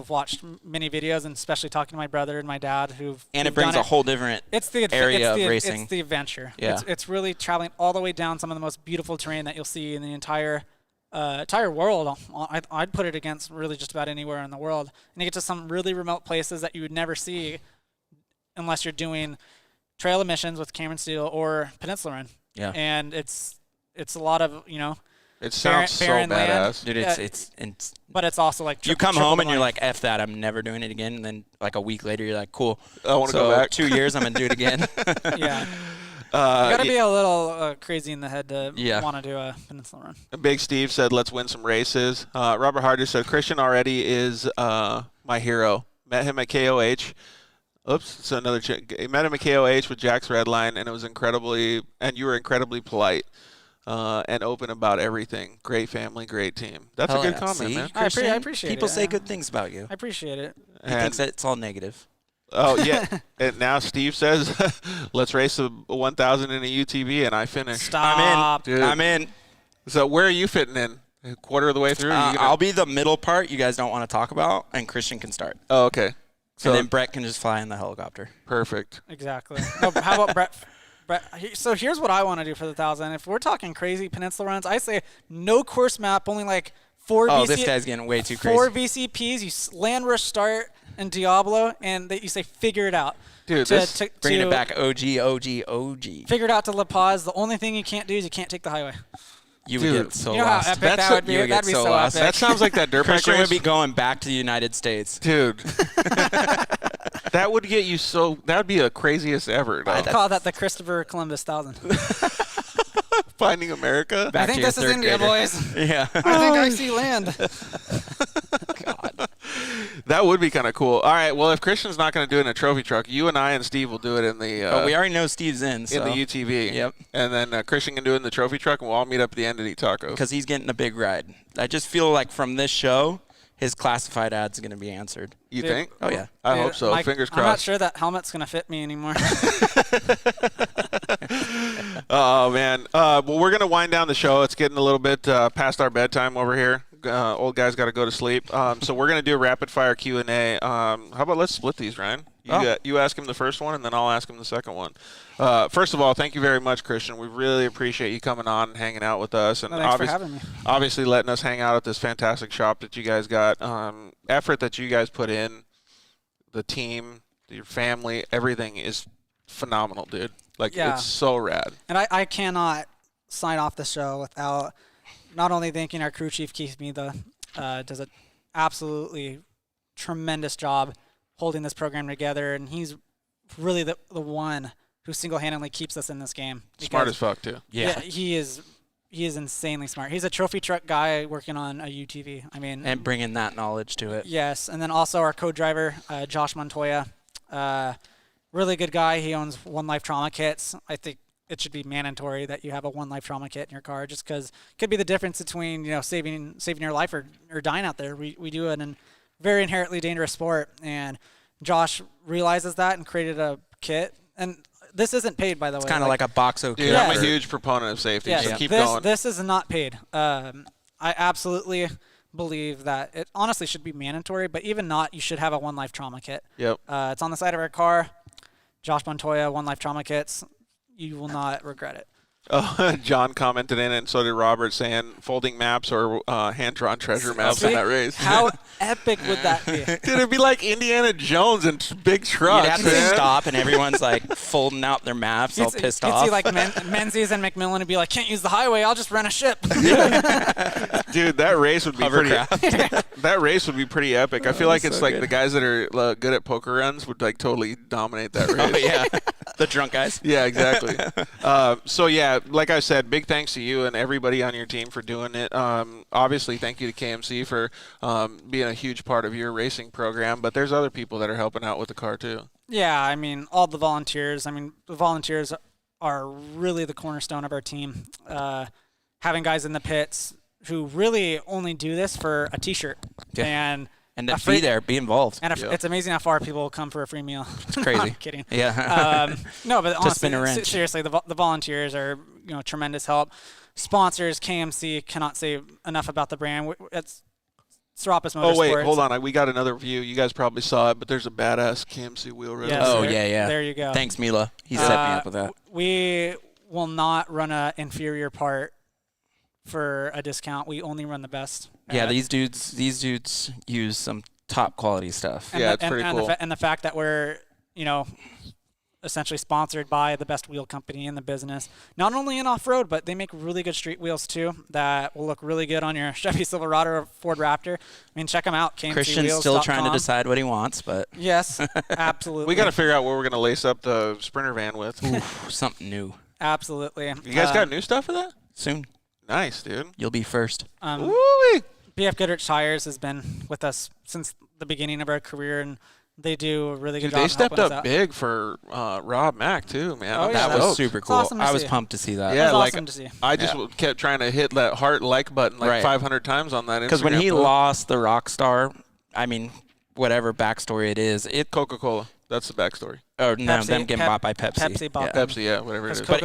watched many videos, and especially talking to my brother and my dad and it brings a whole different area of racing. It's the adventure. Yeah. It's really traveling all the way down some of the most beautiful terrain that you'll see in the entire world. I'd put it against really just about anywhere in the world, and you get to some really remote places that you would never see unless you're doing trail emissions with Cameron Steel or Peninsula Run. Yeah. And it's a lot of It sounds so barren badass. Dude, it's but it's also like you come home and you're like, F that, I'm never doing it again. And then like a week later, you're like, cool. I want to go back. 2 years, I'm going to do it again. Yeah. You got to be a little crazy in the head to want to do a Peninsula Run. Big Steve said, let's win some races. Robert Harder said, Christian already is my hero. Met him at KOH. Oops, it's another chick. Met him at KOH with Jack's Redline, and it was and you were incredibly polite. And open about everything. Great family, great team. That's a good comment, man. I appreciate it. People say good things about you. I appreciate it. He thinks that it's all negative. Oh, yeah. And now Steve says, let's race a 1,000 in a UTV, and I finish. Stop. I'm in. So where are you fitting in? A quarter of the way through? I'll be the middle part you guys don't want to talk about, and Christian can start. Oh, okay. So and then Brett can just fly in the helicopter. Perfect. Exactly. No, how about Brett? So here's what I want to do for the 1,000. If we're talking crazy Peninsula runs, I say no course map, only like 4 Oh, this guy's getting way too crazy. 4 VCPs, you land rush start in Diablo, and you say figure it out. Dude, bring it back OG. Figure it out to La Paz. The only thing you can't do is you can't take the highway. You would get so you know lost. How epic that would be? That'd be so lost. epic. That sounds like that dirt bike Christian race. would be going back to the United States. Dude. That would get you that would be the craziest ever. I'd call that the Christopher Columbus 1,000. Finding America. I think this is India, boys. Yeah. I think I see land. God. That would be kind of cool. All right. Well, if Christian's not going to do it in a trophy truck, you and I and Steve will do it in the. We already know Steve's in. So. In the UTV. Yep. And then Christian can do it in the trophy truck, and we'll all meet up at the end and eat tacos. Because he's getting a big ride. I just feel like from this show, his classified ad's going to be answered. You think? Oh, yeah. I hope so. Mike, Fingers crossed. I'm not sure that helmet's going to fit me anymore. Oh, man. Well, we're going to wind down the show. It's getting a little bit past our bedtime over here. old guy's got to go to sleep. So we're gonna do a rapid fire Q&A. How about let's split these, Ryan? You ask him the first one, and then I'll ask him the second one. First of all, thank you very much, Christian. We really appreciate you coming on and hanging out with us, and Thanks for having me. obviously letting us hang out at this fantastic shop that you guys got. Effort that you guys put in, the team, your family, everything is phenomenal, dude. Like, it's so rad. And I cannot sign off the show without not only thanking our crew chief, Keith Meetha, does an absolutely tremendous job holding this program together, and he's really the one who single-handedly keeps us in this game. Smart as fuck, too. Yeah, he is insanely smart. He's a trophy truck guy working on a UTV. I mean, and bringing that knowledge to it. Yes, and then also our co-driver, Josh Montoya, really good guy. He owns One Life Trauma Kits. I think it should be mandatory that you have a One Life Trauma Kit in your car, just because it could be the difference between saving your life or dying out there. We do it in very inherently dangerous sport, and Josh realizes that and created a kit. And this isn't paid, by the way. It's kind of like a Boxo kit. Dude, I'm a huge proponent of safety, so keep going. This is not paid. I absolutely believe that it honestly should be mandatory, but even not, you should have a One Life Trauma Kit. Yep. It's on the side of our car. Josh Montoya, One Life Trauma Kits. You will not regret it. John commented in it, and so did Robert, saying folding maps or hand-drawn treasure maps in that race. How epic would that be? Dude, it'd be like Indiana Jones and big trucks. You'd have to stop, and everyone's like folding out their maps, all pissed off. You'd see like Menzies and McMillan would be like, "Can't use the highway. I'll just rent a ship." Dude, that race would be that race would be pretty epic. I feel like it's so like the guys that are good at poker runs would like totally dominate that race. Oh yeah, the drunk guys. Yeah, exactly. So yeah, like I said, big thanks to you and everybody on your team for doing it. Obviously, thank you to KMC for being a huge part of your racing program. But there's other people that are helping out with the car too. Yeah, I mean, all the volunteers. I mean, the volunteers are really the cornerstone of our team. Having guys in the pits who really only do this for a T-shirt and to be there, be involved. And it's amazing how far people will come for a free meal. It's crazy. I'm kidding. Yeah. No, but honestly, spin a wrench. Seriously, the volunteers are tremendous help. Sponsors, KMC, cannot say enough about the brand. It's Sourapas Motorsports. Oh wait, hold on. We got another view. You guys probably saw it, but there's a badass KMC wheel right Yes, Oh yeah. There you go. Thanks, Mila. He set me up with that. We will not run an inferior part for a discount. We only run the best. Yeah, these dudes use some top quality stuff. It's pretty cool. And the fact that we're, essentially sponsored by the best wheel company in the business, not only in off-road, but they make really good street wheels too that will look really good on your Chevy Silverado or Ford Raptor. I mean, check them out. Christian's still trying to decide what he wants, but yes, absolutely. We got to figure out what we're going to lace up the Sprinter van with. Oof, something new. Absolutely. You guys got new stuff for that? Soon. Nice, dude. You'll be first. BF Goodrich Tires has been with us since the beginning of our career, and they do a really good job. They stepped up big for Rob Mack too, man. Oh, that was super cool. Awesome I was pumped to see that. Yeah, it was awesome to see. I just kept trying to hit that heart like button 500 times on that Instagram. Because when he lost the Rockstar, I mean, whatever backstory it is, Coca-Cola. That's the backstory. Or no, them getting bought by Pepsi. Pepsi bought them. Pepsi, yeah, whatever it is. But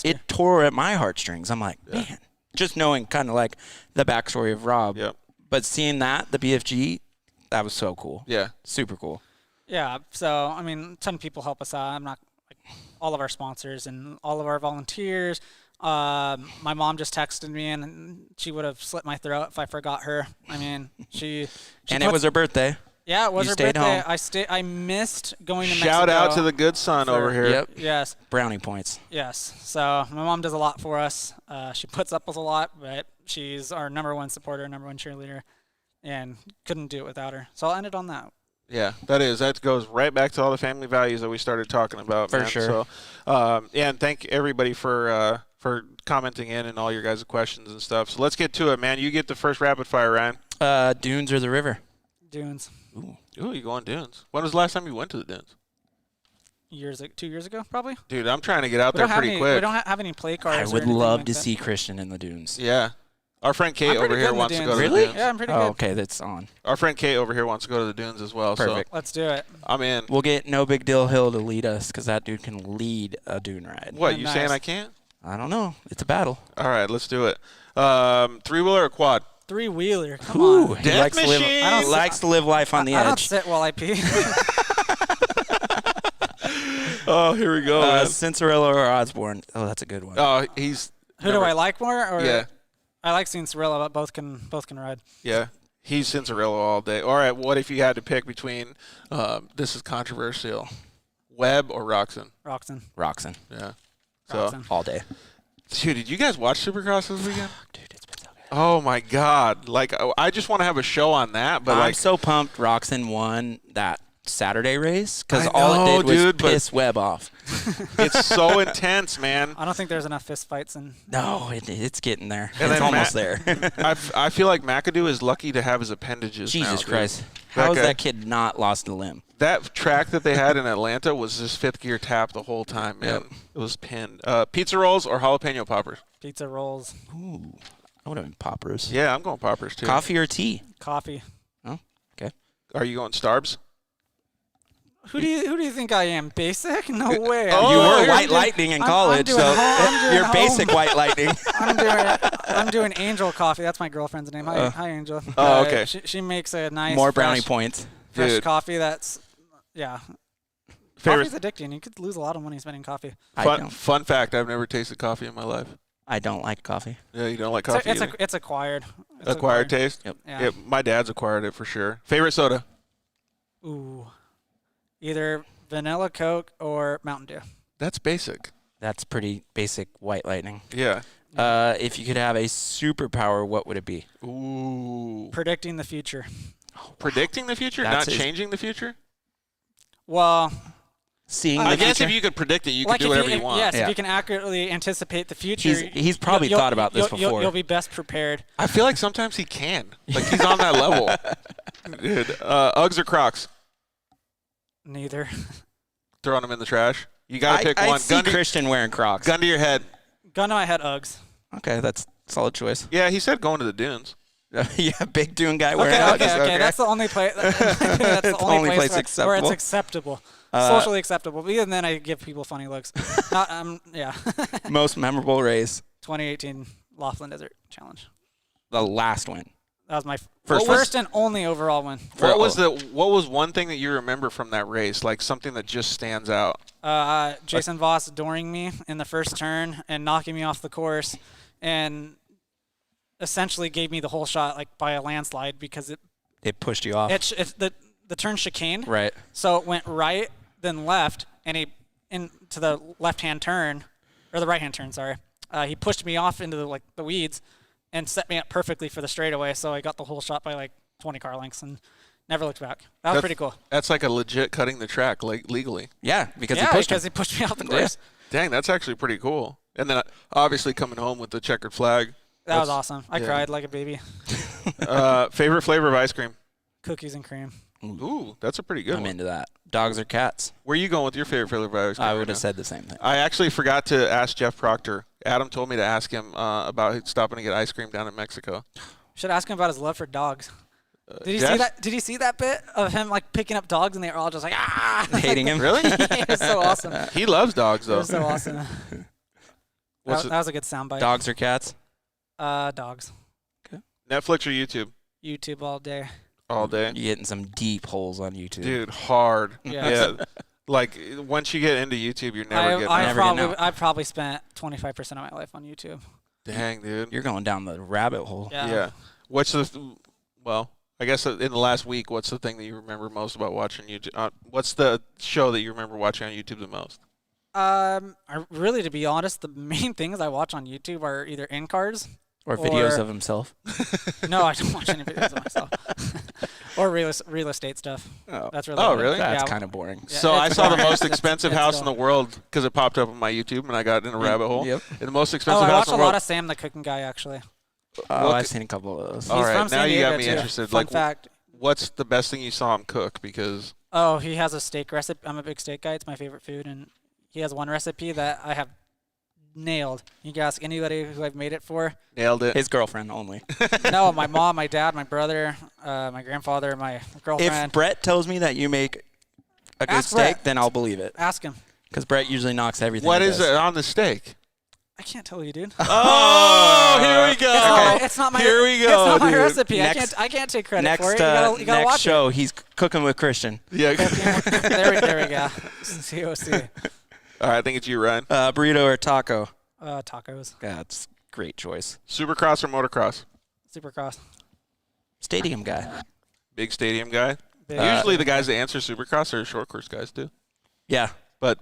it tore at my heartstrings. I'm like, man, just knowing kind of like the backstory of Rob. Yep. But seeing that, the BFG, that was so cool. Yeah. Super cool. Yeah. So, I mean, a ton of people help us out. I'm not all of our sponsors and all of our volunteers. My mom just texted me, and she would have slit my throat if I forgot her. I mean, she and it was her birthday. Yeah, it was her birthday. Home. I missed going to Mexico. Shout out to the good son over here. Yep. Yes. Brownie points. Yes. So my mom does a lot for us. She puts up with a lot, but she's our number one supporter, number one cheerleader, and couldn't do it without her. So I'll end it on that. Yeah, that goes right back to all the family values that we started talking about. For sure. So, and thank everybody for commenting in and all your guys' questions and stuff. So let's get to it, man. You get the first rapid fire, Ryan. Dunes or the river? Dunes. Ooh, you going dunes? When was the last time you went to the dunes? 2 years ago, probably. Dude, I'm trying to get out there pretty quick. We don't have any play cars. I would love to see Christian in the dunes. Yeah. Our friend Kate over here wants to go to the dunes. Yeah, I'm pretty good. Oh, okay, that's on. Our friend Kate over here wants to go to the dunes as well. Perfect. So let's do it. I'm in. We'll get No Big Deal Hill to lead us because that dude can lead a dune ride. What, you saying I can't? I don't know. It's a battle. All right, let's do it. Three-wheeler or quad? three-wheeler. Come Ooh, on. he Death likes to live. machine! I don't He likes to live life on the I don't edge. sit while I pee. Oh, here we go, man. Cinderella or Osborne? Oh, that's a good one. Oh, he's. Who do I like more? Or Yeah. I like Cinderella, but both can ride. Yeah. He's Cinderella all day. All right, what if you had to pick between, this is controversial, Webb or Roxon? Roxon. Yeah. So, Roxon. All day. dude, did you guys watch Supercross this weekend? Dude, it's been so good. Oh, my God. Like, I just want to have a show on that, but, I'm like, so pumped Roxon won that Saturday race because I all know, it did was dude, but- piss Webb off. it's so intense, man. I don't think there's enough fist fights in. No, it's getting there. And It's then almost there. I feel like McAdoo is lucky to have his appendages now, Jesus dude. Christ. How has guy- that kid not lost a limb? That track that they had in Atlanta was just fifth gear tap the whole time, man. Yep. It was pinned. Pizza rolls or jalapeno poppers? Pizza rolls, Ooh. I would have been poppers. Yeah, I'm going poppers too. Coffee or tea? coffee. Oh, okay. Are you going Starbs? Who do you think I am? Basic? No way. Oh, You were you're White Lightning in I'm college, doing so I'm doing you're home. basic White Lightning. I'm doing Angel Coffee. That's my girlfriend's name. Hi, Angel. Oh, okay. She makes a nice More brownie fresh, points. fresh Dude. coffee. That's Favorite Coffee's addicting. You could lose a lot of money spending coffee. fun fact, I've never tasted coffee in my life. I don't like coffee. Yeah, you don't like coffee either? It's acquired. It's Acquired taste? Yep. Yeah. My dad's acquired it for sure. Favorite soda? Ooh, either vanilla Coke or Mountain Dew. That's basic. That's pretty basic White Lightning. Yeah. If you could have a superpower, what would it be? Ooh. Predicting the future. Predicting the future, That's not his- changing the future? Well, Seeing I the I guess future? if you could predict it, you like could do if whatever you want. Yes, Yeah. if you can accurately anticipate the future, He's probably thought about this before. You'll be best prepared. I feel like sometimes he can. Like he's on that level. Dude, Uggs or Crocs? Neither. Throwing them in the trash. You got to pick I one. see Christian wearing Crocs. Gun to your head. Gun to my head, Uggs. Okay, that's a solid choice. Yeah, he said going to the dunes. Yeah, big dune guy wearing Okay, Uggs. okay. That's the only place. That's the only place where it's acceptable, socially acceptable. But even then, I give people funny looks. Not, yeah. Most memorable race. 2018 Laughlin Desert Challenge. The last win. That was my What first and only overall win. What was one thing that you remember from that race? Like something that just stands out? Jason Voss adoring me in the first turn and knocking me off the course, and essentially gave me the whole shot like by a landslide because It pushed you off. the turn chicaned. Right. So it went right, then left, and he into the left-hand turn, or the right-hand turn. Sorry, he pushed me off into the weeds, and set me up perfectly for the straightaway. So I got the whole shot by like 20 car lengths and never looked back. That was pretty cool. That's like a legit cutting the track like legally. Yeah, because Yeah, he pushed because him. he pushed me off the course. Dang, that's actually pretty cool. And then obviously coming home with the checkered flag. That was awesome. I cried like a baby. Favorite flavor of ice cream? Cookies and cream. Ooh, that's a pretty good I'm one. into that. Dogs or cats? Where are you going with your favorite flavor of ice cream? I right would have now? said the same thing. I actually forgot to ask Jeff Proctor. Adam told me to ask him about stopping to get ice cream down in Mexico. Should ask him about his love for dogs. Did you Jeff? see that? Did you see that bit of him like picking up dogs and they were all just like Hating him? Really? It was so awesome. It He loves dogs, though. was so awesome. What's That was a good soundbite. Dogs or cats? Dogs. Netflix or YouTube? YouTube all day. All day. You're getting some deep holes on YouTube. Dude, hard. Yeah. Like, once you get into YouTube, you're never getting out. never getting out. I probably spent 25% of my life on YouTube. Dang, dude. You're going down the rabbit hole. Yeah. What's well, I guess in the last week, what's the thing that you remember most about watching YouTube? What's the show that you remember watching on YouTube the most? Really, to be honest, the main things I watch on YouTube are either in cars Or videos of himself. No, I don't watch any videos of myself. Or real estate stuff. Oh. That's really. Oh, about it. really? That's Yeah. kind of boring. Yeah, So I it's saw the boring. most It's- expensive it's house in dull. the world because it popped up on my YouTube and I got in a rabbit hole. Yep. And the most Oh, expensive I house watch in a the world. lot of Sam the Cooking Guy actually. Oh, I've seen a couple of those. All He's right, from now San you got Diego, me too. interested. Fun Like, fact. what's the best thing you saw him cook? Because Oh, he has a steak recipe. I'm a big steak guy. It's my favorite food, and he has one recipe that I have nailed. You can ask anybody who I've made it for. nailed it. His girlfriend only. No, my mom, my dad, my brother, my grandfather, my girlfriend. If Brett tells me that you make a good Ask steak, Brett. then I'll believe it. Ask him. Because Brett usually knocks everything. What he is does. it on the steak? I can't tell you, dude. Oh, here we go. It's not my. Here we go, It's not my dude. recipe. Next- I can't take credit Next, for it. You gotta next watch show, he's cooking with Christian. Yeah. it. There we go. COC. All right, I think it's you, Ryan. Burrito or taco? Tacos. That's a great choice. Supercross or motocross? Supercross. Stadium guy. Big stadium guy. Big. Usually the guys that answer Supercross are short course guys too, Yeah. but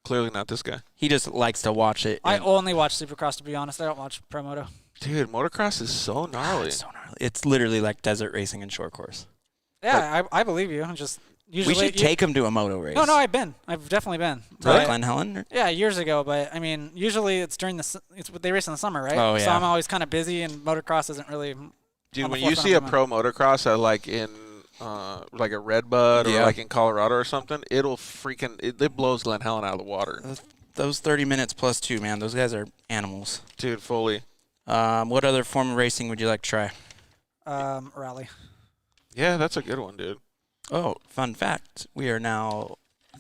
clearly not this guy. He just likes to watch it. I only watch Supercross, to be honest. I don't watch Pro Moto. Dude, motocross is so gnarly. It's so gnarly. It's literally like desert racing and short course. Yeah, I believe you. Just usually We should take him to a moto race. No, I've been. I've definitely been. Really? Glen Helen? Yeah, years ago. But I mean, usually it's during they race in the summer, right? Oh, So yeah. I'm always kind of busy, and motocross isn't really. Dude, on the when you forefront see a of my pro motocross like in like a Redbud or Yeah. like in Colorado or something, it'll freaking it blows Glen Helen out of the water. Those 30 minutes plus 2, man. Those guys are animals. Dude, fully. What other form of racing would you like to try? Rally. Yeah, that's a good one, dude. Oh, fun fact. We are now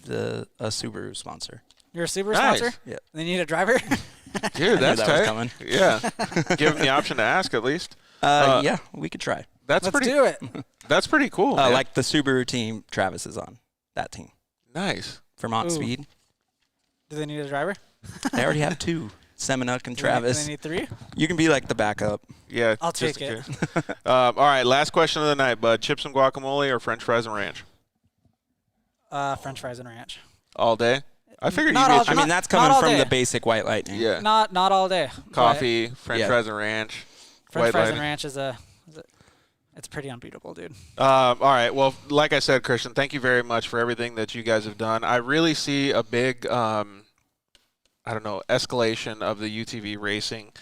a Subaru sponsor. You're a Subaru Nice. sponsor? Yeah. They need a driver? Dude, that's that was tight. coming. Yeah. Give him the option to ask at least. Yeah, we could try. That's Let's pretty do it. That's pretty cool. man. Like the Subaru team Travis is on. That team. Nice. Vermont Ooh. Speed. Do they need a driver? They already have 2. Seminuk and Do Travis. they need 3? You can be like the backup. Yeah. I'll just take in it. case. All right, last question of the night, bud. Chips and guacamole or French fries and ranch? French fries and ranch. All day? I figured Not you'd all- be I a mean, Not- that's not coming all from day. the basic White Lightning. Yeah. Not all day. but Coffee, French Yeah. fries and ranch. French White fries Lightning. and ranch it's pretty unbeatable, dude. All right. Well, like I said, Christian, thank you very much for everything that you guys have done. I really see a big, escalation of the UTV racing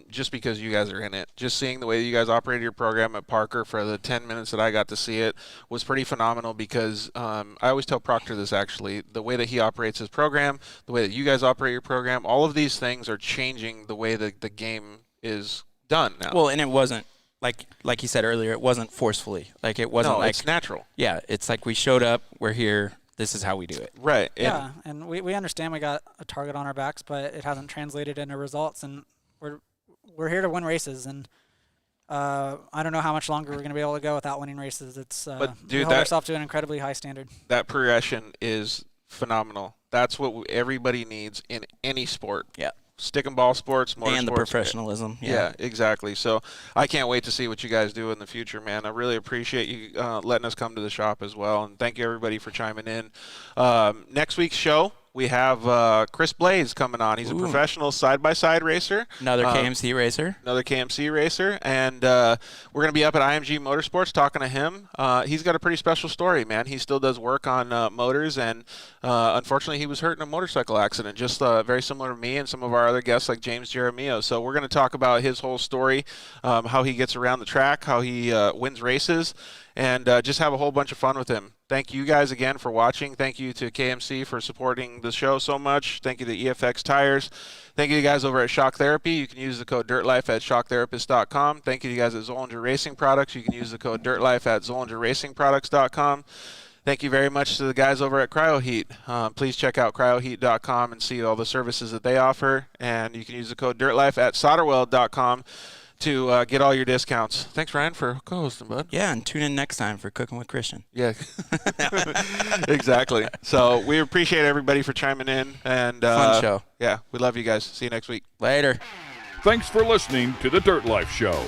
just because you guys are in it. Just seeing the way you guys operated your program at Parker for the 10 minutes that I got to see it was pretty phenomenal because I always tell Proctor this actually, the way that he operates his program, the way that you guys operate your program, all of these things are changing the way that the game is done now. Well, and it wasn't, like you said earlier, it wasn't forcefully. Like, it wasn't no, like. it's natural. Yeah, it's like we showed up, we're here, this is how we do it. Right. And Yeah, and we understand we got a target on our backs, but it hasn't translated into results, and we're here to win races, and I don't know how much longer we're going to be able to go without winning races. It's But, we dude, hold that- ourselves to an incredibly high standard. that progression is phenomenal. That's what everybody needs in any sport. Yeah. Stick and ball sports, motorsports. And the professionalism. Yeah, exactly. So I can't wait to see what you guys do in the future, man. I really appreciate you letting us come to the shop as well. And thank you, everybody, for chiming in. Next week's show, we have Chris Blaze coming on. He's a professional side-by-side racer. Another KMC racer. Another KMC racer. And we're going to be up at IMG Motorsports talking to him. He's got a pretty special story, man. He still does work on motors, and unfortunately he was hurt in a motorcycle accident, just very similar to me and some of our other guests like James Jeremio. So we're going to talk about his whole story, how he gets around the track, how he wins races, and just have a whole bunch of fun with him. Thank you guys again for watching. Thank you to KMC for supporting the show so much. Thank you to EFX Tires. Thank you to guys over at Shock Therapy. You can use the code DIRTLIFE at shocktherapist.com. Thank you to guys at Zollinger Racing Products. You can use the code DIRTLIFE at zollingerracingproducts.com. Thank you very much to the guys over at CryoHeat. Please check out cryoheat.com and see all the services that they offer. And you can use the code DIRTLIFE at solderweld.com to get all your discounts. Thanks, Ryan, for co-hosting, bud. Yeah, and tune in next time for Cooking with Christian. Yeah, exactly. So we appreciate everybody for chiming in. And Fun show. Yeah, we love you guys. See you next week. Later. Thanks for listening to The Dirt Life Show.